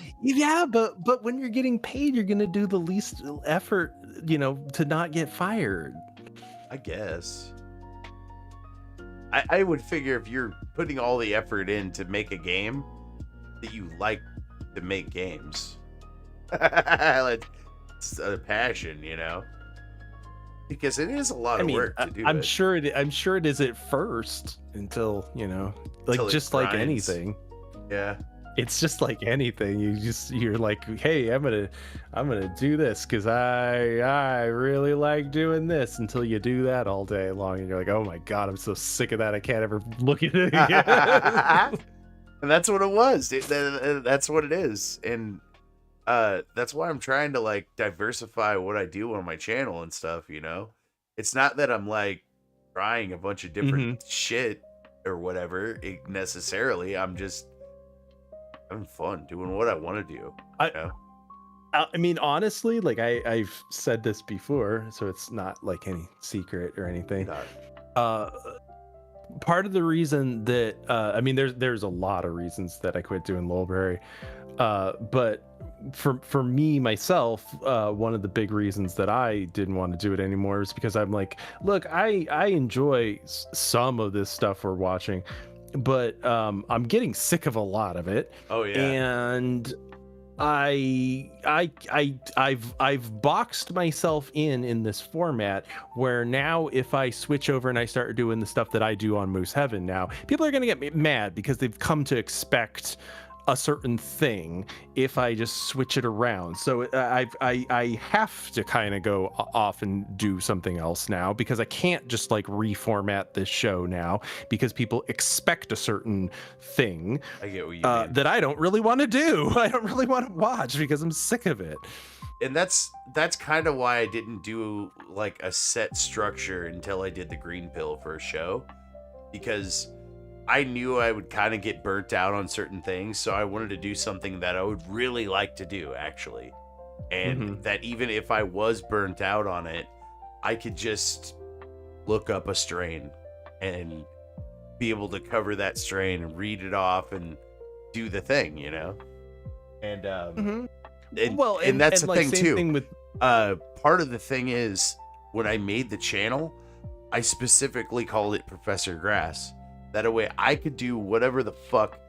Speaker 4: But when you're getting paid, you're gonna do the least effort, you know, to not get fired.
Speaker 2: I guess. I would figure if you're putting all the effort in to make a game, that you like to make games. Like, it's a passion, you know? Because it is a lot of work to do.
Speaker 4: I'm sure it is at first until, you know, like
Speaker 2: Until it
Speaker 4: just like
Speaker 2: grinds.
Speaker 4: anything.
Speaker 2: Yeah.
Speaker 4: It's just like anything. You're like, hey, I'm gonna do this because I really like doing this, until you do that all day long and you're like, oh my god, I'm so sick of that, I can't ever look at it again.
Speaker 2: And that's what it was. That's what it is. And that's why I'm trying to like diversify what I do on my channel and stuff, you know? It's not that I'm like trying a bunch of different shit or whatever necessarily. I'm just having fun doing what I want to do. You know?
Speaker 4: I mean, honestly, like I've said this before, so it's not like any secret or anything. Part of the reason that I mean, there's a lot of reasons that I quit doing Lowberry, but for me myself, one of the big reasons that I didn't want to do it anymore is because I'm like, look, I enjoy some of this stuff we're watching, but I'm getting sick of a lot of it.
Speaker 2: Oh yeah.
Speaker 4: And I've boxed myself in this format where now if I switch over and I start doing the stuff that I do on Moose Heaven now, people are going to get me mad because they've come to expect a certain thing if I just switch it around. So I have to kind of go off and do something else now, because I can't just like reformat this show now because people expect a certain thing.
Speaker 2: I get what you mean.
Speaker 4: That I don't really want to do. I don't really want to watch because I'm sick of it.
Speaker 2: And that's kind of why I didn't do like a set structure until I did the green pill for a show, because I knew I would kind of get burnt out on certain things, so I wanted to do something that I would really like to do, actually. And that even if I was burnt out on it, I could just look up a strain and be able to cover that strain and read it off and do the thing, you know? And and that's the
Speaker 4: like,
Speaker 2: thing
Speaker 4: same
Speaker 2: too.
Speaker 4: thing with...
Speaker 2: Part of the thing is, when I made the channel, I specifically called it Prof.Grass. That way I could do whatever the fuck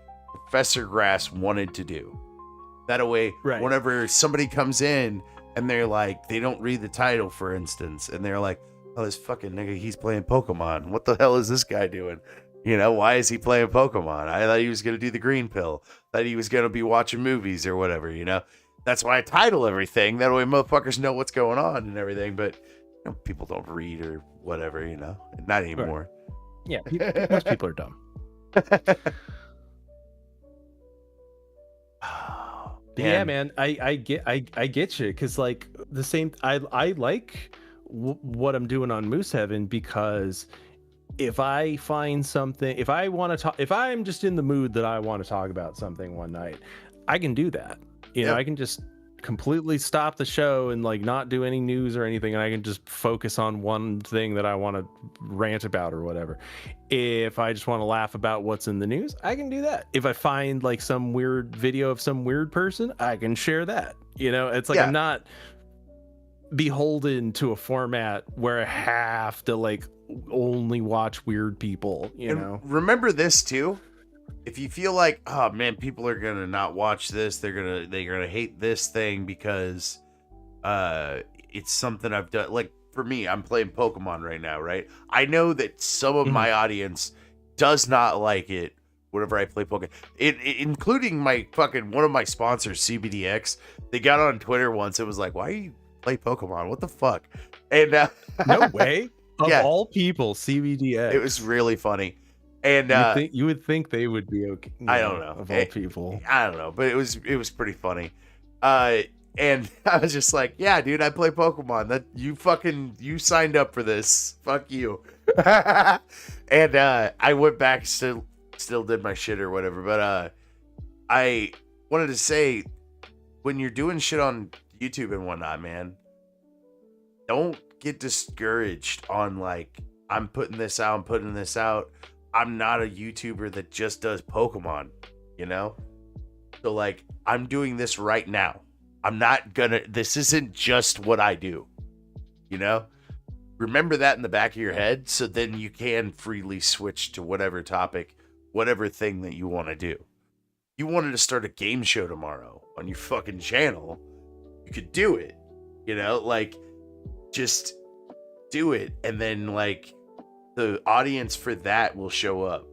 Speaker 2: Prof.Grass wanted to do. That way, whenever somebody comes in and they're like, they don't read the title, for instance, and they're like, oh, this fucking nigga, he's playing Pokemon. What the hell is this guy doing? You know, why is he playing Pokemon? I thought he was going to do the green pill. Thought he was going to be watching movies or whatever, you know? That's why I title everything. That way motherfuckers know what's going on and everything. But you know, people don't read or whatever, you know? Not anymore.
Speaker 4: Yeah, most people are dumb. Yeah, man, I get you, because like the same, I like what I'm doing on Moose Heaven, because if I find something, if I want to talk, if I'm just in the mood that I want to talk about something one night, I can do that. You know, I can just completely stop the show and like not do any news or anything, and I can just focus on one thing that I want to rant about or whatever. If I just want to laugh about what's in the news, I can do that. If I find like some weird video of some weird person, I can share that. You know, it's like I'm not beholden to a format where I have to like only watch weird people, you know.
Speaker 2: Remember this too. If you feel like, oh man, people are gonna not watch this, they're gonna hate this thing because it's something I've done. Like, for me, I'm playing Pokemon right now, right? I know that some of my audience does not like it whenever I play Pokemon, including my fucking one of my sponsors, CBDX. They got on Twitter once. It was like, why you play Pokemon? What the fuck? And
Speaker 4: No way. Of
Speaker 2: Yeah.
Speaker 4: all people, CBDX.
Speaker 2: It was really funny. And
Speaker 4: you would think they would be okay.
Speaker 2: I don't know.
Speaker 4: Of all people,
Speaker 2: I don't know, but it was pretty funny. And I was just like, yeah, dude, I play Pokemon. That you signed up for this. Fuck you. And I went back, still did my shit or whatever. But I wanted to say, when you're doing shit on YouTube and whatnot, man, don't get discouraged on like, I'm putting this out, I'm putting this out. I'm not a YouTuber that just does Pokemon, you know? So like, I'm doing this right now. This isn't just what I do, you know? Remember that in the back of your head, so then you can freely switch to whatever topic, whatever thing that you want to do. You wanted to start a game show tomorrow on your fucking channel, you could do it, you know? Like, just do it, and then like the audience for that will show up.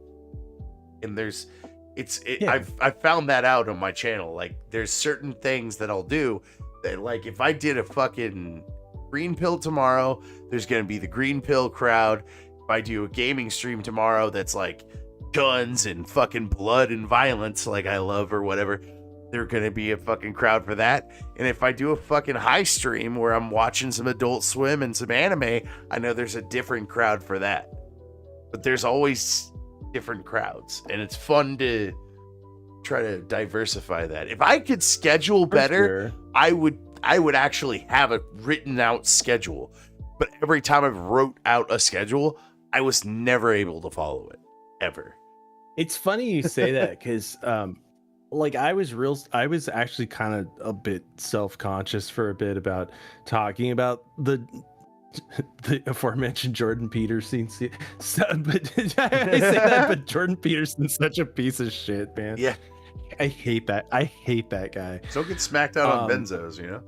Speaker 2: And I've found that out on my channel. Like, there's certain things that I'll do that, like, if I did a fucking green pill tomorrow, there's gonna be the green pill crowd. If I do a gaming stream tomorrow that's like guns and fucking blood and violence, like I love or whatever, there's gonna be a fucking crowd for that. And if I do a fucking high stream where I'm watching some Adult Swim and some anime, I know there's a different crowd for that. But there's always different crowds, and it's fun to try to diversify that. If I could schedule better,
Speaker 4: sure,
Speaker 2: I would actually have a written out schedule. But every time I've wrote out a schedule, I was never able to follow it ever.
Speaker 4: it's funny you say that because like I was actually kind of a bit self-conscious for a bit about talking about the aforementioned Jordan Peterson. But I say that, but Jordan Peterson's such a piece of shit, man.
Speaker 2: Yeah,
Speaker 4: I hate that. I hate that guy.
Speaker 2: don't get smacked out on benzos, you know.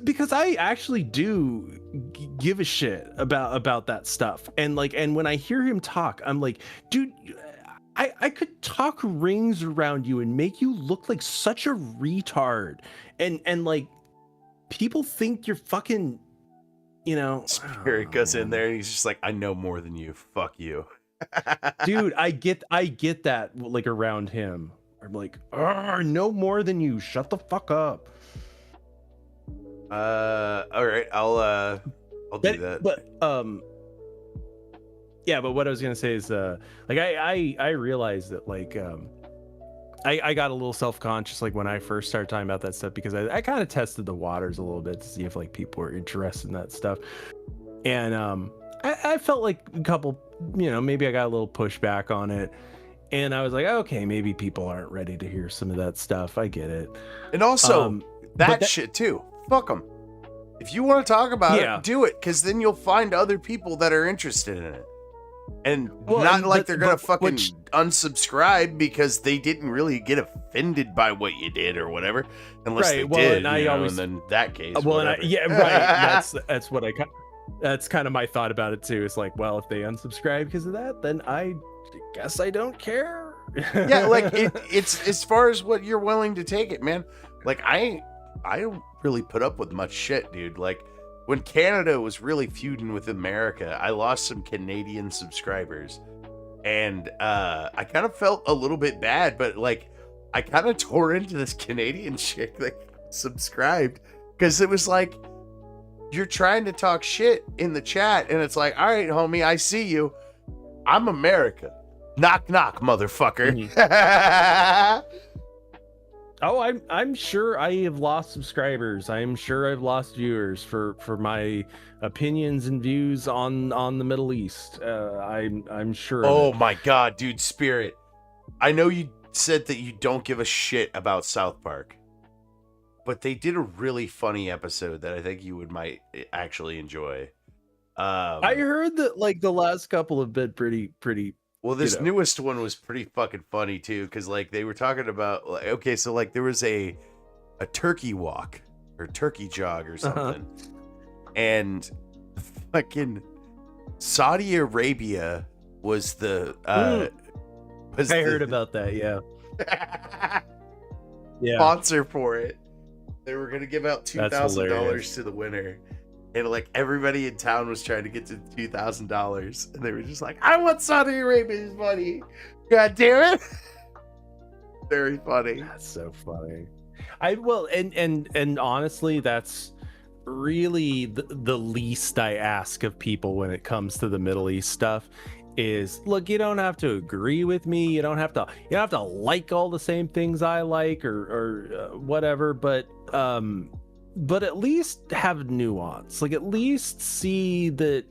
Speaker 4: Because I actually do give a shit about that stuff, and when I hear him talk, I'm like, dude, I could talk rings around you and make you look like such a retard, and like people think you're fucking, you know.
Speaker 2: Spirit goes in there and he's just like, I know more than you. Fuck you.
Speaker 4: Dude, I get that, like, around him. I'm like, no more than you. Shut the fuck up.
Speaker 2: All right, I'll do that.
Speaker 4: But yeah, but what I was gonna say is like I realized that like I got a little self-conscious like when I first started talking about that stuff, because I kind of tested the waters a little bit to see if like people were interested in that stuff. And I felt like a couple, you know, maybe I got a little pushback on it. And I was like, okay, maybe people aren't ready to hear some of that stuff. I get it.
Speaker 2: And also that shit too. Fuck them. If you want to talk about it, do it, because then you'll find other people that are interested in it. And they're gonna fucking unsubscribe because they didn't really get offended by what you did or whatever, unless they did. And then in that case, that's what that's kind of my thought about it too. It's like, well, if they unsubscribe because of that, then I guess I don't care. Yeah, like it's as far as what you're willing to take it, man. Like I don't really put up with much shit, dude. Like, when Canada was really feuding with America, I lost some Canadian subscribers. And I kind of felt a little bit bad, but like, I kind of tore into this Canadian chick that subscribed, because it was like, you're trying to talk shit in the chat, and it's like, all right, homie, I see you. I'm America. Knock, knock, motherfucker.
Speaker 4: Mm-hmm. Oh, I'm sure I have lost subscribers. I'm sure I've lost viewers for my opinions and views on the Middle East. I'm sure.
Speaker 2: Oh my God, dude, Spirit. I know you said that you don't give a shit about South Park, but they did a really funny episode that I think you might actually enjoy.
Speaker 4: I heard that like the last couple have been pretty.
Speaker 2: Well, this newest one was pretty fucking funny too, because like they were talking about, like, okay, so like there was a turkey walk or turkey jog or something, and fucking Saudi Arabia was the
Speaker 4: I heard about that. Yeah. Yeah.
Speaker 2: sponsor for it. They were gonna give out
Speaker 4: That's
Speaker 2: $2,000
Speaker 4: hilarious.
Speaker 2: to the winner, and like everybody in town was trying to get to $2,000, and they were just like, "I want Saudi Arabia's money." God damn it! Very funny.
Speaker 4: That's so funny. And honestly, that's really the least I ask of people when it comes to the Middle East stuff. Is look, you don't have to agree with me. You don't have to like all the same things I like or whatever. But at least have nuance. Like at least see that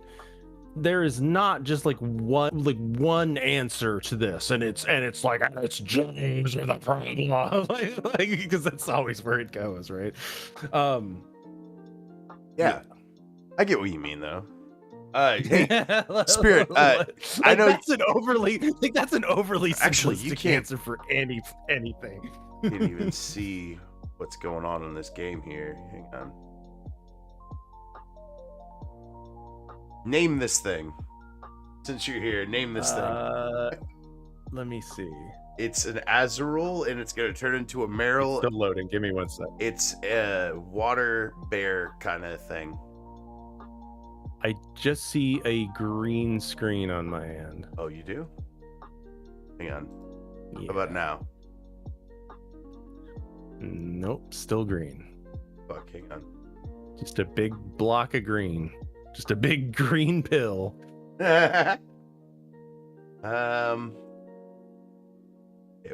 Speaker 4: there is not just like one answer to this, and it's like it's James or the problem, like because that's always where it goes, right?
Speaker 2: Yeah, I get what you mean though. Hey, Spirit, I know
Speaker 4: that's an overly
Speaker 2: Actually, you
Speaker 4: simplistic
Speaker 2: can't-
Speaker 4: answer for anything.
Speaker 2: you can't even see what's going on in this game here. Hang on. Name this thing. Since you're here, name this thing.
Speaker 4: Let me see.
Speaker 2: It's an Azrael, and it's gonna turn into a Meryl.
Speaker 4: Still loading. Give me 1 sec.
Speaker 2: It's a water bear kind of thing.
Speaker 4: I just see a green screen on my end.
Speaker 2: Oh, you do? Hang on.
Speaker 4: Yeah.
Speaker 2: How about now?
Speaker 4: Nope, still green.
Speaker 2: Fuck, hang on.
Speaker 4: Just a big block of green. Just a big green pill.
Speaker 2: Yeah,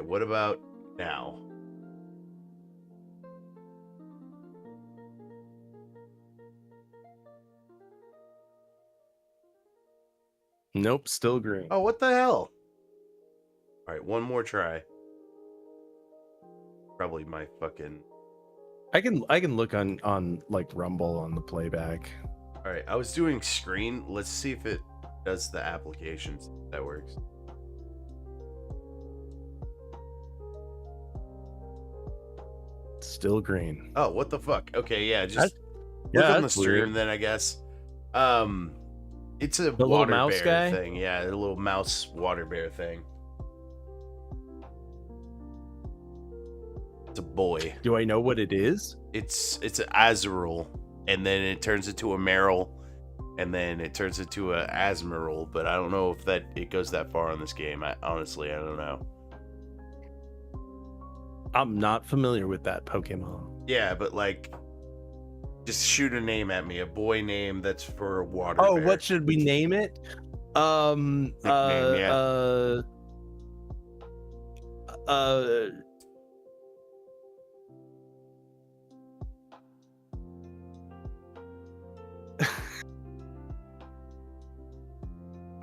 Speaker 2: what about now?
Speaker 4: Nope, still green.
Speaker 2: Oh, what the hell? All right, one more try. Probably my fucking.
Speaker 4: I can look on like Rumble on the playback.
Speaker 2: All right, I was doing screen. Let's see if it does the applications. If that works.
Speaker 4: Still green.
Speaker 2: Oh, what the fuck? Okay, yeah, just
Speaker 4: That's-
Speaker 2: look
Speaker 4: yeah,
Speaker 2: on the
Speaker 4: that's
Speaker 2: stream
Speaker 4: weird.
Speaker 2: then, I guess. It's a
Speaker 4: The little
Speaker 2: water
Speaker 4: mouse
Speaker 2: bear
Speaker 4: guy?
Speaker 2: thing. Yeah, the little mouse water bear thing. It's a boy.
Speaker 4: Do I know what it is?
Speaker 2: It's an Azrael, and then it turns into a Meryl, and then it turns into a Asmeril, but I don't know if it goes that far in this game. Honestly, I don't know.
Speaker 4: I'm not familiar with that Pokemon.
Speaker 2: Yeah, but like, just shoot a name at me, a boy name that's for a water
Speaker 4: Oh,
Speaker 2: bear.
Speaker 4: what should we name it?
Speaker 2: Nickname, yeah.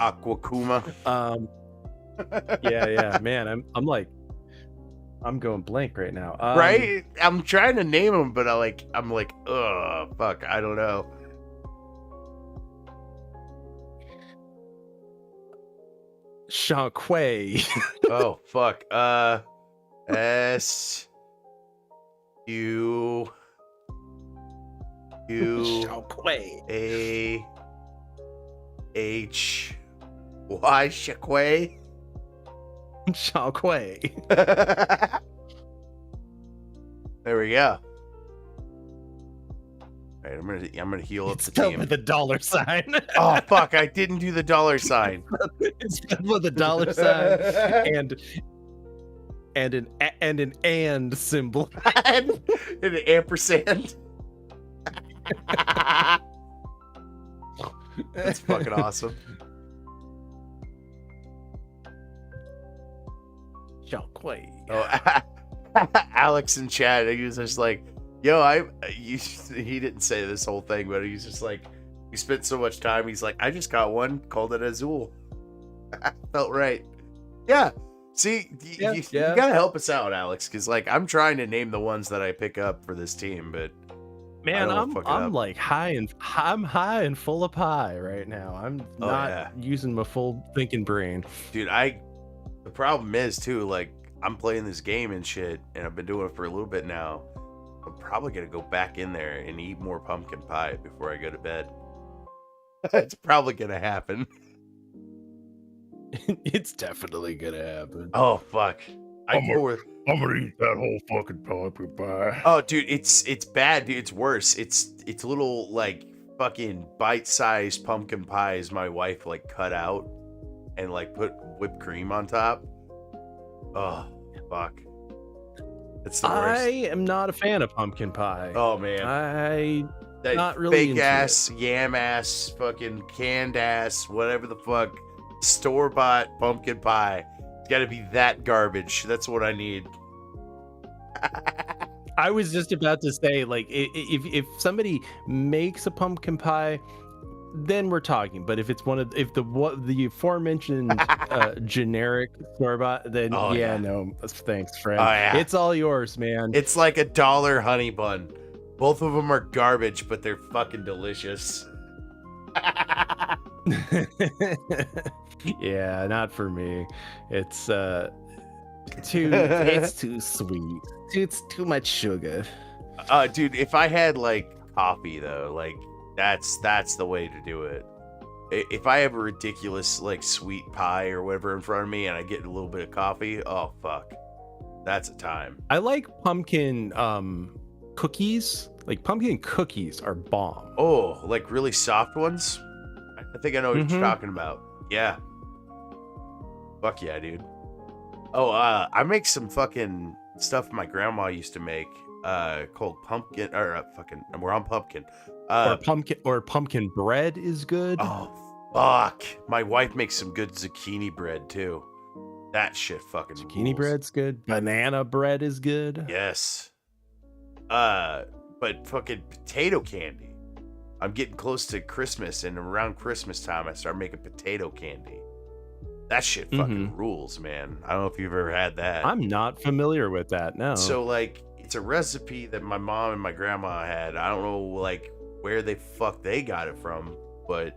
Speaker 2: Aquakuma.
Speaker 4: Yeah, man, I'm going blank right now.
Speaker 2: Right? I'm trying to name him, but I'm like, ugh, fuck, I don't know.
Speaker 4: Shanquay.
Speaker 2: Oh, fuck. S U
Speaker 4: Shanquay.
Speaker 2: A H Y Shaqua.
Speaker 4: Shanquay.
Speaker 2: There we go. All right, I'm gonna heal up
Speaker 4: It's
Speaker 2: the
Speaker 4: spelled
Speaker 2: team.
Speaker 4: with a dollar sign.
Speaker 2: Oh fuck! I didn't do the dollar sign.
Speaker 4: It's spelled with a dollar sign and an symbol.
Speaker 2: And an ampersand. That's fucking awesome.
Speaker 4: Shanquay.
Speaker 2: Oh, Alex in chat, he was just like, "Yo, he didn't say this whole thing, but he's just like, he spent so much time. He's like, I just got one, called it Azul. Felt right. Yeah. See,
Speaker 4: Yeah.
Speaker 2: you gotta help us out, Alex, because like I'm trying to name the ones that I pick up for this team, but
Speaker 4: Man,
Speaker 2: I don't fuck it up.
Speaker 4: I'm like I'm high and full of pie right now. I'm
Speaker 2: Oh,
Speaker 4: not
Speaker 2: yeah.
Speaker 4: using my full thinking brain.
Speaker 2: dude, the problem is too, like I'm playing this game and shit, and I've been doing it for a little bit now, I'm probably gonna go back in there and eat more pumpkin pie before I go to bed. It's probably gonna happen.
Speaker 4: It's definitely gonna happen.
Speaker 2: Oh fuck!
Speaker 5: I'm gonna eat that whole fucking pumpkin pie.
Speaker 2: Oh, dude, it's bad, dude. It's worse. It's little like fucking bite-sized pumpkin pies my wife like cut out and like put whipped cream on top. Oh fuck! It's the worst.
Speaker 4: I am not a fan of pumpkin pie.
Speaker 2: Oh man, that
Speaker 4: not really
Speaker 2: fake
Speaker 4: into
Speaker 2: ass, yam ass, fucking canned ass, whatever the fuck, store bought pumpkin pie. It's got to be that garbage. That's what I need.
Speaker 4: I was just about to say, like, if somebody makes a pumpkin pie, then we're talking. But if it's the aforementioned generic store bought, then no, thanks, friend.
Speaker 2: Oh, yeah.
Speaker 4: It's all yours, man.
Speaker 2: It's like $1 honey bun. Both of them are garbage, but they're fucking delicious.
Speaker 4: Yeah, not for me. It's too sweet. It's too much sugar.
Speaker 2: Dude, if I had like coffee though, like that's the way to do it. If I have a ridiculous like sweet pie or whatever in front of me and I get a little bit of coffee, oh fuck, that's a time.
Speaker 4: I like pumpkin cookies. Like pumpkin cookies are bomb.
Speaker 2: Oh, like really soft ones? I think I know what you're talking about. Yeah. Fuck yeah, dude. Oh, I make some fucking stuff my grandma used to make called pumpkin we're on pumpkin.
Speaker 4: Or pumpkin bread is good.
Speaker 2: Oh fuck. My wife makes some good zucchini bread too. That shit fucking
Speaker 4: Zucchini
Speaker 2: rules.
Speaker 4: bread's good. Banana bread is good.
Speaker 2: Yes. But fucking potato candy. I'm getting close to Christmas, and around Christmas time, I start making potato candy. That shit fucking rules, man. I don't know if you've ever had that.
Speaker 4: I'm not familiar with that. No.
Speaker 2: So, like, it's a recipe that my mom and my grandma had. I don't know, like, where the fuck they got it from, but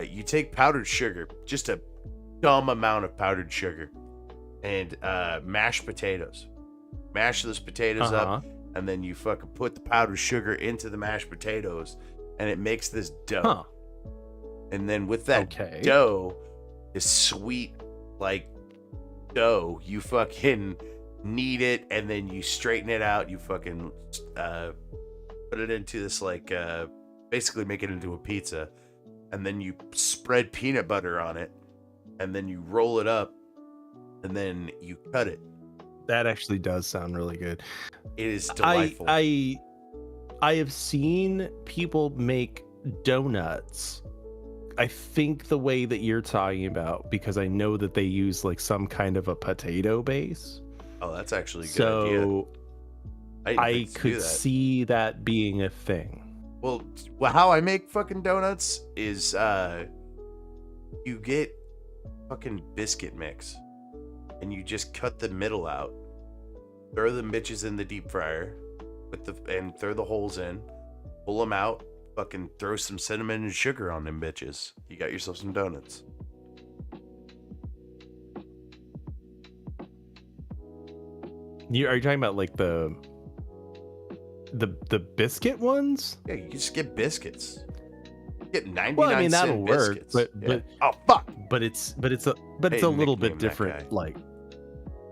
Speaker 2: you take powdered sugar, just a dumb amount of powdered sugar, and mashed potatoes. Mash those potatoes up, and then you fucking put the powdered sugar into the mashed potatoes, and it makes this dough. And then with that dough, this sweet, like, dough, you fucking knead it, and then you straighten it out. You fucking put it into this, like, basically make it into a pizza, and then you spread peanut butter on it, and then you roll it up, and then you cut it.
Speaker 4: That actually does sound really good.
Speaker 2: It is delightful.
Speaker 4: I have seen people make donuts. I think the way that you're talking about, because I know that they use like some kind of a potato base.
Speaker 2: Oh, that's actually a good idea.
Speaker 4: I could see that being a thing.
Speaker 2: Well, how I make fucking donuts is you get fucking biscuit mix, and you just cut the middle out, throw them bitches in the deep fryer and throw the holes in, pull them out, fucking throw some cinnamon and sugar on them bitches. You got yourself some donuts.
Speaker 4: Are you talking about like the biscuit ones?
Speaker 2: Yeah, you just get biscuits. You get 99
Speaker 4: well, I mean that'll
Speaker 2: cent
Speaker 4: work,
Speaker 2: biscuits.
Speaker 4: but
Speaker 2: oh fuck.
Speaker 4: But it's a little bit different. Like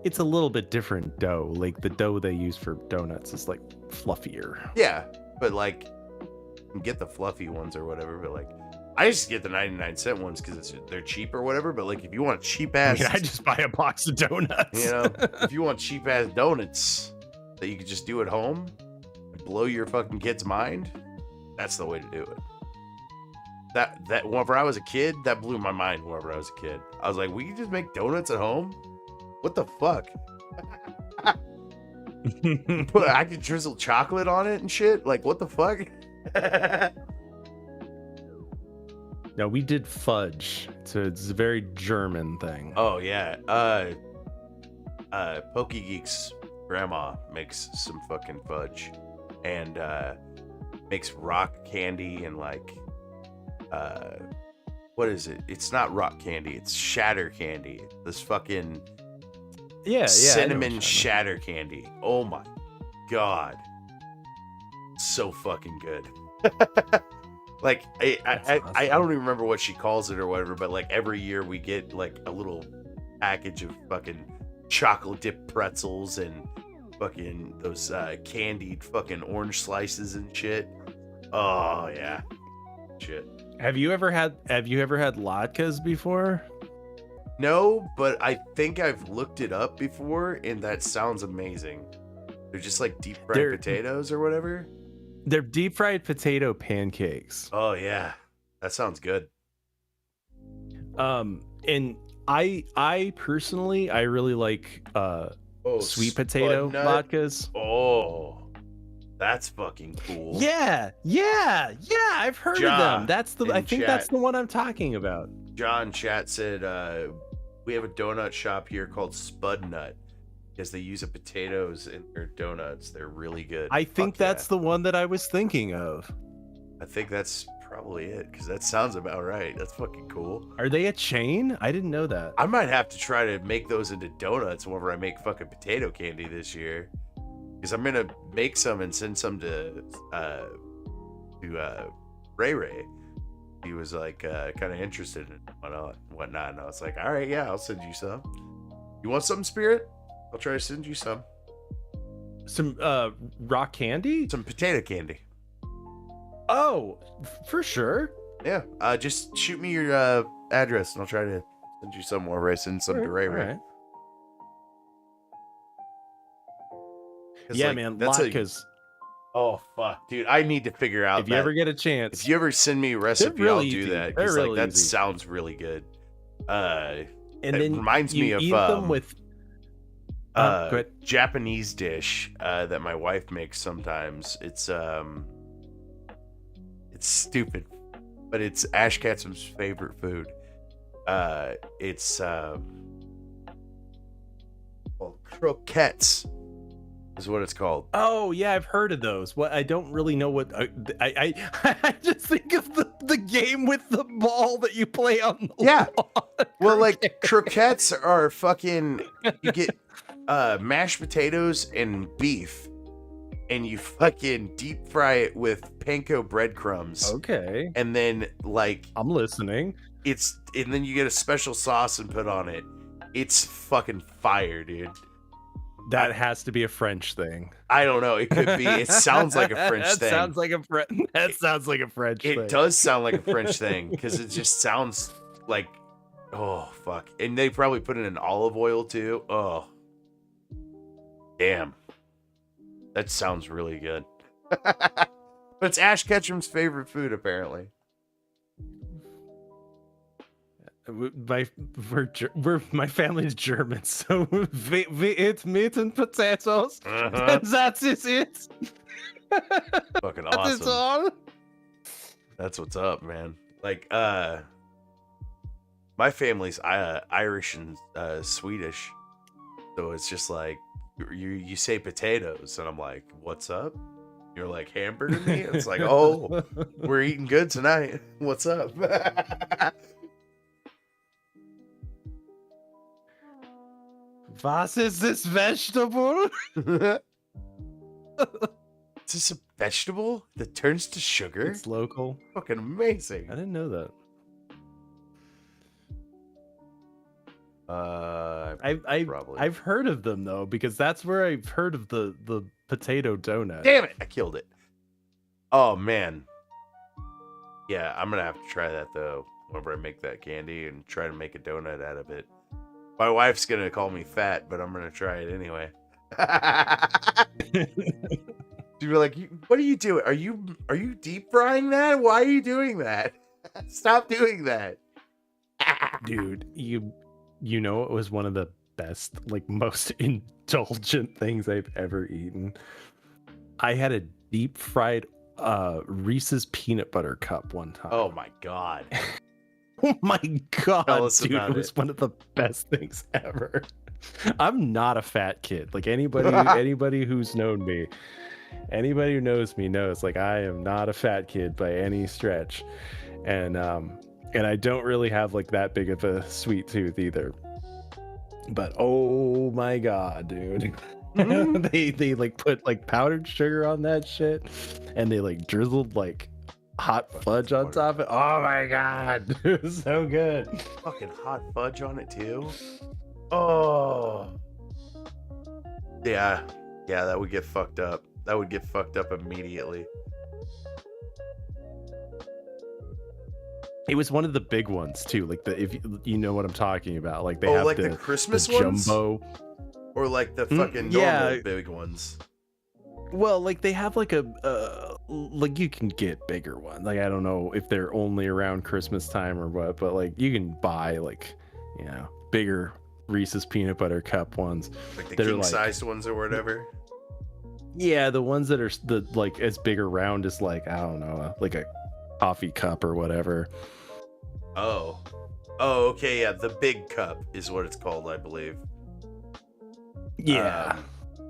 Speaker 4: it's a little bit different dough. Like the dough they use for donuts is like fluffier.
Speaker 2: Yeah, but like you can get the fluffy ones or whatever. But like I just get the 99-cent ones because they're cheap or whatever. But like if you want cheap ass,
Speaker 4: I just buy a box of donuts.
Speaker 2: You know, if you want cheap ass donuts that you could just do at home and blow your fucking kid's mind, that's the way to do it. That whenever I was a kid, that blew my mind. Whenever I was a kid, I was like, we can just make donuts at home. What the fuck? I could drizzle chocolate on it and shit. Like, what the fuck?
Speaker 4: No, we did fudge. So it's a very German thing.
Speaker 2: Oh yeah. Pokey Geek's grandma makes some fucking fudge, and makes rock candy and like what is it? It's not rock candy. It's shatter candy. This fucking cinnamon shatter candy. Oh my god, so fucking good. Like I
Speaker 4: That's
Speaker 2: don't even remember what she calls it or whatever, but like every year we get like a little package of fucking chocolate dipped pretzels and fucking those candied fucking orange slices and shit. Oh yeah, shit.
Speaker 4: Have you ever had latkes before?
Speaker 2: No, but I think I've looked it up before, and that sounds amazing. They're just like deep fried potatoes or whatever.
Speaker 4: They're deep fried potato pancakes.
Speaker 2: Oh yeah, that sounds good.
Speaker 4: And I personally I really like sweet potato
Speaker 2: spud nut.
Speaker 4: latkes.
Speaker 2: Oh, that's fucking cool.
Speaker 4: Yeah. I've heard of them. That's the. I think that's the one I'm talking about.
Speaker 2: John Chat said we have a donut shop here called Spud Nut because they use potatoes in their donuts. They're really good.
Speaker 4: I think that's the one that I was thinking of.
Speaker 2: I think that's probably it because that sounds about right. That's fucking cool.
Speaker 4: Are they a chain? I didn't know that.
Speaker 2: I might have to try to make those into donuts whenever I make fucking potato candy this year. Because I'm gonna make some and send some to Ray Ray. He was like kind of interested in whatnot, and I was like, all right, yeah, I'll send you some. You want some, Spirit? I'll try to send you some.
Speaker 4: Some rock candy?
Speaker 2: Some potato candy.
Speaker 4: Oh, for sure.
Speaker 2: Yeah. Just shoot me your address, and I'll try to send you some more. I send some to Ray Ray.
Speaker 4: Right. Yeah,
Speaker 2: like,
Speaker 4: man,
Speaker 2: that's
Speaker 4: latkes.
Speaker 2: Oh fuck, dude! I need to figure out.
Speaker 4: If you ever get a chance,
Speaker 2: if you ever send me a recipe,
Speaker 4: really
Speaker 2: I'll do
Speaker 4: easy.
Speaker 2: that.
Speaker 4: They're
Speaker 2: Because
Speaker 4: really
Speaker 2: like that
Speaker 4: easy.
Speaker 2: sounds really good.
Speaker 4: And
Speaker 2: it
Speaker 4: then
Speaker 2: reminds
Speaker 4: you
Speaker 2: me of
Speaker 4: eat them with go ahead.
Speaker 2: Japanese dish that my wife makes sometimes. It's stupid, but it's Ash Ketchum's favorite food. It's well, croquettes is what it's called.
Speaker 4: Oh yeah, I've heard of those. What I don't really know what I just think of the game with the ball that you play on the lawn.
Speaker 2: Well, like croquettes are fucking. You get mashed potatoes and beef, and you fucking deep fry it with panko breadcrumbs.
Speaker 4: Okay.
Speaker 2: And then like
Speaker 4: I'm listening.
Speaker 2: And then you get a special sauce and put on it. It's fucking fire, dude.
Speaker 4: That has to be a French thing.
Speaker 2: I don't know. It could be. It sounds like a French
Speaker 4: That
Speaker 2: thing.
Speaker 4: sounds like that sounds like a French thing.
Speaker 2: It does sound like a French thing because it just sounds like, oh fuck. And they probably put it in olive oil too. Oh, damn. That sounds really good. But it's Ash Ketchum's favorite food apparently.
Speaker 4: My family's German, so we eat meat and potatoes. And that is it.
Speaker 2: Fucking
Speaker 4: That is
Speaker 2: awesome.
Speaker 4: all.
Speaker 2: That's what's up, man. Like, my family's Irish and Swedish, so it's just like you say potatoes, and I'm like, "What's up?" You're like hamburger meat. It's like, "Oh, we're eating good tonight. What's up?"
Speaker 4: Was is this vegetable?
Speaker 2: Is this a vegetable that turns to sugar?
Speaker 4: It's local.
Speaker 2: Fucking amazing.
Speaker 4: I didn't know that.
Speaker 2: Probably.
Speaker 4: I've heard of them though, because that's where I've heard of the potato donut.
Speaker 2: Damn it! I killed it. Oh man. Yeah, I'm gonna have to try that though. Whenever I make that candy and try to make a donut out of it. My wife's gonna call me fat, but I'm gonna try it anyway. She'd be like, "What are you doing? Are you deep frying that? Why are you doing that? Stop doing that."
Speaker 4: Dude, you know it was one of the best, like most indulgent things I've ever eaten. I had a deep fried Reese's peanut butter cup one time.
Speaker 2: Oh my god.
Speaker 4: Oh my god,
Speaker 2: Tell us
Speaker 4: dude,
Speaker 2: about
Speaker 4: it was
Speaker 2: it.
Speaker 4: one of the best things ever. I'm not a fat kid. Like anybody who's known me, anybody who knows me knows like I am not a fat kid by any stretch. And I don't really have like that big of a sweet tooth either. But oh my god, dude. They like put like powdered sugar on that shit, and they like drizzled like hot fudge on top of it. Oh my god, it was so good.
Speaker 2: Fucking hot fudge on it too. Oh. Yeah, that would get fucked up. That would get fucked up immediately.
Speaker 4: It was one of the big ones too, like the if you know what I'm talking about, like they have
Speaker 2: like
Speaker 4: the
Speaker 2: Christmas
Speaker 4: the
Speaker 2: ones,
Speaker 4: jumbo,
Speaker 2: or like the fucking normal big ones.
Speaker 4: Well, like they have like a like you can get bigger ones. Like I don't know if they're only around Christmas time or what, but like you can buy like bigger Reese's peanut butter cup ones,
Speaker 2: like the
Speaker 4: that
Speaker 2: king sized ones or whatever.
Speaker 4: Yeah, the ones that are the like as big around as like I don't know, like a coffee cup or whatever.
Speaker 2: Oh, okay, yeah, the big cup is what it's called, I believe.
Speaker 4: Yeah,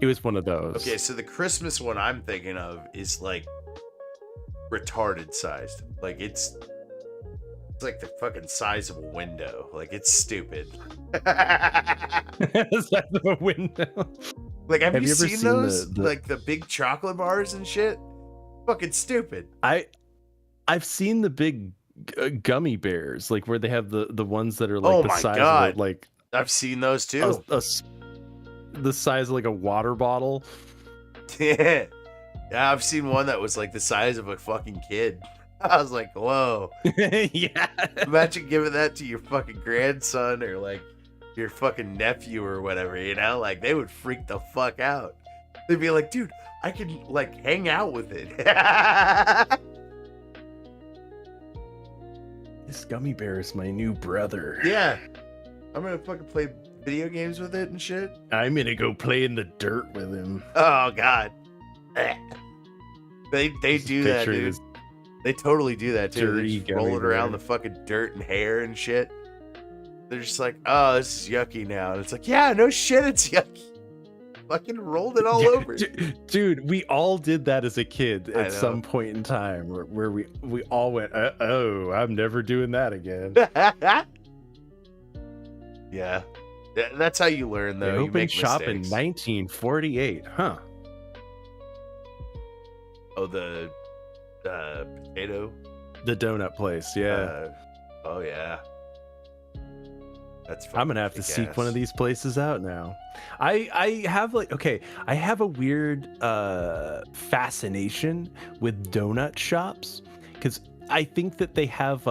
Speaker 4: it was one of those.
Speaker 2: Okay, so the Christmas one I'm thinking of is like retarded sized. Like it's like the fucking size of a window. Like it's stupid.
Speaker 4: The size of a window.
Speaker 2: Like have you
Speaker 4: ever
Speaker 2: seen
Speaker 4: seen
Speaker 2: those?
Speaker 4: the
Speaker 2: Like the big chocolate bars and shit? Fucking stupid.
Speaker 4: I've seen the big gummy bears, like where they have the ones that are like
Speaker 2: Oh
Speaker 4: the
Speaker 2: my
Speaker 4: size
Speaker 2: God.
Speaker 4: of like
Speaker 2: I've seen those too.
Speaker 4: the size of like a water bottle.
Speaker 2: Yeah, I've seen one that was like the size of a fucking kid. I was like, whoa.
Speaker 4: Yeah.
Speaker 2: Imagine giving that to your fucking grandson or like your fucking nephew or whatever, you know? Like they would freak the fuck out. They'd be like, dude, I can like hang out with it.
Speaker 4: This gummy bear is my new brother.
Speaker 2: Yeah. I'm gonna fucking play video games with it and shit.
Speaker 4: I'm gonna go play in the dirt with him.
Speaker 2: Oh god. They do that, dude. They totally do that too. They just roll it around the fucking dirt and hair and shit. They're just like, oh, this is yucky now. And it's like, yeah, no shit, it's yucky. Fucking rolled it all over.
Speaker 4: Dude, we all did that as a kid at some point in time where we all went, oh, I'm never doing that again.
Speaker 2: Yeah. That's how you learn, though.
Speaker 4: They
Speaker 2: You
Speaker 4: opened
Speaker 2: make
Speaker 4: shop
Speaker 2: mistakes.
Speaker 4: in 1948, huh?
Speaker 2: Oh, the potato?
Speaker 4: The donut place, yeah.
Speaker 2: Oh, yeah. That's
Speaker 4: I'm gonna have to seek one of these places out now. I have like I have a weird fascination with donut shops because I think that they have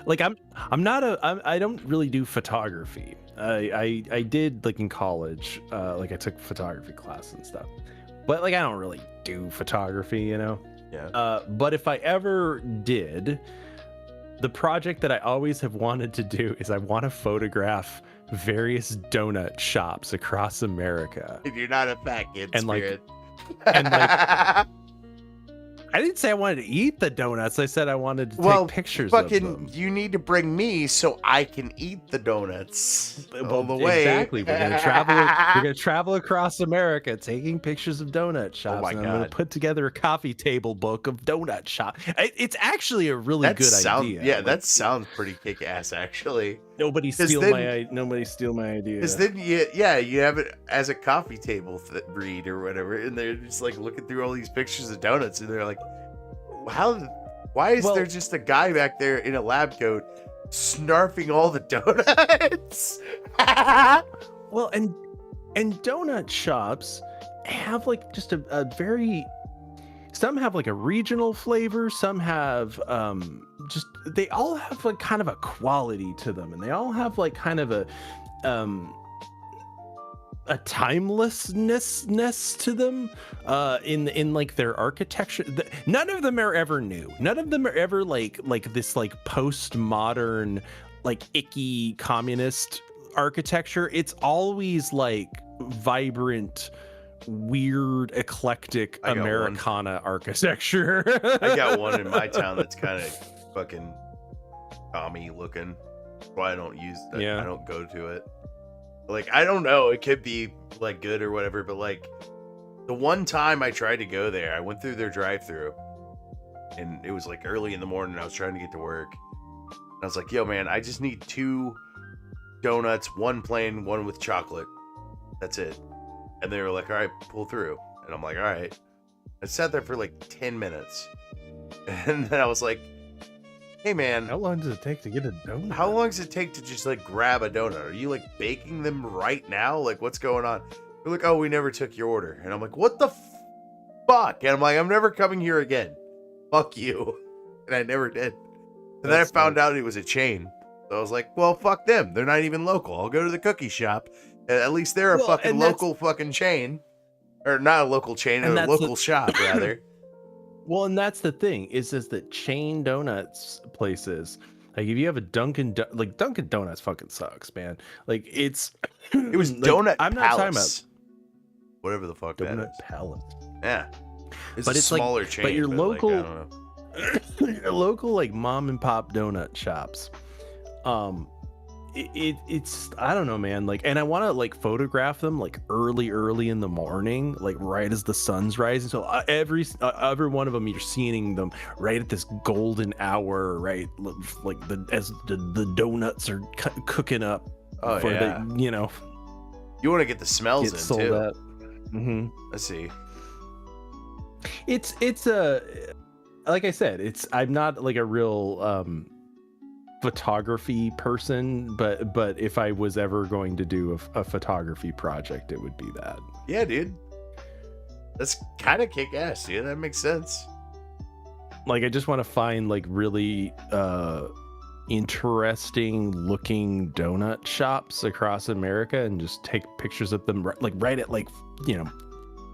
Speaker 4: like I don't really do photography. I did like in college, like I took photography class and stuff, but like I don't really do photography, you know.
Speaker 2: Yeah.
Speaker 4: But if I ever did, the project that I always have wanted to do is I want to photograph various donut shops across America.
Speaker 2: If you're not a fat kid,
Speaker 4: And
Speaker 2: spirit.
Speaker 4: and like I didn't say I wanted to eat the donuts. I said I wanted to take pictures of them.
Speaker 2: You need to bring me so I can eat the donuts all the way.
Speaker 4: Exactly. We're gonna travel across America taking pictures of donut shops.
Speaker 2: my
Speaker 4: and I'm
Speaker 2: God.
Speaker 4: gonna put together a coffee table book of donut shop. It's actually a really good idea.
Speaker 2: Yeah,
Speaker 4: Like,
Speaker 2: that sounds pretty kick-ass, actually.
Speaker 4: nobody steal my idea.
Speaker 2: Because then you have it as a coffee table read or whatever, and they're just like looking through all these pictures of donuts, and they're like, why is there just a guy back there in a lab coat snarfing all the donuts?
Speaker 4: Well, and donut shops have like just a very, some have like a regional flavor, some have they all have like kind of a quality to them, and they all have like kind of a timelessness to them in like their architecture. None of them are ever new. None of them are ever like this like postmodern like icky communist architecture. It's always like vibrant, weird, eclectic Americana architecture.
Speaker 2: I got one in my town that's kind of fucking commie looking. That's why I don't use that.
Speaker 4: Yeah.
Speaker 2: I don't go to it. Like, I don't know, it could be like good or whatever, but like the one time I tried to go there, I went through their drive-thru and it was like early in the morning. I was trying to get to work. And I was like, yo man, I just need 2 donuts, one plain, one with chocolate. That's it. And they were like, all right, pull through. And I'm like, all right. I sat there for like 10 minutes. And then I was like, hey, man.
Speaker 4: How long does it take to get a donut?
Speaker 2: How long does it take to just like grab a donut? Are you like baking them right now? Like, what's going on? They're like, oh, we never took your order. And I'm like, what the fuck? And I'm like, I'm never coming here again. Fuck you. And I never did. And then I found out it was a chain. So I was like, well, fuck them. They're not even local. I'll go to the cookie shop. At least they're a fucking local fucking chain. Or not a local chain, a local shop, rather.
Speaker 4: Well, and that's the thing, is that chain donuts places, like if you have a Dunkin' Donuts fucking sucks, man. Like it
Speaker 2: was
Speaker 4: like,
Speaker 2: Donut
Speaker 4: I'm not
Speaker 2: Palace.
Speaker 4: talking about
Speaker 2: Whatever the fuck that
Speaker 4: Donut
Speaker 2: is.
Speaker 4: Palace.
Speaker 2: Yeah. It's
Speaker 4: But
Speaker 2: a
Speaker 4: it's
Speaker 2: smaller
Speaker 4: like,
Speaker 2: chain.
Speaker 4: but your local,
Speaker 2: like, I don't know.
Speaker 4: your local like mom and pop donut shops, it's I don't know, man. Like, and I want to like photograph them like early in the morning, like right as the sun's rising. So every one of them, you're seeing them right at this golden hour, right? Like as the donuts are cooking up.
Speaker 2: Oh
Speaker 4: for
Speaker 2: yeah.
Speaker 4: the, you know,
Speaker 2: you want to get the smells
Speaker 4: get
Speaker 2: in
Speaker 4: sold
Speaker 2: too.
Speaker 4: at. Mm-hmm.
Speaker 2: Let's see.
Speaker 4: It's a, like I said, I'm not like a real photography person, but if I was ever going to do a photography project, it would be that.
Speaker 2: Yeah, dude. That's kind of kick-ass, dude. That makes sense.
Speaker 4: Like, I just want to find like really interesting looking donut shops across America and just take pictures of them right at like, you know,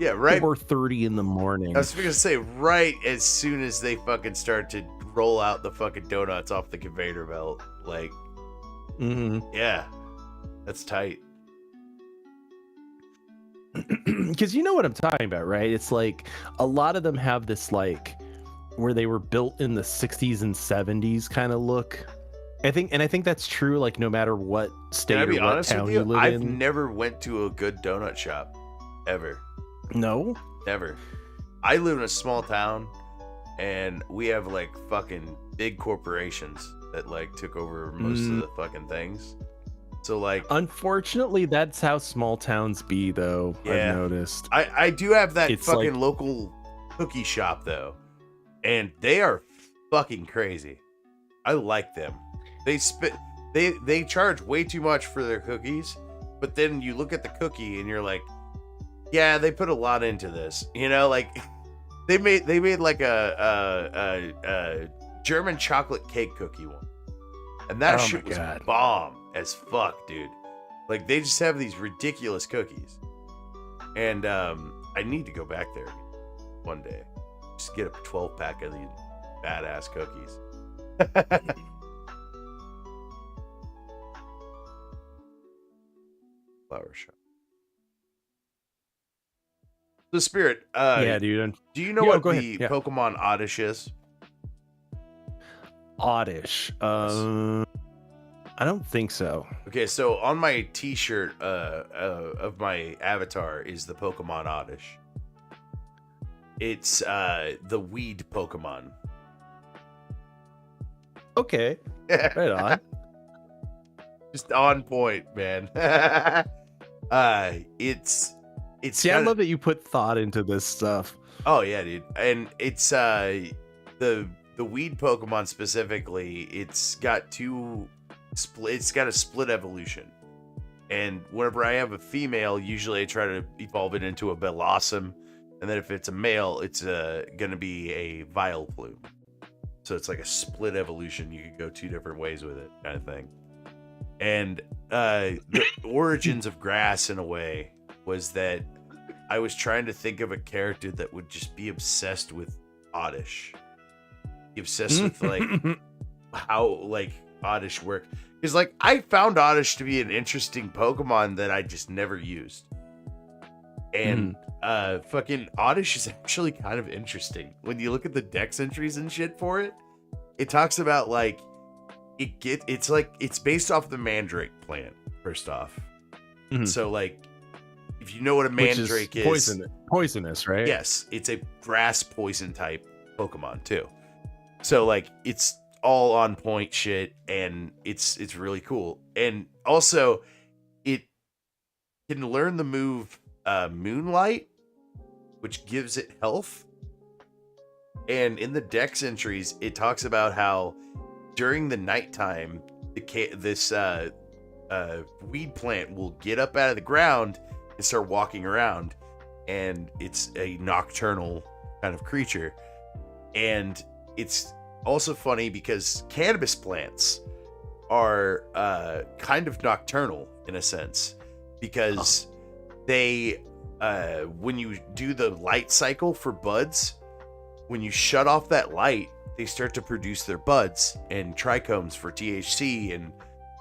Speaker 2: yeah, right
Speaker 4: 4:30 in the morning.
Speaker 2: I was gonna say right as soon as they fucking start to roll out the fucking donuts off the conveyor belt. Like, yeah, that's tight.
Speaker 4: Because you know what I'm talking about, right? It's like a lot of them have this like where they were built in the 60s and 70s kind of look. I think that's true. Like no matter what state or what town you live in.
Speaker 2: I've never went to a good donut shop ever.
Speaker 4: No,
Speaker 2: never. I live in a small town, and we have like fucking big corporations that like took over most of the fucking things. So like,
Speaker 4: unfortunately, that's how small towns be, though.
Speaker 2: Yeah.
Speaker 4: I've noticed.
Speaker 2: I do have that
Speaker 4: It's
Speaker 2: fucking
Speaker 4: like-
Speaker 2: local cookie shop though, and they are fucking crazy. I like them. They charge way too much for their cookies, but then you look at the cookie and you're like, yeah, they put a lot into this. You know, like they made like a German chocolate cake cookie one, and that shit was bomb as fuck, dude. Like they just have these ridiculous cookies, and I need to go back there one day, just get a 12-pack of these badass cookies. Flower shop. The Spirit.
Speaker 4: Yeah, dude.
Speaker 2: Do you know
Speaker 4: Yeah,
Speaker 2: what
Speaker 4: go
Speaker 2: the
Speaker 4: ahead. Yeah.
Speaker 2: Pokemon Oddish is?
Speaker 4: Oddish. I don't think so.
Speaker 2: Okay, so on my T-shirt of my avatar is the Pokemon Oddish. It's the weed Pokemon.
Speaker 4: Okay. Right on.
Speaker 2: Just on point, man. It's
Speaker 4: See, I love that you put thought into this stuff.
Speaker 2: Oh yeah, dude. And it's the weed Pokemon specifically, it's got a split evolution. And whenever I have a female, usually I try to evolve it into a Bellossom, and then if it's a male, it's gonna be a Vileplume. So it's like a split evolution. You could go two different ways with it, kind of thing. And the origins of Grass, in a way, was that I was trying to think of a character that would just be obsessed with Oddish. Be obsessed with like how like Oddish work. Because like I found Oddish to be an interesting Pokemon that I just never used. And fucking Oddish is actually kind of interesting. When you look at the Dex entries and shit for it, it talks about like it's based off the Mandrake plant, first off. So like if you know what a Mandrake is
Speaker 4: poisonous, right?
Speaker 2: Yes, it's a grass poison type Pokemon too. So like it's all on point shit, and it's really cool. And also it can learn the move moonlight, which gives it health. And in the Dex entries, it talks about how during the nighttime, this weed plant will get up out of the ground and start walking around, and it's a nocturnal kind of creature. And it's also funny because cannabis plants are kind of nocturnal in a sense, because they when you do the light cycle for buds, when you shut off that light, they start to produce their buds and trichomes for THC and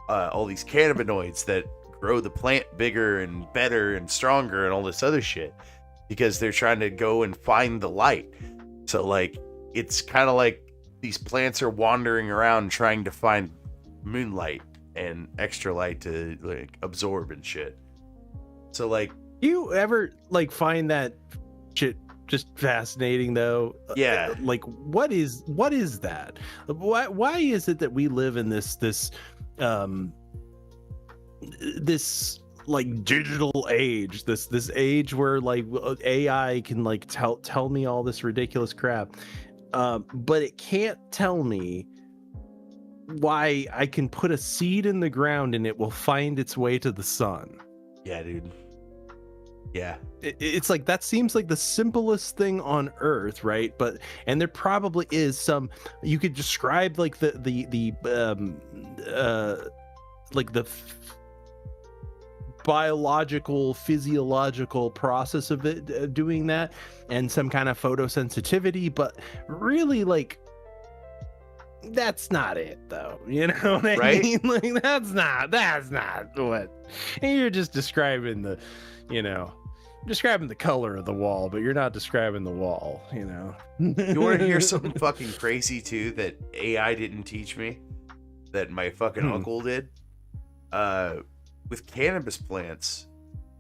Speaker 2: all these cannabinoids that grow the plant bigger and better and stronger and all this other shit, because they're trying to go and find the light. So like, it's kind of like these plants are wandering around trying to find moonlight and extra light to like absorb and shit. So like,
Speaker 4: you ever like find that shit just fascinating though?
Speaker 2: Yeah.
Speaker 4: Like what is that? Why is it that we live in this like digital age, this age where like AI can like tell me all this ridiculous crap, but it can't tell me why I can put a seed in the ground and it will find its way to the sun?
Speaker 2: Yeah, dude. Yeah.
Speaker 4: It's like, that seems like the simplest thing on earth, right? But and there probably is some, you could describe like the biological, physiological process of it doing that, and some kind of photosensitivity, but really like that's not it though, you know what I
Speaker 2: Right?
Speaker 4: mean? Like that's not what, and you're just describing the, you know, describing the color of the wall, but you're not describing the wall, you know.
Speaker 2: You want to hear something fucking crazy too that AI didn't teach me, that my fucking uncle did? With cannabis plants,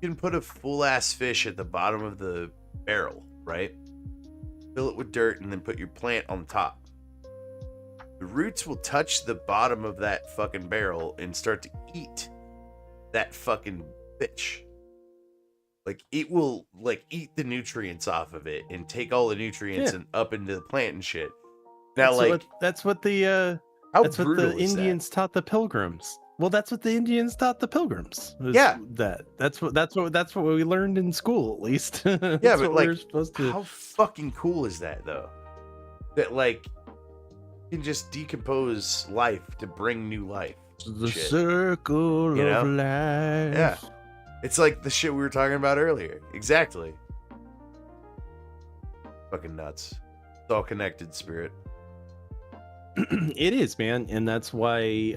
Speaker 2: you can put a full ass fish at the bottom of the barrel, right? Fill it with dirt and then put your plant on top. The roots will touch the bottom of that fucking barrel and start to eat that fucking fish. Like, it will like eat the nutrients off of it and take all the nutrients and up into the plant and shit. Now,
Speaker 4: that's what the Indians taught the Pilgrims. Well, that's what the Indians taught the Pilgrims.
Speaker 2: Yeah,
Speaker 4: that's what we learned in school, at least.
Speaker 2: Yeah, but like,
Speaker 4: we're supposed to.
Speaker 2: How fucking cool is that, though? That like, you can just decompose life to bring new life.
Speaker 4: The circle of life.
Speaker 2: Yeah, it's like the shit we were talking about earlier. Exactly. Fucking nuts. It's all connected, Spirit.
Speaker 4: It is, man, and that's why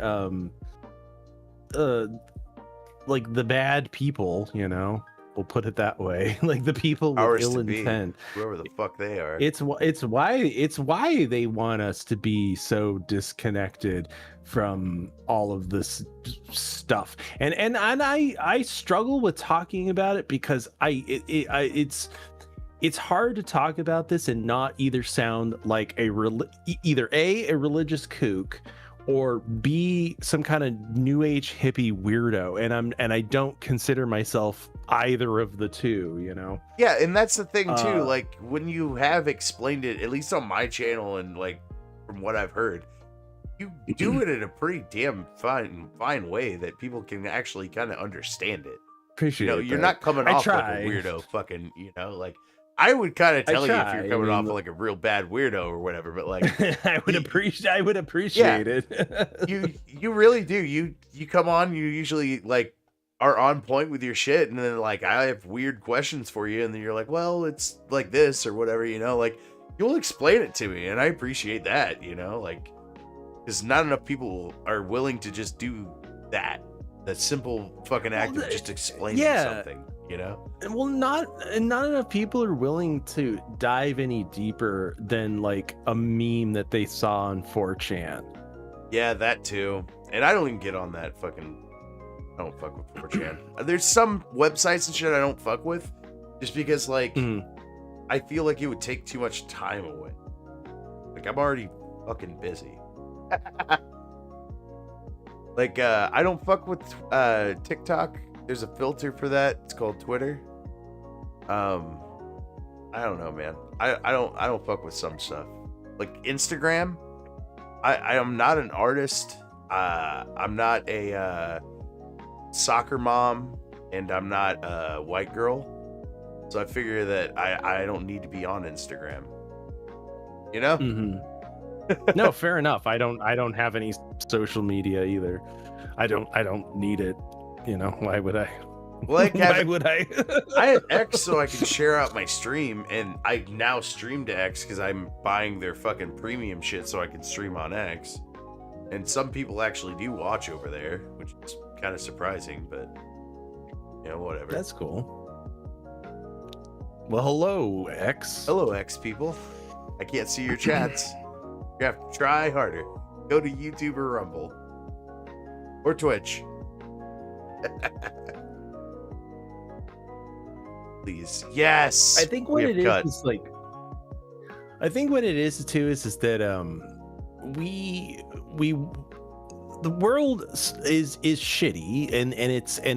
Speaker 4: like the bad people, you know, we'll put it that way, like the people with ill intent,
Speaker 2: whoever the fuck they are,
Speaker 4: it's why they want us to be so disconnected from all of this stuff, and I struggle with talking about it because it's hard to talk about this and not either sound like a religious kook, or B, some kind of new age hippie weirdo, and I don't consider myself either of the two, you know.
Speaker 2: Yeah, and that's the thing too. Like, when you have explained it, at least on my channel, and like from what I've heard, you do it in a pretty damn fine way that people can actually kind of understand it.
Speaker 4: Appreciate it.
Speaker 2: You're not coming off like a weirdo, fucking, you know, like. I would kind of tell you if you're coming off like a real bad weirdo or whatever, but like
Speaker 4: I would appreciate it.
Speaker 2: you really do. You come on, you usually like are on point with your shit, and then like I have weird questions for you, and then you're like, well, it's like this or whatever, you know, like you'll explain it to me, and I appreciate that, you know, like because not enough people are willing to just do that simple fucking act of just explaining something. You know,
Speaker 4: well, not enough people are willing to dive any deeper than like a meme that they saw on 4chan.
Speaker 2: Yeah, that too. And I don't even get on that fucking. I don't fuck with 4chan. There's some websites and shit I don't fuck with, just because like I feel like it would take too much time away. Like I'm already fucking busy. Like I don't fuck with TikTok. There's a filter for that. It's called Twitter. I don't know, man. I don't fuck with some stuff. Like Instagram, I am not an artist. I'm not a soccer mom, and I'm not a white girl. So I figure that I don't need to be on Instagram. You know?
Speaker 4: Mm-hmm. No, fair enough. I don't have any social media either. I don't need it. You know, why would I?
Speaker 2: Like
Speaker 4: why would I?
Speaker 2: I have X so I can share out my stream, and I now stream to X because I'm buying their fucking premium shit so I can stream on X. And some people actually do watch over there, which is kind of surprising, but you know, whatever.
Speaker 4: That's cool. Well, hello, X.
Speaker 2: Hello, X people. I can't see your chats. You have to try harder. Go to YouTube or Rumble or Twitch. Please. Yes.
Speaker 4: I think what it is like. I think what it is too is that the world is shitty and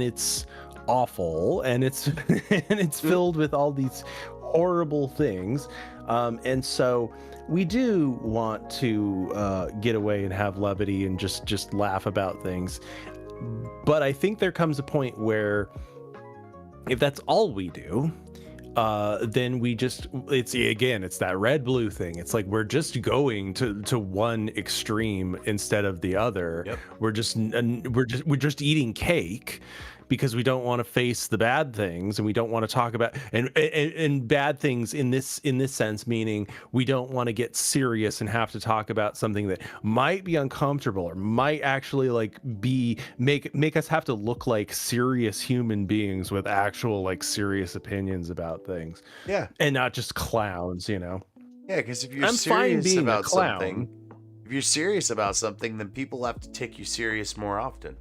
Speaker 4: it's awful and it's and it's filled with all these horrible things, and so we do want to get away and have levity and just laugh about things. But I think there comes a point where if that's all we do, then it's that red blue thing. It's like we're just going to one extreme instead of the other.
Speaker 2: Yep.
Speaker 4: We're just eating cake because we don't want to face the bad things, and we don't want to talk about and bad things in this sense, meaning we don't want to get serious and have to talk about something that might be uncomfortable or might actually like make us have to look like serious human beings with actual like serious opinions about things.
Speaker 2: Yeah.
Speaker 4: And not just clowns, you know.
Speaker 2: Yeah, because if you're
Speaker 4: I'm fine
Speaker 2: serious
Speaker 4: being a
Speaker 2: about
Speaker 4: clown.
Speaker 2: something, if you're serious about something, then people have to take you serious more often.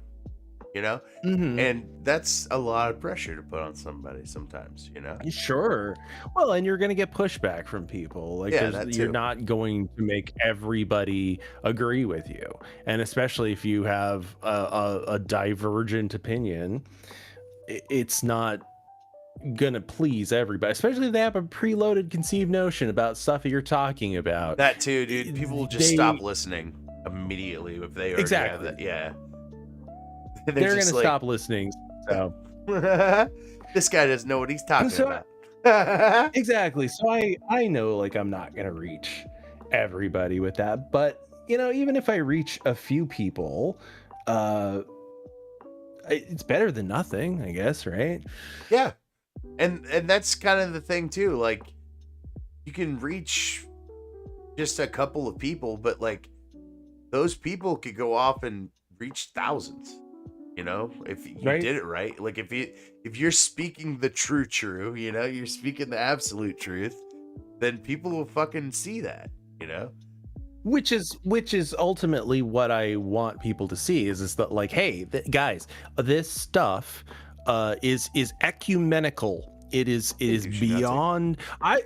Speaker 2: You know?
Speaker 4: Mm-hmm.
Speaker 2: And that's a lot of pressure to put on somebody sometimes, you know?
Speaker 4: Sure. Well, and you're going to get pushback from people. Like,
Speaker 2: Yeah,
Speaker 4: you're
Speaker 2: too.
Speaker 4: not going to make everybody agree with you. And especially if you have a divergent opinion, it's not going to please everybody, especially if they have a preloaded conceived notion about stuff that you're talking about.
Speaker 2: That too, dude. People will just stop listening immediately if they already have that. Yeah.
Speaker 4: They're going to stop listening. So
Speaker 2: this guy doesn't know what he's talking about.
Speaker 4: Exactly. So I know like I'm not going to reach everybody with that, but you know, even if I reach a few people, it's better than nothing, I guess, right?
Speaker 2: Yeah. And that's kind of the thing too. Like, you can reach just a couple of people, but like those people could go off and reach thousands. You know, if you did it right. Like if you're speaking the true, you know, you're speaking the absolute truth, then people will fucking see that, you know?
Speaker 4: Which is ultimately what I want people to see is that like, hey, guys, this stuff is ecumenical. It is beyond. I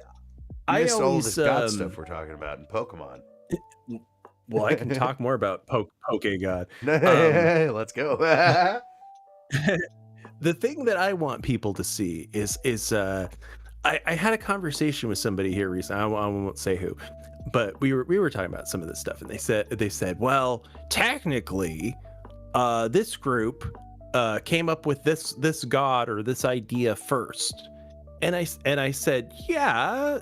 Speaker 2: missed all
Speaker 4: always
Speaker 2: this God stuff we're talking about in Pokemon.
Speaker 4: Well, I can talk more about Poke God.
Speaker 2: Let's go.
Speaker 4: The thing that I want people to see is I had a conversation with somebody here recently. I won't say who, but we were talking about some of this stuff, and they said, well, technically, this group came up with this god or this idea first, and I said, yeah,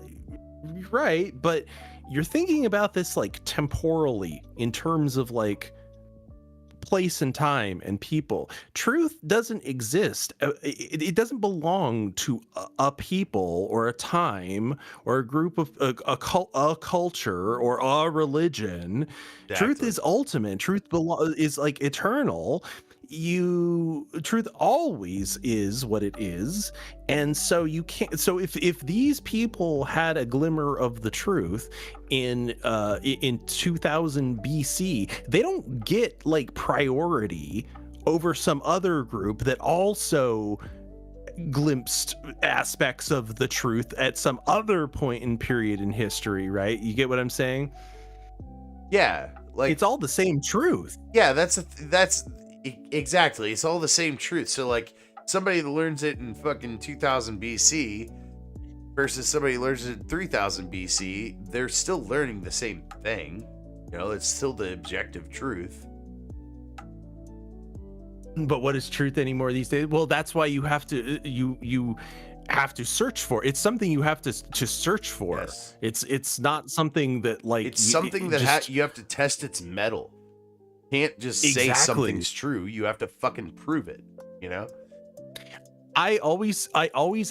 Speaker 4: right, but you're thinking about this like temporally in terms of like place and time and people. Truth doesn't exist. It doesn't belong to a people or a time or a group of a culture or a religion. Exactly. Truth is ultimate. Truth is like eternal. Truth always is what it is, and so you can't. So if these people had a glimmer of the truth in 2000 BC, they don't get like priority over some other group that also glimpsed aspects of the truth at some other point in period in history, right? You get what I'm saying?
Speaker 2: Yeah, like
Speaker 4: it's all the same truth.
Speaker 2: Yeah, that's exactly. It's all the same truth. So like somebody that learns it in fucking 2000 BC versus somebody who learns it in 3000 BC, they're still learning the same thing. You know, it's still the objective truth.
Speaker 4: But what is truth anymore these days? Well, that's why you have to you have to search for. It's something you have to search for.
Speaker 2: Yes.
Speaker 4: It's not something that like
Speaker 2: It's something that you have to test its mettle. Can't just say something's true. You have to fucking prove it, you know?
Speaker 4: I always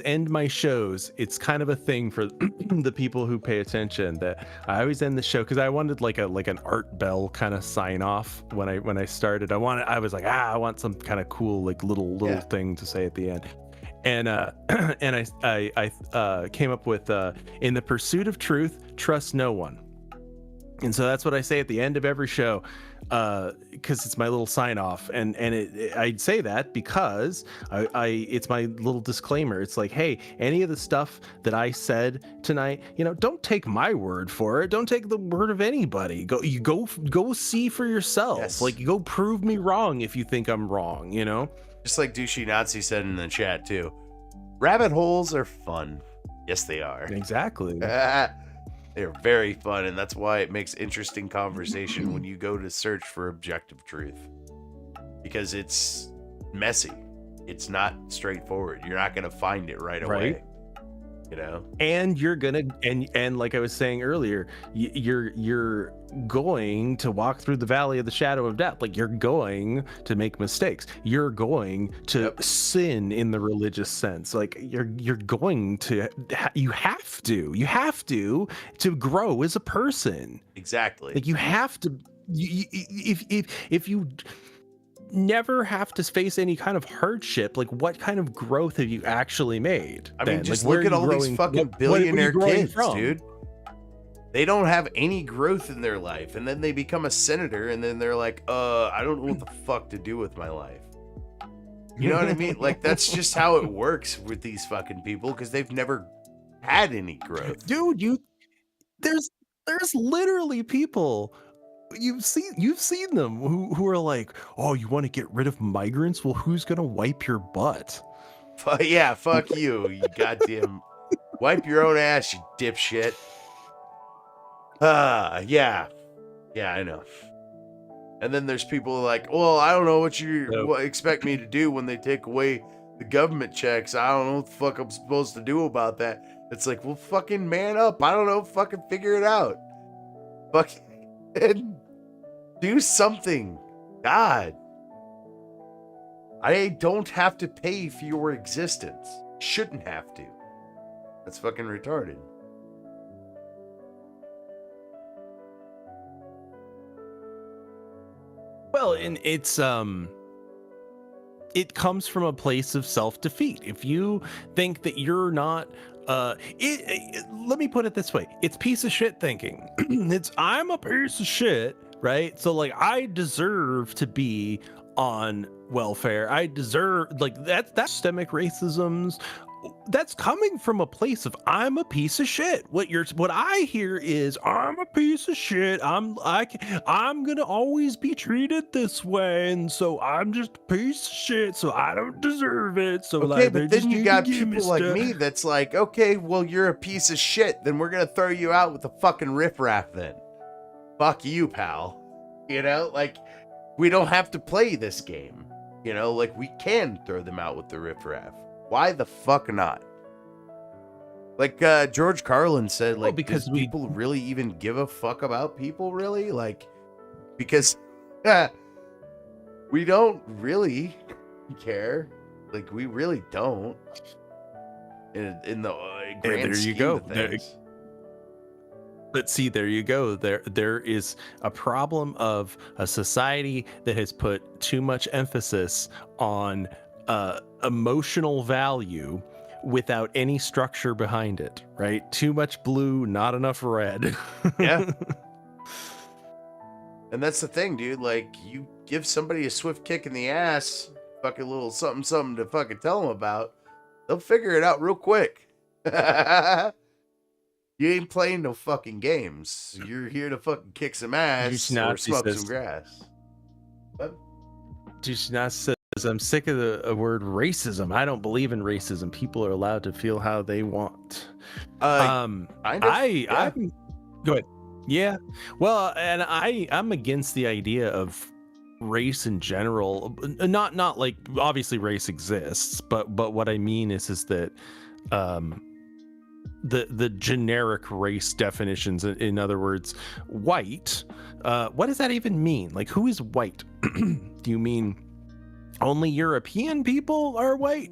Speaker 4: end my shows. It's kind of a thing for the people who pay attention, that I always end the show, because I wanted like an Art Bell kind of sign off when I started. I was like, I want some kind of cool like little thing to say at the end. And and I came up with in the pursuit of truth, trust no one. And so that's what I say at the end of every show, because it's my little sign off. And I'd say that because it's my little disclaimer. It's like, hey, any of the stuff that I said tonight, don't take my word for it. Don't take the word of anybody. Go see for yourself.
Speaker 2: Yes.
Speaker 4: Like, go prove me wrong if you think I'm wrong,
Speaker 2: Just like Douchey Nazi said in the chat too. Rabbit holes are fun. Yes, they are.
Speaker 4: Exactly.
Speaker 2: They're very fun, and that's why it makes interesting conversation when you go to search for objective truth. Because it's messy. It's not straightforward. You're not going to find it right away. And
Speaker 4: you're gonna and like I was saying earlier, you're going to walk through the valley of the shadow of death. Like, you're going to make mistakes. You're going to sin in the religious sense. Like, you're going to you have to grow as a person.
Speaker 2: Exactly.
Speaker 4: Like, you have to. If you never have to face any kind of hardship, like, what kind of growth have you actually made?
Speaker 2: I mean, just look at all these fucking billionaire kids, dude. They don't have any growth in their life, and then they become a senator, and then they're like, I don't know what the fuck to do with my life. You know what I mean? Like, that's just how it works with these fucking people, because they've never had any growth.
Speaker 4: Dude, there's literally people, you've seen them who are like, oh, you want to get rid of migrants? Well, who's gonna wipe your butt?
Speaker 2: Yeah, fuck you goddamn wipe your own ass, you dipshit. Yeah, I know. And then there's people like, well, I don't know what you expect me to do when they take away the government checks. I don't know what the fuck I'm supposed to do about that. It's like, well, fucking man up. I don't know. Fucking figure it out. Fucking do something. God. I don't have to pay for your existence. Shouldn't have to. That's fucking retarded.
Speaker 4: Well, and it's it comes from a place of self-defeat. If you think that you're not let me put it this way, it's piece of shit thinking. It's, I'm a piece of shit, right? So, like, I deserve to be on welfare. I deserve, like, that's systemic racisms. That's coming from a place of, I'm a piece of shit. What I hear is, I'm a piece of shit. I'm gonna always be treated this way, and so I'm just a piece of shit. So I don't deserve it. So
Speaker 2: okay,
Speaker 4: like,
Speaker 2: but then you got people like me that's like, okay, well, you're a piece of shit. Then we're gonna throw you out with the fucking riffraff. Then, fuck you, pal. Like, we don't have to play this game. Like, we can throw them out with the riffraff. Why the fuck not? Like George Carlin said, like, because people really even give a fuck about people, really? Like, because we don't really care. Like, we really don't. In the grand scheme of things.
Speaker 4: But see, there you go. There is a problem of a society that has put too much emphasis on emotional value without any structure behind it, right? Too much blue, not enough red.
Speaker 2: Yeah. And that's the thing, dude. Like, you give somebody a swift kick in the ass, fucking little something to fucking tell them about, they'll figure it out real quick. You ain't playing no fucking games. You're here to fucking kick some ass or smoke some grass. What?
Speaker 4: Douchey Nazi says I'm sick of the word racism. I don't believe in racism. People are allowed to feel how they want.
Speaker 2: Kind of, yeah.
Speaker 4: I'm go ahead. Yeah. Well, and I'm against the idea of race in general. Not like obviously race exists, but what I mean is that the generic race definitions, in other words, white, what does that even mean? Like, who is white? Do you mean only European people are white?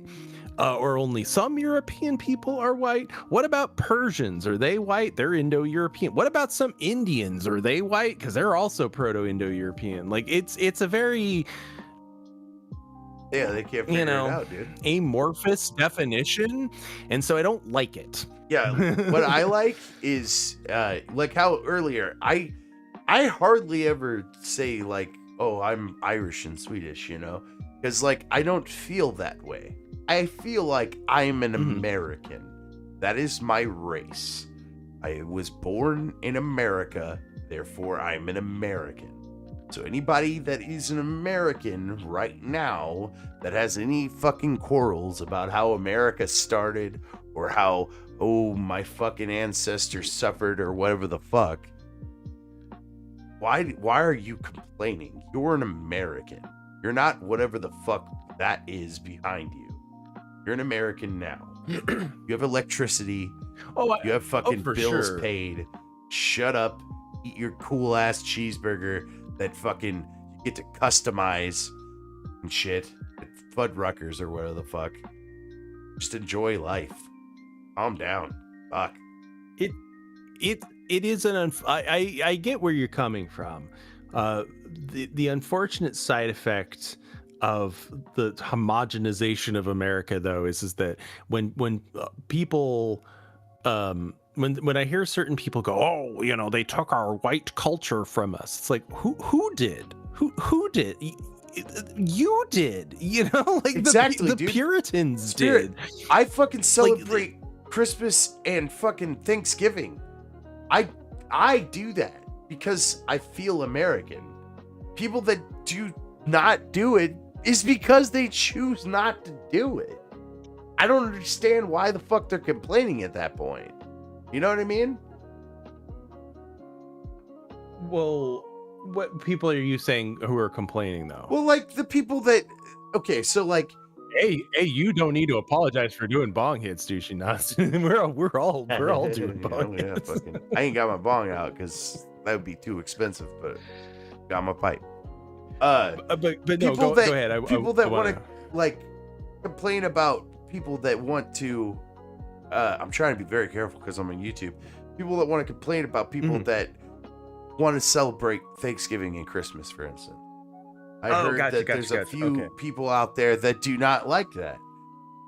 Speaker 4: Or only some European people are white? What about Persians? Are they white? They're Indo-European. What about some Indians? Are they white? Because they're also Proto-Indo-European. Like, it's a very,
Speaker 2: Yeah, they can't figure it out, dude.
Speaker 4: amorphous definition, and so I don't like it.
Speaker 2: Yeah, what I like is like how earlier I hardly ever say like, oh, I'm Irish and Swedish, you know, because like I don't feel that way. I feel like I'm an American. That is my race. I was born in America, therefore I'm an American. So anybody that is an American right now that has any fucking quarrels about how America started or how, oh, my fucking ancestors suffered or whatever the fuck, why are you complaining? You're an American. You're not whatever the fuck that is behind you. You're an American now. You have electricity. You have fucking bills paid. Shut up. Eat your cool ass cheeseburger that fucking you get to customize and shit at Fuddruckers or whatever the fuck. Just enjoy life. Calm down. Fuck.
Speaker 4: It is I get where you're coming from. The unfortunate side effect of the homogenization of America, though, is that when people when I hear certain people go, oh, you know, they took our white culture from us, it's like, who did? Who did? You did, you know, like
Speaker 2: exactly,
Speaker 4: the
Speaker 2: dude.
Speaker 4: Puritans did.
Speaker 2: I fucking celebrate Christmas and fucking Thanksgiving. I do that because I feel American. People that do not do it is because they choose not to do it. I don't understand why the fuck they're complaining at that point. You know what I mean?
Speaker 4: Well, what people are you saying who are complaining though?
Speaker 2: Well, like the people that, okay, so like,
Speaker 4: hey, you don't need to apologize for doing bong hits, douchey nuts. we're all doing bong hits.
Speaker 2: Fucking, I ain't got my bong out because that would be too expensive, but got my pipe.
Speaker 4: But no, go ahead.
Speaker 2: People that want to like complain about people that want to. I'm trying to be very careful because I'm on YouTube. People that want to complain about people that want to celebrate Thanksgiving and Christmas, for instance. I heard that there's a few people out there that do not like that.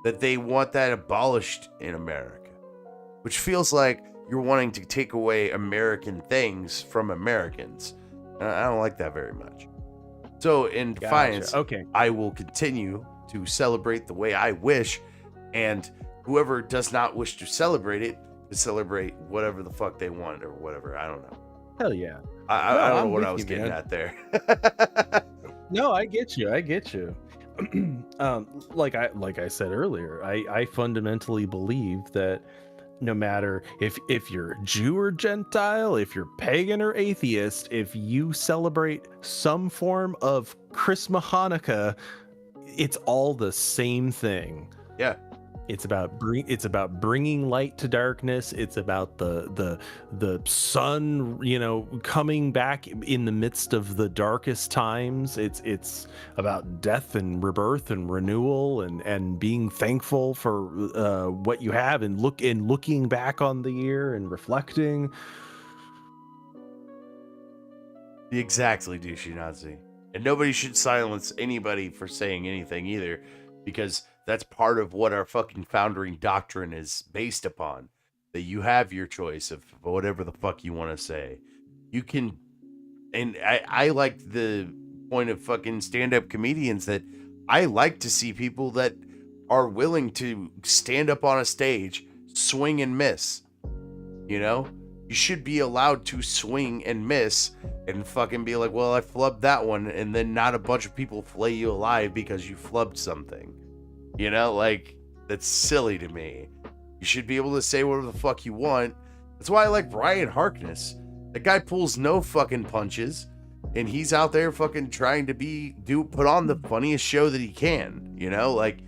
Speaker 2: That they want that abolished in America, which feels like you're wanting to take away American things from Americans. I don't like that very much. So in defiance, I will continue to celebrate the way I wish, and whoever does not wish to celebrate it, to celebrate whatever the fuck they want or whatever. I don't know.
Speaker 4: Hell yeah.
Speaker 2: I don't know what I was getting at there.
Speaker 4: No, I get you. Like I said earlier, I fundamentally believe that no matter if you're Jew or Gentile, if you're pagan or atheist, if you celebrate some form of Christmas Hanukkah, it's all the same thing.
Speaker 2: Yeah.
Speaker 4: It's about bringing light to darkness. It's about the sun, you know, coming back in the midst of the darkest times. It's about death and rebirth and renewal and being thankful for what you have and looking back on the year and reflecting.
Speaker 2: Exactly, douchey Nazi. And nobody should silence anybody for saying anything either, because that's part of what our fucking founding doctrine is based upon. That you have your choice of whatever the fuck you want to say. You can, and I like the point of fucking stand-up comedians that I like to see people that are willing to stand up on a stage, swing and miss. You know? You should be allowed to swing and miss and fucking be like, well, I flubbed that one, and then not a bunch of people flay you alive because you flubbed something. You know, like, that's silly to me. You should be able to say whatever the fuck you want. That's why I like Brian Harkness. That guy pulls no fucking punches, and he's out there fucking trying to put on the funniest show that he can, you know, like,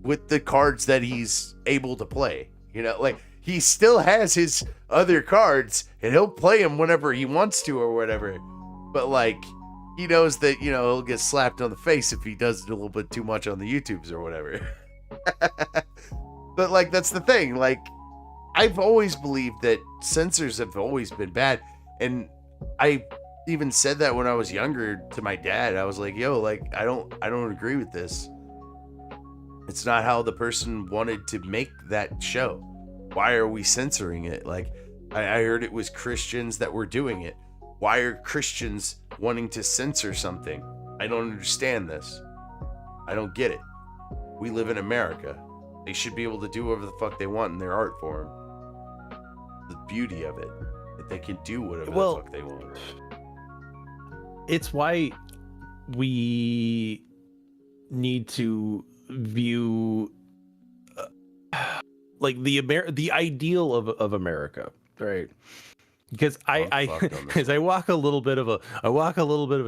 Speaker 2: with the cards that he's able to play, you know, like, he still has his other cards, and he'll play them whenever he wants to or whatever, but, like, he knows that, you know, he'll get slapped on the face if he does it a little bit too much on the YouTubes or whatever. But, like, that's the thing, like, I've always believed that censors have always been bad, and I even said that when I was younger to my dad. I was like, yo, like, I don't agree with this. It's not how the person wanted to make that show. Why are we censoring it? Like, I heard it was Christians that were doing it. Why are Christians wanting to censor something? I don't understand this. I don't get it. We live in America. They should be able to do whatever the fuck they want in their art form. The beauty of it, that they can do whatever the fuck they want.
Speaker 4: It's why we need to view like the ideal of America, right? Because I walk a little bit of a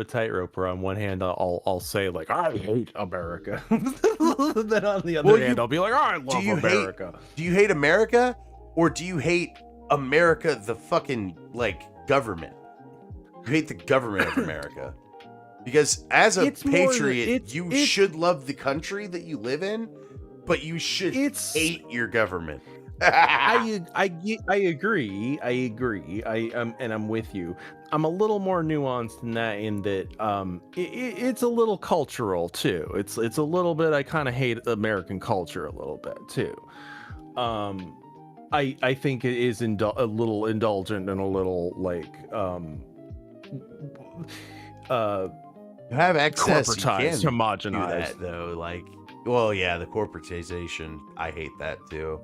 Speaker 4: tightrope where on one hand I'll say like I hate America, then on the other hand I'll be like, oh, I love America.
Speaker 2: Do you hate America, or do you hate America, the fucking, like, government? You hate the government of America. Because as a patriot, you should love the country that you live in, but you should hate your government.
Speaker 4: I agree. And I'm with you. I'm a little more nuanced than that in that it's a little cultural too. It's a little bit. I kind of hate American culture a little bit too. I think it is a little indulgent and a little like
Speaker 2: you have access,
Speaker 4: corporatized,
Speaker 2: you
Speaker 4: homogenized,
Speaker 2: that, though. Like, well, yeah, the corporatization. I hate that too.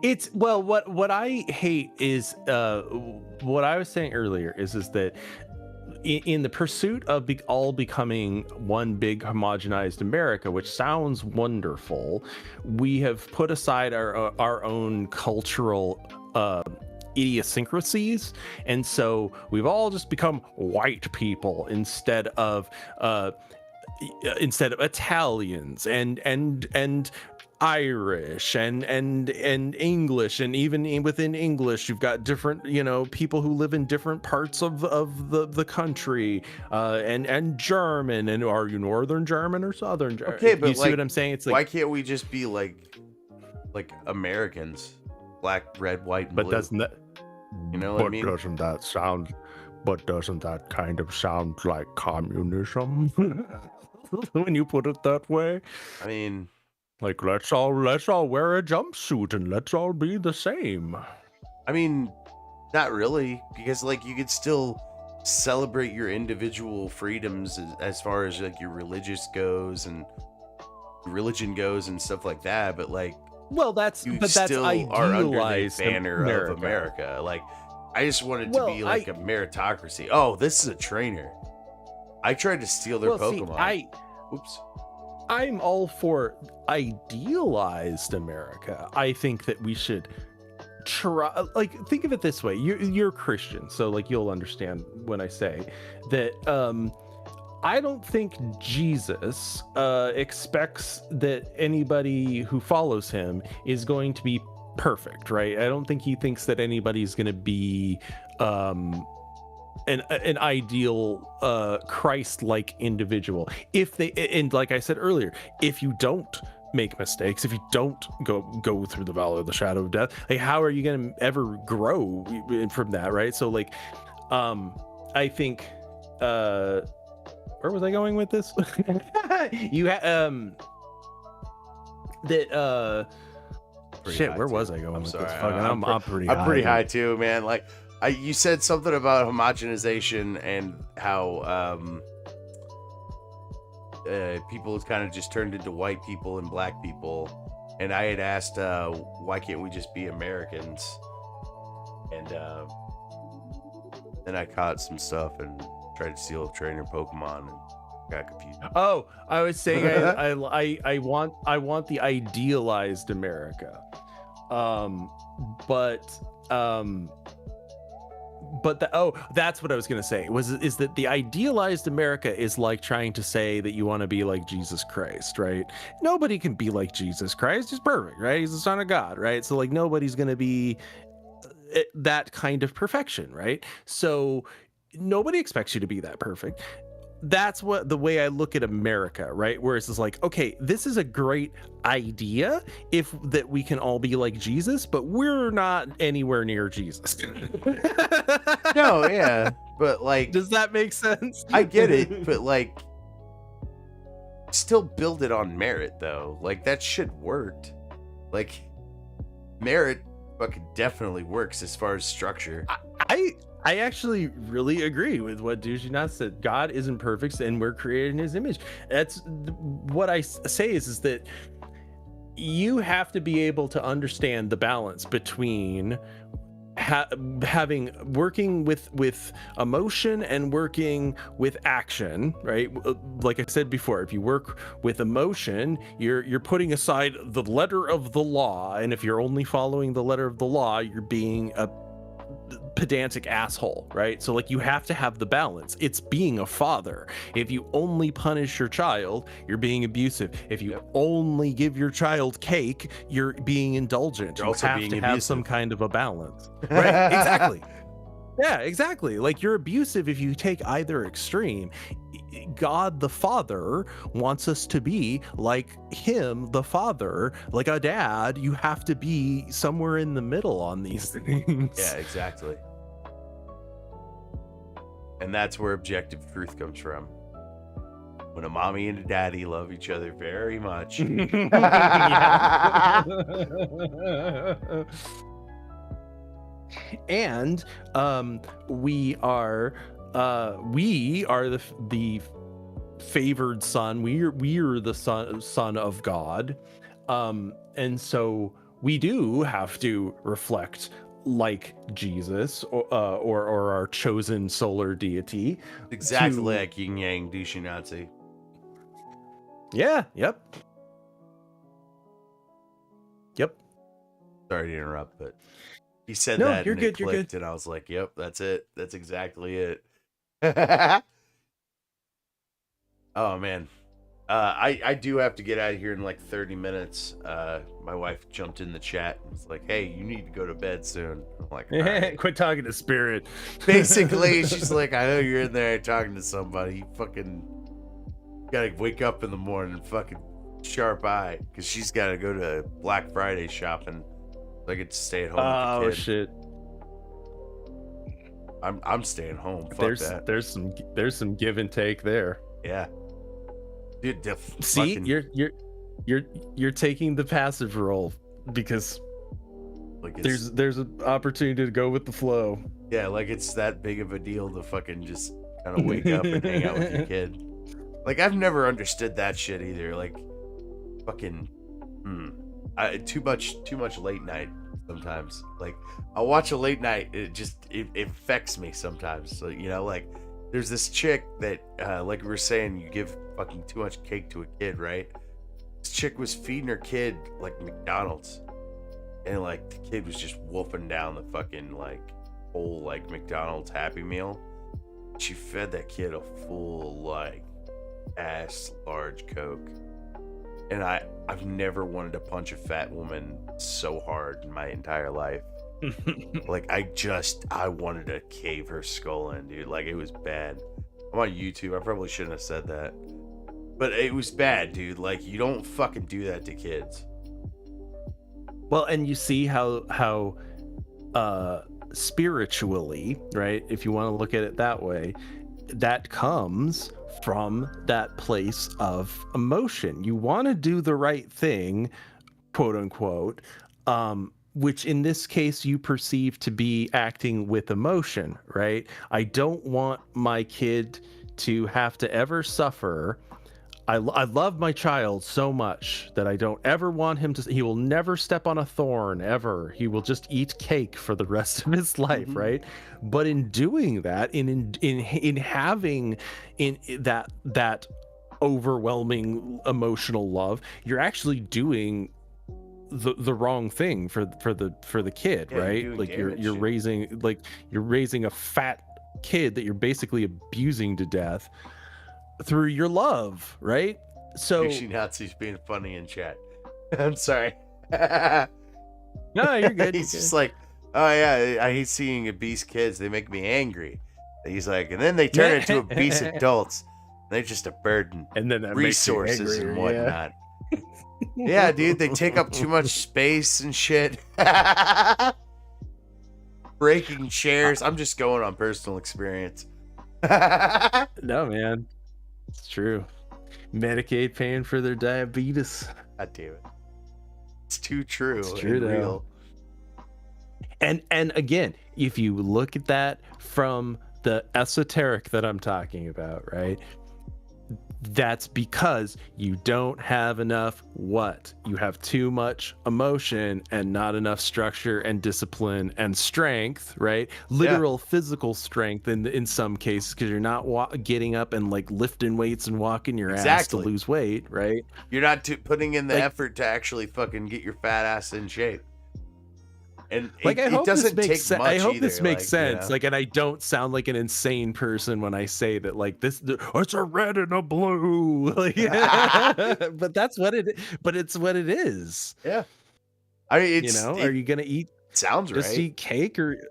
Speaker 4: It's what I hate is what I was saying earlier is that in the pursuit of all becoming one big homogenized America, which sounds wonderful, we have put aside our own cultural idiosyncrasies, and so we've all just become white people instead of Italians and Irish and English, and even within English you've got different, you know, people who live in different parts of the country, and German. And are you Northern German or Southern German?
Speaker 2: Okay, but
Speaker 4: you see what I'm saying? It's like,
Speaker 2: why can't we just be like Americans, black, red, white, and blue?
Speaker 4: But doesn't that,
Speaker 2: you know what I mean?
Speaker 5: Doesn't that kind of sound like communism?
Speaker 4: when you put it that way?
Speaker 2: I mean,
Speaker 5: like, let's all wear a jumpsuit and let's all be the same.
Speaker 2: I mean, not really, because like you could still celebrate your individual freedoms as far as like your religion goes and stuff like that. But like,
Speaker 4: well, that's
Speaker 2: still are under the banner
Speaker 4: America.
Speaker 2: of America. Like, I just wanted to be like a meritocracy. Oh, this is a trainer. I tried to steal their Pokemon. Oops.
Speaker 4: I'm all for idealized America. I think that we should try, like, think of it this way. You're Christian, so like you'll understand when I say that I don't think Jesus expects that anybody who follows him is going to be perfect, right? I don't think he thinks that anybody's going to be an ideal Christ-like individual. If they, and like I said earlier, if you don't make mistakes, if you don't go through the valley of the shadow of death, like, how are you going to ever grow from that, right? So like I think where was I going with this? You where was I going with
Speaker 2: sorry,
Speaker 4: this? I'm pretty high.
Speaker 2: I'm pretty high too, man. Like, you said something about homogenization and how people have kind of just turned into white people and black people. And I had asked, why can't we just be Americans? And then I caught some stuff, and tried to steal a trainer Pokemon and got confused.
Speaker 4: Oh, I was saying I want the idealized America. That's what I was gonna say. Is that the idealized America is like trying to say that you want to be like Jesus Christ, right? Nobody can be like Jesus Christ. He's perfect, right? He's the Son of God, right? So like nobody's gonna be that kind of perfection, right? So nobody expects you to be that perfect. That's what the way I look at America, right? Where it's just like, okay, this is a great idea if that we can all be like Jesus, but we're not anywhere near Jesus.
Speaker 2: No, yeah, but like,
Speaker 4: Does that make sense?
Speaker 2: I get it, but like, still build it on merit though. Like that shit worked. Like merit fucking definitely works as far as structure.
Speaker 4: I actually really agree with what Dujinat said. God isn't perfect and we're created in his image. That's what I say is that you have to be able to understand the balance between working with emotion and working with action, right? Like I said before, if you work with emotion, you're putting aside the letter of the law, and if you're only following the letter of the law, you're being a pedantic asshole, right? So like you have to have the balance. It's being a father. If you only punish your child, you're being abusive. If you only give your child cake, you're being indulgent.
Speaker 2: You're
Speaker 4: you
Speaker 2: also
Speaker 4: have
Speaker 2: being
Speaker 4: to
Speaker 2: abusive.
Speaker 4: have some kind of a balance, right? Exactly. Yeah, exactly. Like you're abusive if you take either extreme. God the Father wants us to be like him, the Father, like a dad. You have to be somewhere in the middle on these things.
Speaker 2: Yeah, exactly. And that's where objective truth comes from. When a mommy and a daddy love each other very much.
Speaker 4: And we are the favored son. We're the son of God, and so we do have to reflect like Jesus or our chosen solar deity.
Speaker 2: Exactly like yin yang douchey Nazi.
Speaker 4: Yeah. Yep.
Speaker 2: Sorry to interrupt, but he said
Speaker 4: No,
Speaker 2: that
Speaker 4: you're
Speaker 2: and
Speaker 4: good,
Speaker 2: it
Speaker 4: you're
Speaker 2: clicked,
Speaker 4: good.
Speaker 2: and I was like, "Yep, that's it. That's exactly it." Oh man, I do have to get out of here in like 30 minutes. My wife jumped in the chat and was like, "Hey, you need to go to bed soon." I'm like, "All right."
Speaker 4: Quit talking to Spirit.
Speaker 2: Basically, she's like, "I know you're in there talking to somebody. You fucking gotta wake up in the morning and fucking sharp eye," because she's got to go to Black Friday shopping. So I get to stay at home with the kid.
Speaker 4: Shit.
Speaker 2: I'm staying home. Fuck that.
Speaker 4: There's some give and take there.
Speaker 2: Yeah. Dude,
Speaker 4: See,
Speaker 2: fucking,
Speaker 4: you're taking the passive role because
Speaker 2: like
Speaker 4: there's an opportunity to go with the flow.
Speaker 2: yeah, like it's that big of a deal to fucking just kind of wake up and hang out with your kid. Like I've never understood that shit either. Like fucking too much late night sometimes. Like I'll watch a late night, it affects me sometimes. So you know, like there's this chick that like we were saying, you give fucking too much cake to a kid, right? This chick was feeding her kid like McDonald's, and like the kid was just wolfing down the fucking like whole like McDonald's Happy Meal. She fed that kid a full like ass large Coke, and I've never wanted to punch a fat woman so hard in my entire life. Like I wanted to cave her skull in, dude. Like it was bad. I'm on YouTube. I probably shouldn't have said that, but it was bad, dude. Like you don't fucking do that to kids.
Speaker 4: Well, and you see how spiritually, right? If you want to look at it that way, that comes from that place of emotion. You want to do the right thing, quote unquote, which in this case you perceive to be acting with emotion, right? I don't want my kid to have to ever suffer I love my child so much that I don't ever want him to. He will never step on a thorn ever. He will just eat cake for the rest of his life, right? But in doing that, in having that overwhelming emotional love, you're actually doing the wrong thing for the kid, right? Like you're raising a fat kid that you're basically abusing to death through your love, right? So
Speaker 2: Nazi's being funny in chat. I'm sorry.
Speaker 4: no, you're good.
Speaker 2: He's just like, oh yeah, I hate seeing obese kids. They make me angry. He's like, and then they turn into obese adults. They're just a burden.
Speaker 4: And then that
Speaker 2: resources
Speaker 4: makes you
Speaker 2: and
Speaker 4: angrier,
Speaker 2: whatnot. Yeah, dude, they take up too much space and shit. Breaking chairs. I'm just going on personal experience.
Speaker 4: No, man, it's true. Medicaid paying for their diabetes.
Speaker 2: God damn it. It's too true.
Speaker 4: It's true,
Speaker 2: and
Speaker 4: though.
Speaker 2: real.
Speaker 4: And again, if you look at that from the esoteric that I'm talking about, right? That's because you don't have enough what? You have too much emotion and not enough structure and discipline and strength, right? Literal physical strength in some cases, because you're not getting up and like lifting weights and walking your ass to lose weight, right?
Speaker 2: You're not putting in the effort to actually fucking get your fat ass in shape. And
Speaker 4: like,
Speaker 2: it doesn't take much
Speaker 4: I hope
Speaker 2: either,
Speaker 4: this makes sense.
Speaker 2: You know?
Speaker 4: Like, and I don't sound like an insane person when I say that, like, it's a red and a blue. Like, but that's what it. But it's what it is.
Speaker 2: Yeah. I mean,
Speaker 4: are you gonna eat?
Speaker 2: Sounds
Speaker 4: just
Speaker 2: right.
Speaker 4: Eat cake or,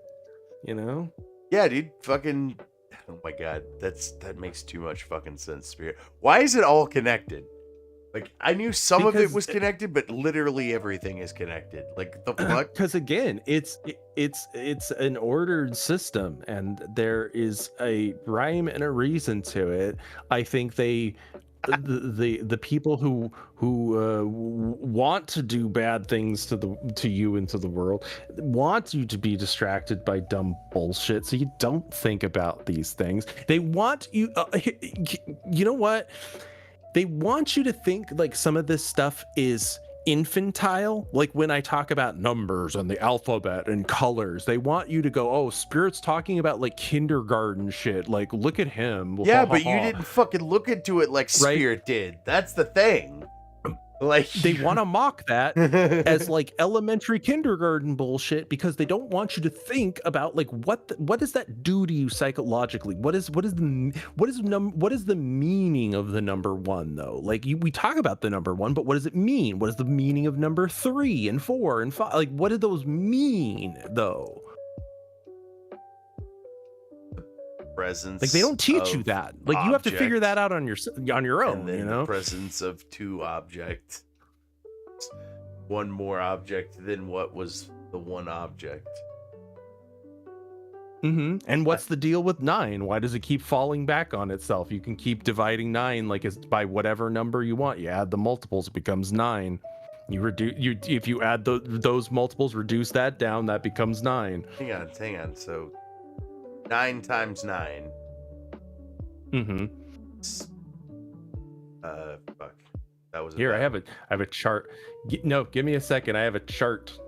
Speaker 2: Yeah, dude. Fucking. Oh my god, that makes too much fucking sense, Spirit. Why is it all connected? Like, I knew some of it was connected, but literally everything is connected. Like, the fuck?
Speaker 4: Because again, it's an ordered system, and there is a rhyme and a reason to it. I think the people who want to do bad things to you and to the world want you to be distracted by dumb bullshit, so you don't think about these things. They want you. You know what? They want you to think like some of this stuff is infantile. Like when I talk about numbers and the alphabet and colors, they want you to go, oh, Spirit's talking about like kindergarten shit. Like, look at him.
Speaker 2: Yeah, but you didn't fucking look into it like Spirit did. That's the thing. Like,
Speaker 4: they want to mock that as like elementary kindergarten bullshit because they don't want you to think about like what does that do to you psychologically? What is the meaning of the number 1 though? Like we talk about the number 1, but what does it mean? What is the meaning of number 3 and 4 and 5? Like, what do those mean though?
Speaker 2: Presence.
Speaker 4: Like, they don't teach you that. Like, you have to figure that out on your own.
Speaker 2: And then the presence of 2 objects. 1 more object than what was the 1 object.
Speaker 4: And what's the deal with 9? Why does it keep falling back on itself? You can keep dividing 9 like it's by whatever number you want. You add the multiples, it becomes 9. If you add those multiples, reduce that down, that becomes 9.
Speaker 2: Hang on. So 9 times 9. Fuck. That was
Speaker 4: here. I have a chart. No, give me a second. I have a chart.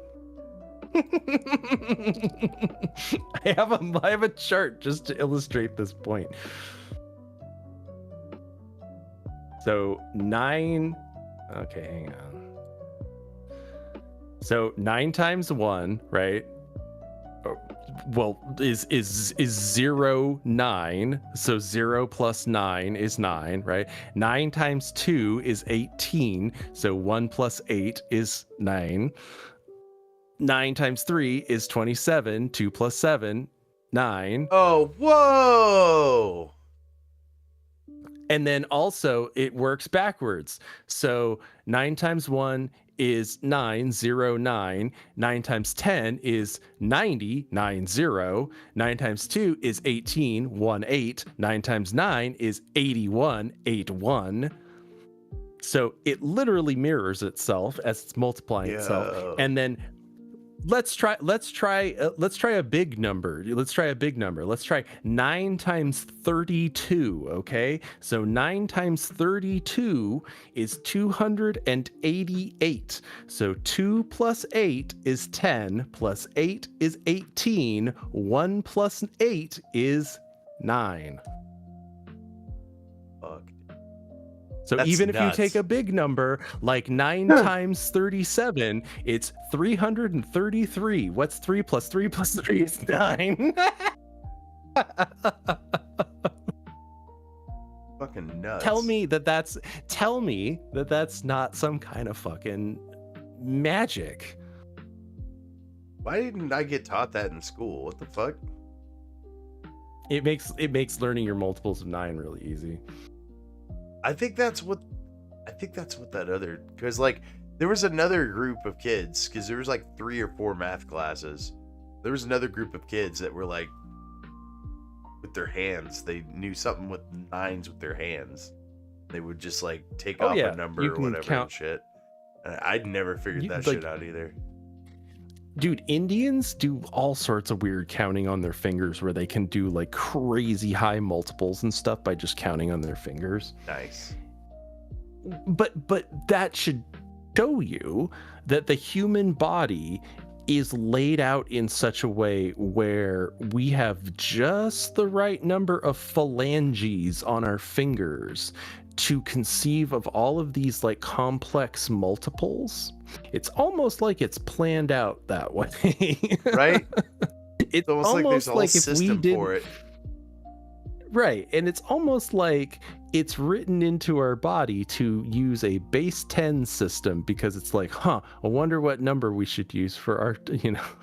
Speaker 4: I have a chart just to illustrate this point. So 9. Okay, hang on. So 9 times 1, right? Well, is 0, 9. So 0 plus 9 is 9, right? 9 times 2 is 18. So 1 plus 8 is 9. 9 times 3 is 27. 2 plus 7, 9.
Speaker 2: Oh, whoa!
Speaker 4: And then also it works backwards. So 9 times 1 is 9, 0, 9. 9 times 10 is 90, 9, 0. 9 times 2 is 18, 1, 8. 9 times 9 is 81, 8, 1. So it literally mirrors itself as it's multiplying itself. And then let's try a big number. Let's try 9 times 32. Okay, so 9 times 32 is 288. So 2 plus 8 is 10, plus 8 is 18. 1 plus 8 is 9.
Speaker 1: Fuck.
Speaker 4: So
Speaker 1: That's
Speaker 4: even if you
Speaker 1: nuts.
Speaker 4: take a big number like 9 times 37, it's 333. What's 3 plus 3 plus 3 is 9.
Speaker 1: Fucking nuts.
Speaker 4: Tell me that that's not some kind of fucking magic.
Speaker 1: Why didn't I get taught that in school? What the fuck?
Speaker 4: It makes learning your multiples of 9 really easy.
Speaker 1: I think that's what that other, because like there was another group of kids, because there was like 3 or 4 math classes. There was another group of kids that were like with their hands. They knew something with 9s with their hands. They would just like take off a number
Speaker 4: you
Speaker 1: or
Speaker 4: can
Speaker 1: whatever
Speaker 4: count.
Speaker 1: and shit. And I'd never figured that
Speaker 4: like,
Speaker 1: shit out either.
Speaker 4: Dude, Indians do all sorts of weird counting on their fingers where they can do like crazy high multiples and stuff by just counting on their fingers.
Speaker 1: Nice.
Speaker 4: But that should show you that the human body is laid out in such a way where we have just the right number of phalanges on our fingers to conceive of all of these like complex multiples. It's almost like it's planned out that way.
Speaker 1: Right?
Speaker 4: It's
Speaker 1: almost like there's a whole
Speaker 4: like if we
Speaker 1: system
Speaker 4: did
Speaker 1: for it.
Speaker 4: Right, and it's almost like it's written into our body to use a base 10 system, because it's like, I wonder what number we should use for our,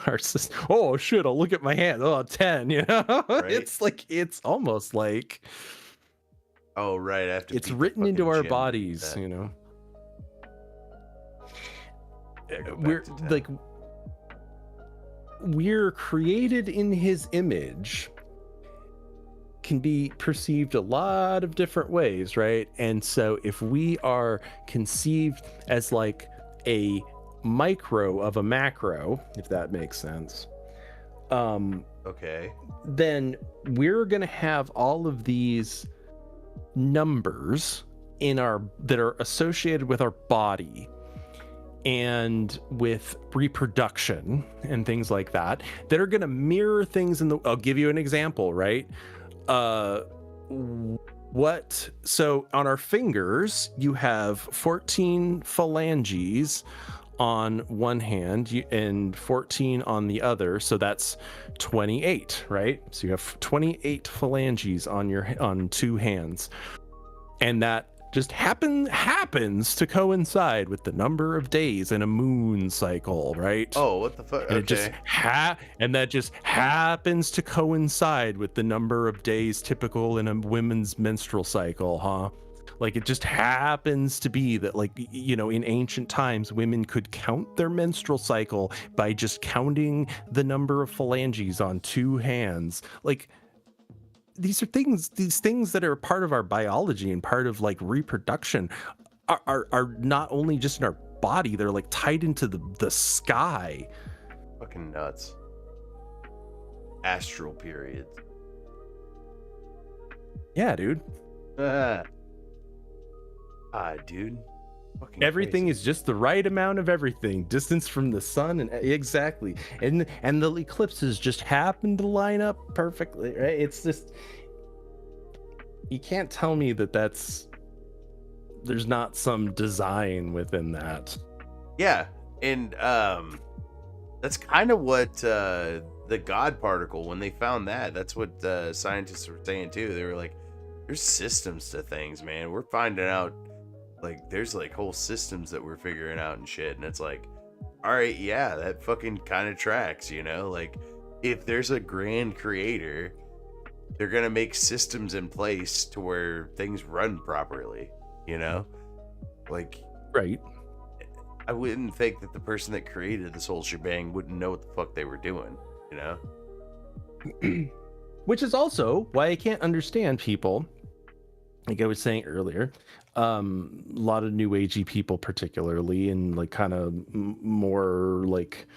Speaker 4: our system. Oh shit, I'll look at my hand. Oh, 10,
Speaker 1: Right?
Speaker 4: It's almost like,
Speaker 1: Oh, right. I have to
Speaker 4: it's
Speaker 1: beat the
Speaker 4: written into
Speaker 1: fucking
Speaker 4: our
Speaker 1: gym
Speaker 4: bodies,
Speaker 1: to do that. Go back
Speaker 4: we're
Speaker 1: to 10.
Speaker 4: like, we're created in his image, can be perceived a lot of different ways, right? And so if we are conceived as like a micro of a macro, if that makes sense,
Speaker 1: Okay.
Speaker 4: then we're going to have all of these numbers that are associated with our body and with reproduction and things like that are going to mirror things I'll give you an example, right? So on our fingers, you have 14 phalanges on one hand and 14 on the other, so that's 28, right? So you have 28 phalanges on 2 hands, and that just happens to coincide with the number of days in a moon cycle, right?
Speaker 1: Oh, what the fuck?
Speaker 4: And
Speaker 1: Okay.
Speaker 4: that just happens to coincide with the number of days typical in a women's menstrual cycle, huh? Like it just happens to be that, like, in ancient times, women could count their menstrual cycle by just counting the number of phalanges on 2 hands. Like, these things that are part of our biology and part of like reproduction are not only just in our body, they're like tied into the sky.
Speaker 1: Fucking nuts. Astral periods.
Speaker 4: Yeah, dude.
Speaker 1: Dude. Fucking
Speaker 4: Everything
Speaker 1: crazy.
Speaker 4: is just the right amount of everything. Distance from the sun, and exactly. And the eclipses just happen to line up perfectly, right? It's just, you can't tell me there's not some design within that.
Speaker 1: Yeah, and that's kind of what the God particle, when they found that's what scientists were saying too. They were like, there's systems to things, man. We're finding out, like, there's like whole systems that we're figuring out and shit. And it's like, all right, yeah, that fucking kind of tracks, like if there's a grand creator, they're gonna make systems in place to where things run properly, like,
Speaker 4: Right.
Speaker 1: I wouldn't think that the person that created this whole shebang wouldn't know what the fuck they were doing,
Speaker 4: Which is also why I can't understand people, like I was saying earlier, a lot of new agey people particularly, and like kind of more like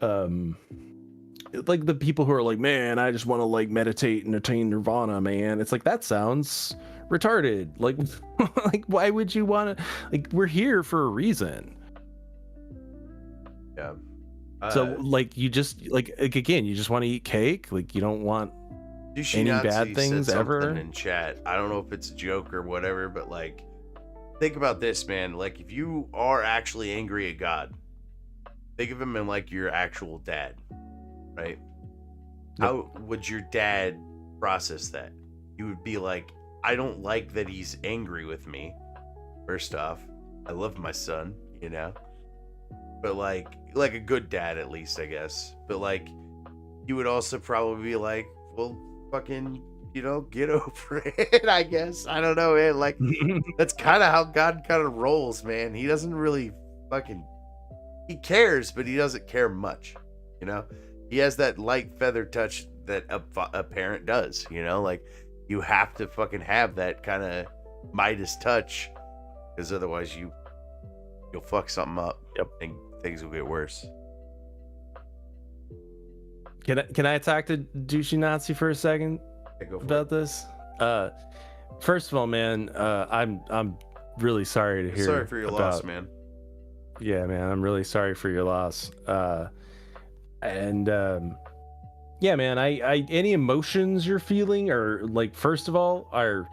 Speaker 4: like the people who are like, man, I just want to like meditate and attain nirvana, man. It's like, that sounds retarded. Like, like why would you want to? Like, we're here for a reason.
Speaker 2: Yeah.
Speaker 4: So like, you just like again, you just want to eat cake. Like, you don't want any bad things ever
Speaker 2: in chat. I don't know if it's a joke or whatever, but like, think about this, man. Like, if you are actually angry at God, think of him in like your actual dad, right?
Speaker 4: Yep.
Speaker 2: How would your dad process that? You would be like, I don't like that he's angry with me. First off, I love my son, you know, but like a good dad at least, I guess. But like, you would also probably be like, well, fucking, you know, get over it, I guess. I don't know, man. Like, that's kind of how God kind of rolls, man. He doesn't really fucking, he cares, but he doesn't care much, you know? He has that light feather touch that a parent does, you know? Like, you have to fucking have that kind of Midas touch, because otherwise you'll fuck something up.
Speaker 4: Yep.
Speaker 2: And things will get worse.
Speaker 4: Can I attack the douchey Nazi for a second?
Speaker 2: Yeah, go for
Speaker 4: about this? First of all, man, I'm really sorry to hear.
Speaker 2: Sorry for your loss, man.
Speaker 4: Yeah, man, I'm really sorry for your loss. Yeah, man, I any emotions you're feeling are like, first of all, are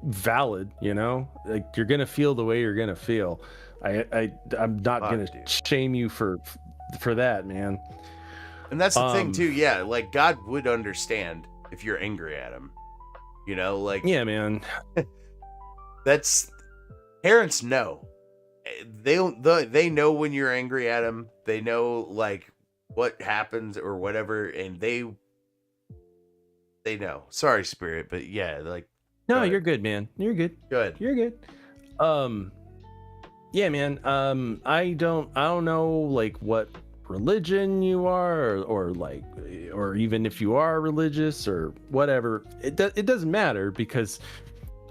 Speaker 4: valid, you know? Like, you're gonna feel the way you're gonna feel. I'm not gonna shame you for that, man.
Speaker 2: And that's the thing too, yeah, like God would understand if you're angry at him. You know, like,
Speaker 4: yeah, man.
Speaker 2: That's, parents know. They know when you're angry at them. They know like what happens or whatever, and they know. Sorry, Spirit, but yeah, like,
Speaker 4: no, you're good, man. You're good.
Speaker 2: Good.
Speaker 4: You're good. Yeah, man. I don't know like what religion you are, or even if you are religious or whatever. It doesn't matter, because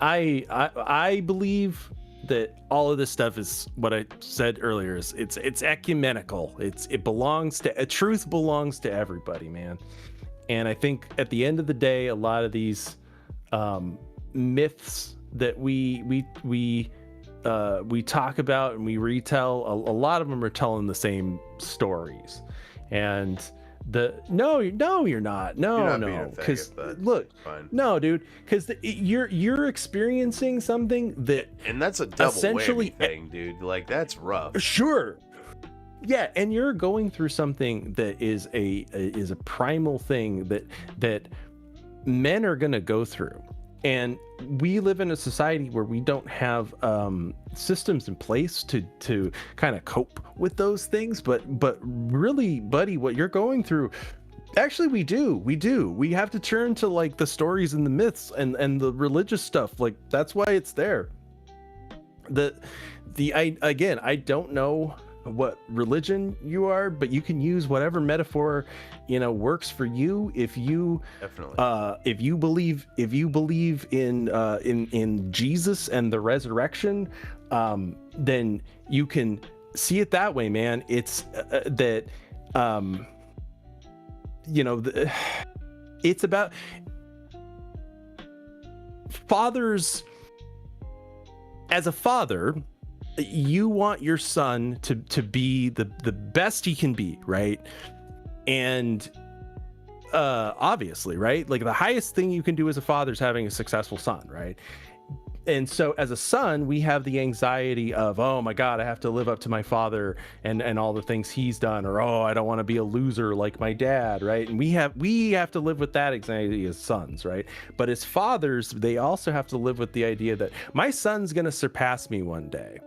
Speaker 4: I believe that all of this stuff is what I said earlier. Is it's ecumenical. Truth belongs to everybody, man. And I think at the end of the day, a lot of these myths that we talk about and we retell, a lot of them are telling the same stories. And no, you're not. No, because look, no, dude, because you're experiencing something that,
Speaker 2: and that's a double
Speaker 4: essentially
Speaker 2: whammy thing, dude. Like, that's rough.
Speaker 4: Sure. Yeah, and you're going through something that is a primal thing that men are gonna go through. And we live in a society where we don't have systems in place to kind of cope with those things. But really, buddy, what you're going through, actually, we do. We have to turn to like the stories and the myths and the religious stuff. Like, that's why it's there. I don't know what religion you are, but you can use whatever metaphor works for you. If you
Speaker 2: definitely
Speaker 4: if you believe in Jesus and the resurrection, then you can see it that way, man. It's that it's about fathers. As a father, you want your son to be the best he can be, right? And obviously, right, like the highest thing you can do as a father is having a successful son, right? And so as a son, we have the anxiety of, oh my God, I have to live up to my father and all the things he's done, or oh, I don't want to be a loser like my dad, right? And we have to live with that anxiety as sons, right? But as fathers, they also have to live with the idea that my son's gonna surpass me one day.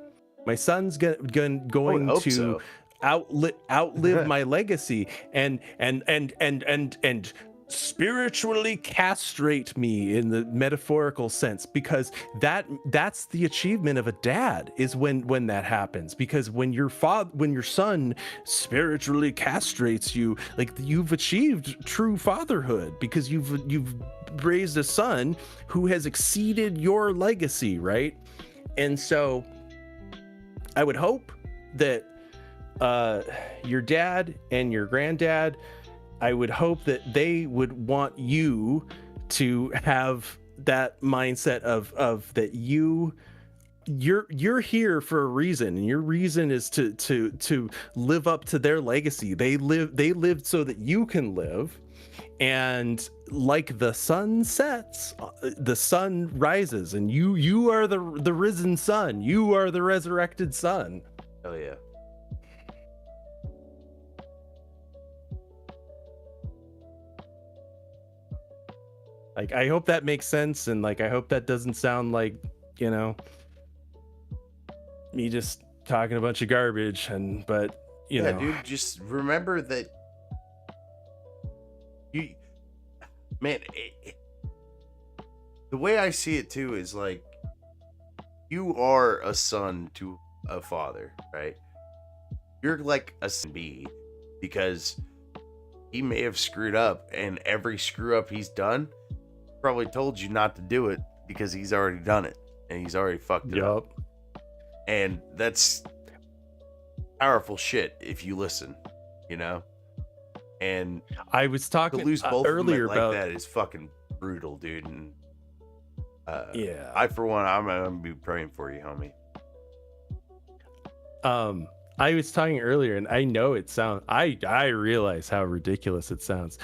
Speaker 4: My son's going to outlive my legacy and spiritually castrate me in the metaphorical sense, because that's the achievement of a dad, is when that happens. Because when your son spiritually castrates you, like, you've achieved true fatherhood, because you've raised a son who has exceeded your legacy, right? And so I would hope that your dad and your granddad, I would hope that they would want you to have that mindset of that you're here for a reason, and your reason is to live up to their legacy. They lived so that you can live. And like the sun sets, the sun rises, and you are the risen sun. You are the resurrected sun.
Speaker 2: Hell yeah.
Speaker 4: Like, I hope that makes sense, and like I hope that doesn't sound like, you know, me just talking a bunch of garbage. But you know,
Speaker 2: dude, just remember that you, man, the way I see it too is like, you are a son to a father, right? You're like a son B, because he may have screwed up, and every screw up he's done, probably told you not to do it because he's already done it and he's already fucked it up. And that's powerful shit if you listen, you know? And
Speaker 4: I was talking
Speaker 2: to lose both
Speaker 4: earlier
Speaker 2: of them
Speaker 4: about
Speaker 2: like that is fucking brutal, dude. And
Speaker 4: yeah,
Speaker 2: I for one, I'm gonna be praying for you, homie.
Speaker 4: I was talking earlier, and I know it sounds, I realize how ridiculous it sounds.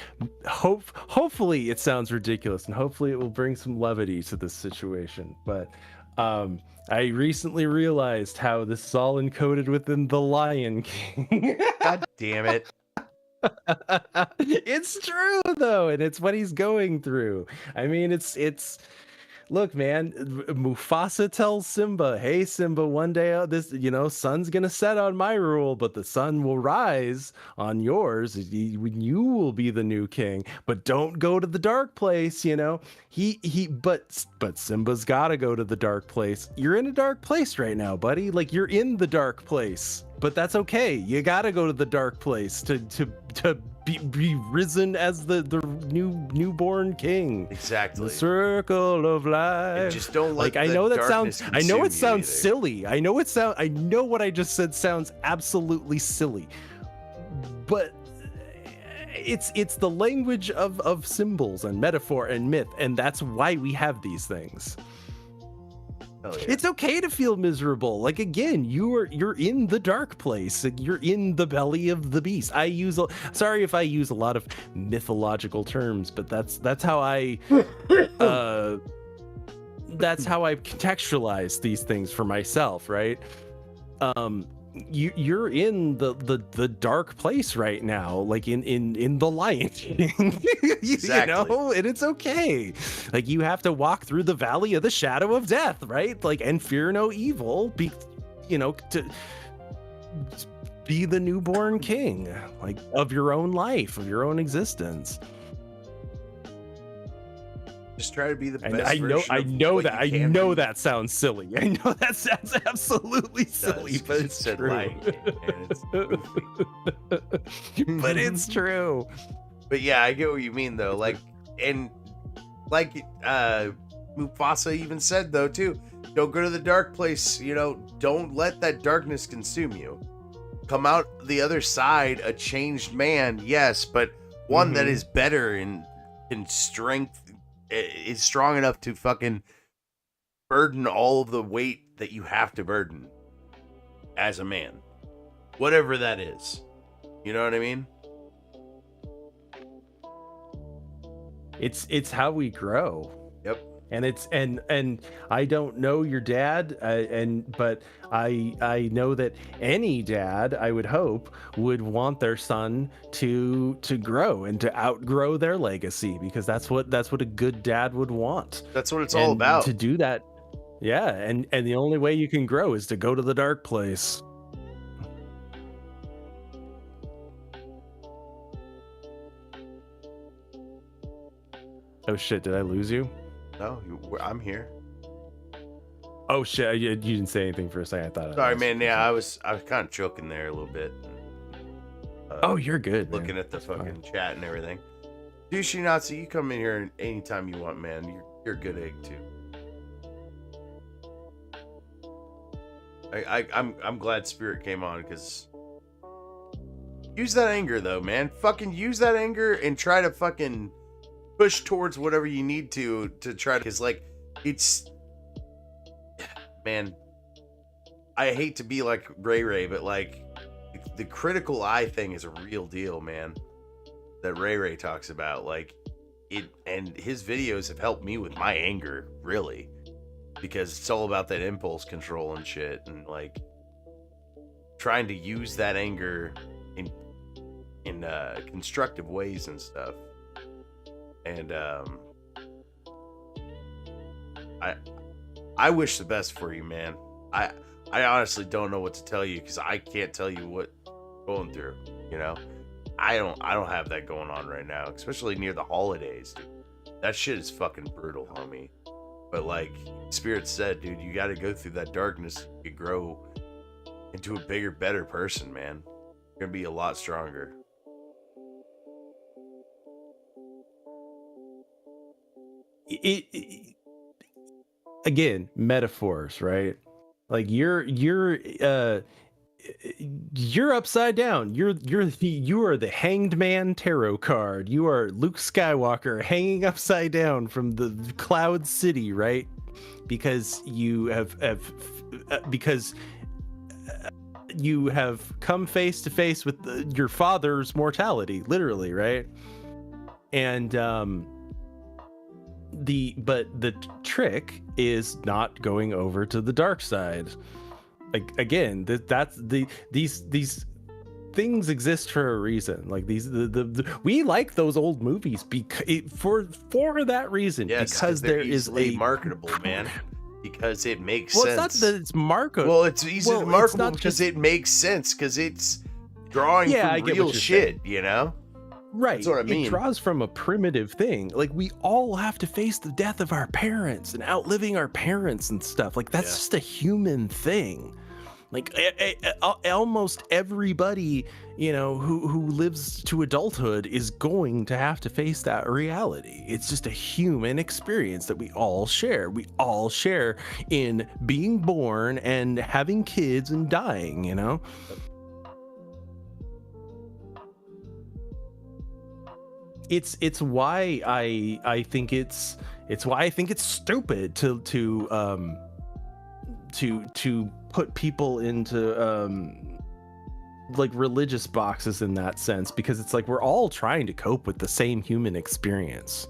Speaker 4: Hopefully it sounds ridiculous, and hopefully it will bring some levity to this situation. But I recently realized how this is all encoded within the Lion King.
Speaker 2: God damn it.
Speaker 4: It's true though, and it's what he's going through. I mean, it's look, man, Mufasa tells Simba, hey Simba, one day this, you know, sun's gonna set on my rule, but the sun will rise on yours. You will be the new king, but don't go to the dark place, you know. But Simba's gotta go to the dark place. You're in a dark place right now, buddy. Like, you're in the dark place, but that's okay. You gotta go to the dark place to be risen as the newborn king.
Speaker 2: Exactly.
Speaker 4: The circle of life.
Speaker 2: And just don't let
Speaker 4: like, I know that sounds, I know it sounds
Speaker 2: either.
Speaker 4: silly. I know what I just said sounds absolutely silly, but it's the language of symbols and metaphor and myth, and that's why we have these things.
Speaker 2: Hell yeah.
Speaker 4: It's okay to feel miserable. Like, again, you're in the dark place. You're in the belly of the beast. Sorry if I use a lot of mythological terms, but that's how I contextualize these things for myself, right? You're in the dark place right now, like in the Lion King.
Speaker 2: Exactly.
Speaker 4: You know, and it's okay. Like, you have to walk through the valley of the shadow of death, right? Like, and fear no evil, to be the newborn king, like, of your own life, of your own existence.
Speaker 2: Just try to be the best.
Speaker 4: I know that sounds silly. I know that sounds absolutely silly, but it's true. But it's true.
Speaker 2: But yeah, I get what you mean though. Like, and like Mufasa even said though too, don't go to the dark place. You know, don't let that darkness consume you. Come out the other side a changed man, yes, but one that is better in strength. Is strong enough to fucking burden all of the weight that you have to burden as a man, whatever that is. You know what I mean?
Speaker 4: It's how we grow.
Speaker 2: Yep.
Speaker 4: And it's and I don't know your dad, but I know that any dad, I would hope, would want their son to grow and to outgrow their legacy, because that's what a good dad would want.
Speaker 2: That's what it's all about.
Speaker 4: To do that, yeah, and the only way you can grow is to go to the dark place. Oh shit! Did I lose you?
Speaker 2: No, I'm here.
Speaker 4: Oh shit! You didn't say anything for a second. I thought.
Speaker 2: Sorry, man. Yeah, I was kind of choking there a little bit.
Speaker 4: Oh, you're good.
Speaker 2: Looking at the fucking chat and everything. Douchey Nazi, you come in here anytime you want, man. You're a good egg too. I'm glad Spirit came on, because use that anger though, man. Fucking use that anger and try to fucking push towards whatever you need to try to, because like it's, man, I hate to be like Ray, but like the critical eye thing is a real deal, man, that Ray talks about. Like it, and his videos have helped me with my anger, really, because it's all about that impulse control and shit, and like trying to use that anger in constructive ways and stuff. And I wish the best for you, man. I honestly don't know what to tell you, because I can't tell you what I'm going through, you know. I don't have that going on right now, especially near the holidays, dude. That shit is fucking brutal, homie. But like Spirit said, dude, you got to go through that darkness to grow into a bigger, better person, man. You're gonna be a lot stronger.
Speaker 4: It again, metaphors, right? Like you're upside down. You are the Hanged Man tarot card. You are Luke Skywalker hanging upside down from the Cloud City, right? Because you have come face to face with your father's mortality, literally, right? And the trick is not going over to the dark side. Like again, these things exist for a reason. Like we like those old movies for that reason.
Speaker 2: Yes,
Speaker 4: because there is a
Speaker 2: marketable, man. Because it makes
Speaker 4: well,
Speaker 2: sense.
Speaker 4: it's not that it's marketable.
Speaker 2: Well, it's easily marketable because it makes sense, because it's drawing from real shit, you know?
Speaker 4: Right.
Speaker 2: That's what I mean.
Speaker 4: It draws from a primitive thing. Like we all have to face the death of our parents and outliving our parents and stuff. Like that's just a human thing. Like almost everybody, you know, who lives to adulthood is going to have to face that reality. It's just a human experience that we all share. We all share in being born and having kids and dying, you know? It's why I think it's stupid to put people into like religious boxes in that sense, because it's like we're all trying to cope with the same human experience,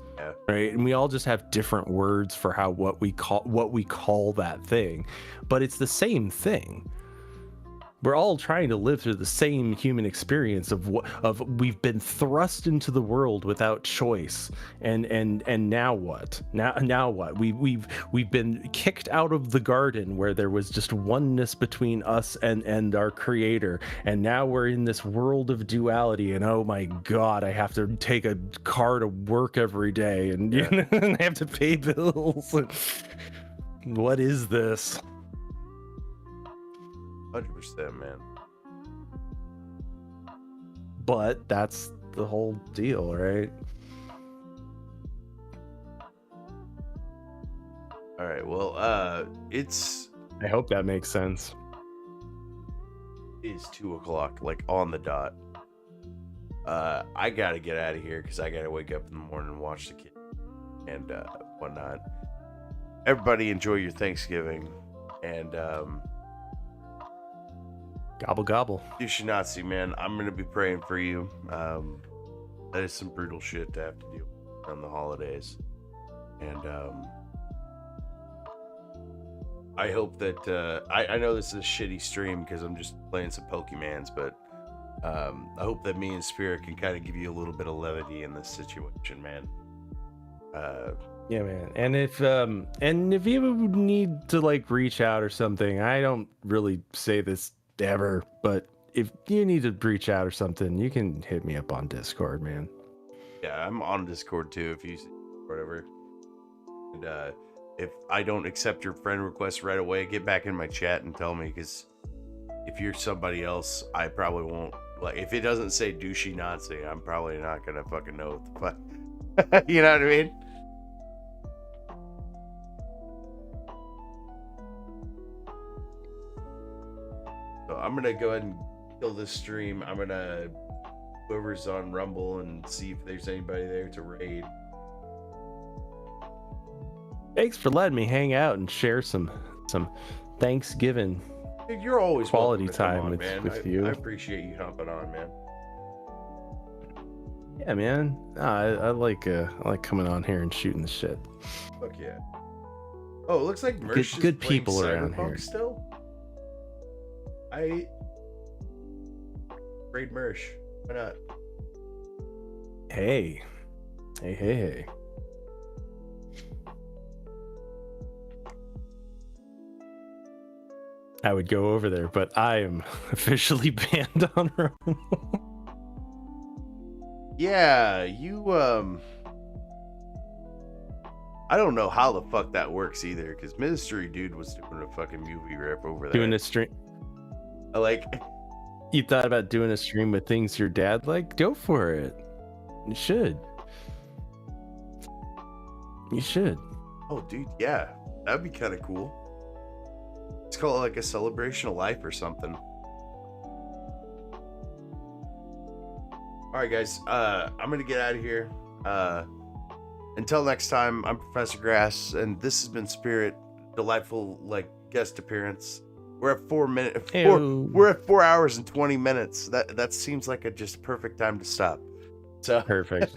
Speaker 4: right? And we all just have different words for what we call that thing, but it's the same thing. We're all trying to live through the same human experience of we've been thrust into the world without choice, and now what? Now what? We've been kicked out of the garden where there was just oneness between us and our creator, and now we're in this world of duality. And oh my God, I have to take a car to work every day, and you know, and I have to pay bills. What is this?
Speaker 2: 100%, man.
Speaker 4: But that's the whole deal, right?
Speaker 2: All right, well, it's...
Speaker 4: I hope that makes sense.
Speaker 2: It's 2 o'clock, like on the dot. I gotta get out of here because I gotta wake up in the morning and watch the kid and whatnot. Everybody enjoy your Thanksgiving, and
Speaker 4: Gobble gobble.
Speaker 2: Yushinatsu, man, I'm gonna be praying for you. That is some brutal shit to have to deal with on the holidays, and I hope that I know this is a shitty stream because I'm just playing some Pokemans, but I hope that me and Spirit can kind of give you a little bit of levity in this situation, man.
Speaker 4: Yeah, man. And if you need to like reach out or something, I don't really say this ever, but if you need to reach out or something, you can hit me up on Discord, man.
Speaker 2: Yeah, I'm on Discord too if you see whatever. And if I don't accept your friend request right away, get back in my chat and tell me, because if you're somebody else, I probably won't. Like, if it doesn't say douchey Nazi, I'm probably not gonna fucking know what the fuck. You know what I mean? So I'm gonna go ahead and kill this stream. I'm gonna
Speaker 1: whoever's on Rumble and see if there's anybody there to raid.
Speaker 4: Thanks for letting me hang out and share some Thanksgiving.
Speaker 1: Dude, you're always
Speaker 4: Quality
Speaker 1: welcome to come
Speaker 4: time
Speaker 1: on,
Speaker 4: with-
Speaker 1: man.
Speaker 4: with you.
Speaker 1: I appreciate you hopping on, man.
Speaker 4: Yeah, man. I like coming on here and shooting the shit.
Speaker 1: Fuck yeah. Oh, it looks like Mersh
Speaker 4: Good
Speaker 1: is playing
Speaker 4: people around
Speaker 1: Cyberpunk
Speaker 4: here.
Speaker 1: still. I raid Mersh. Why not?
Speaker 4: Hey. Hey. I would go over there, but I am officially banned on Rumble.
Speaker 1: Yeah, you I don't know how the fuck that works either, because Ministry Dude was doing a fucking movie rep over there.
Speaker 4: Doing a stream.
Speaker 1: I like
Speaker 4: You thought about doing a stream with things your dad like? Go for it. You should. You should.
Speaker 1: oh dude, yeah. That'd be kind of cool. Let's call it like a celebration of life or something. Alright guys, I'm gonna get out of here. Until next time, I'm Professor Grass, and this has been Spirit. Delightful guest appearance. We're at 4 minutes.
Speaker 4: Ew.
Speaker 1: We're at 4 hours and 20 minutes. That seems like a just perfect time to stop. So
Speaker 4: Perfect.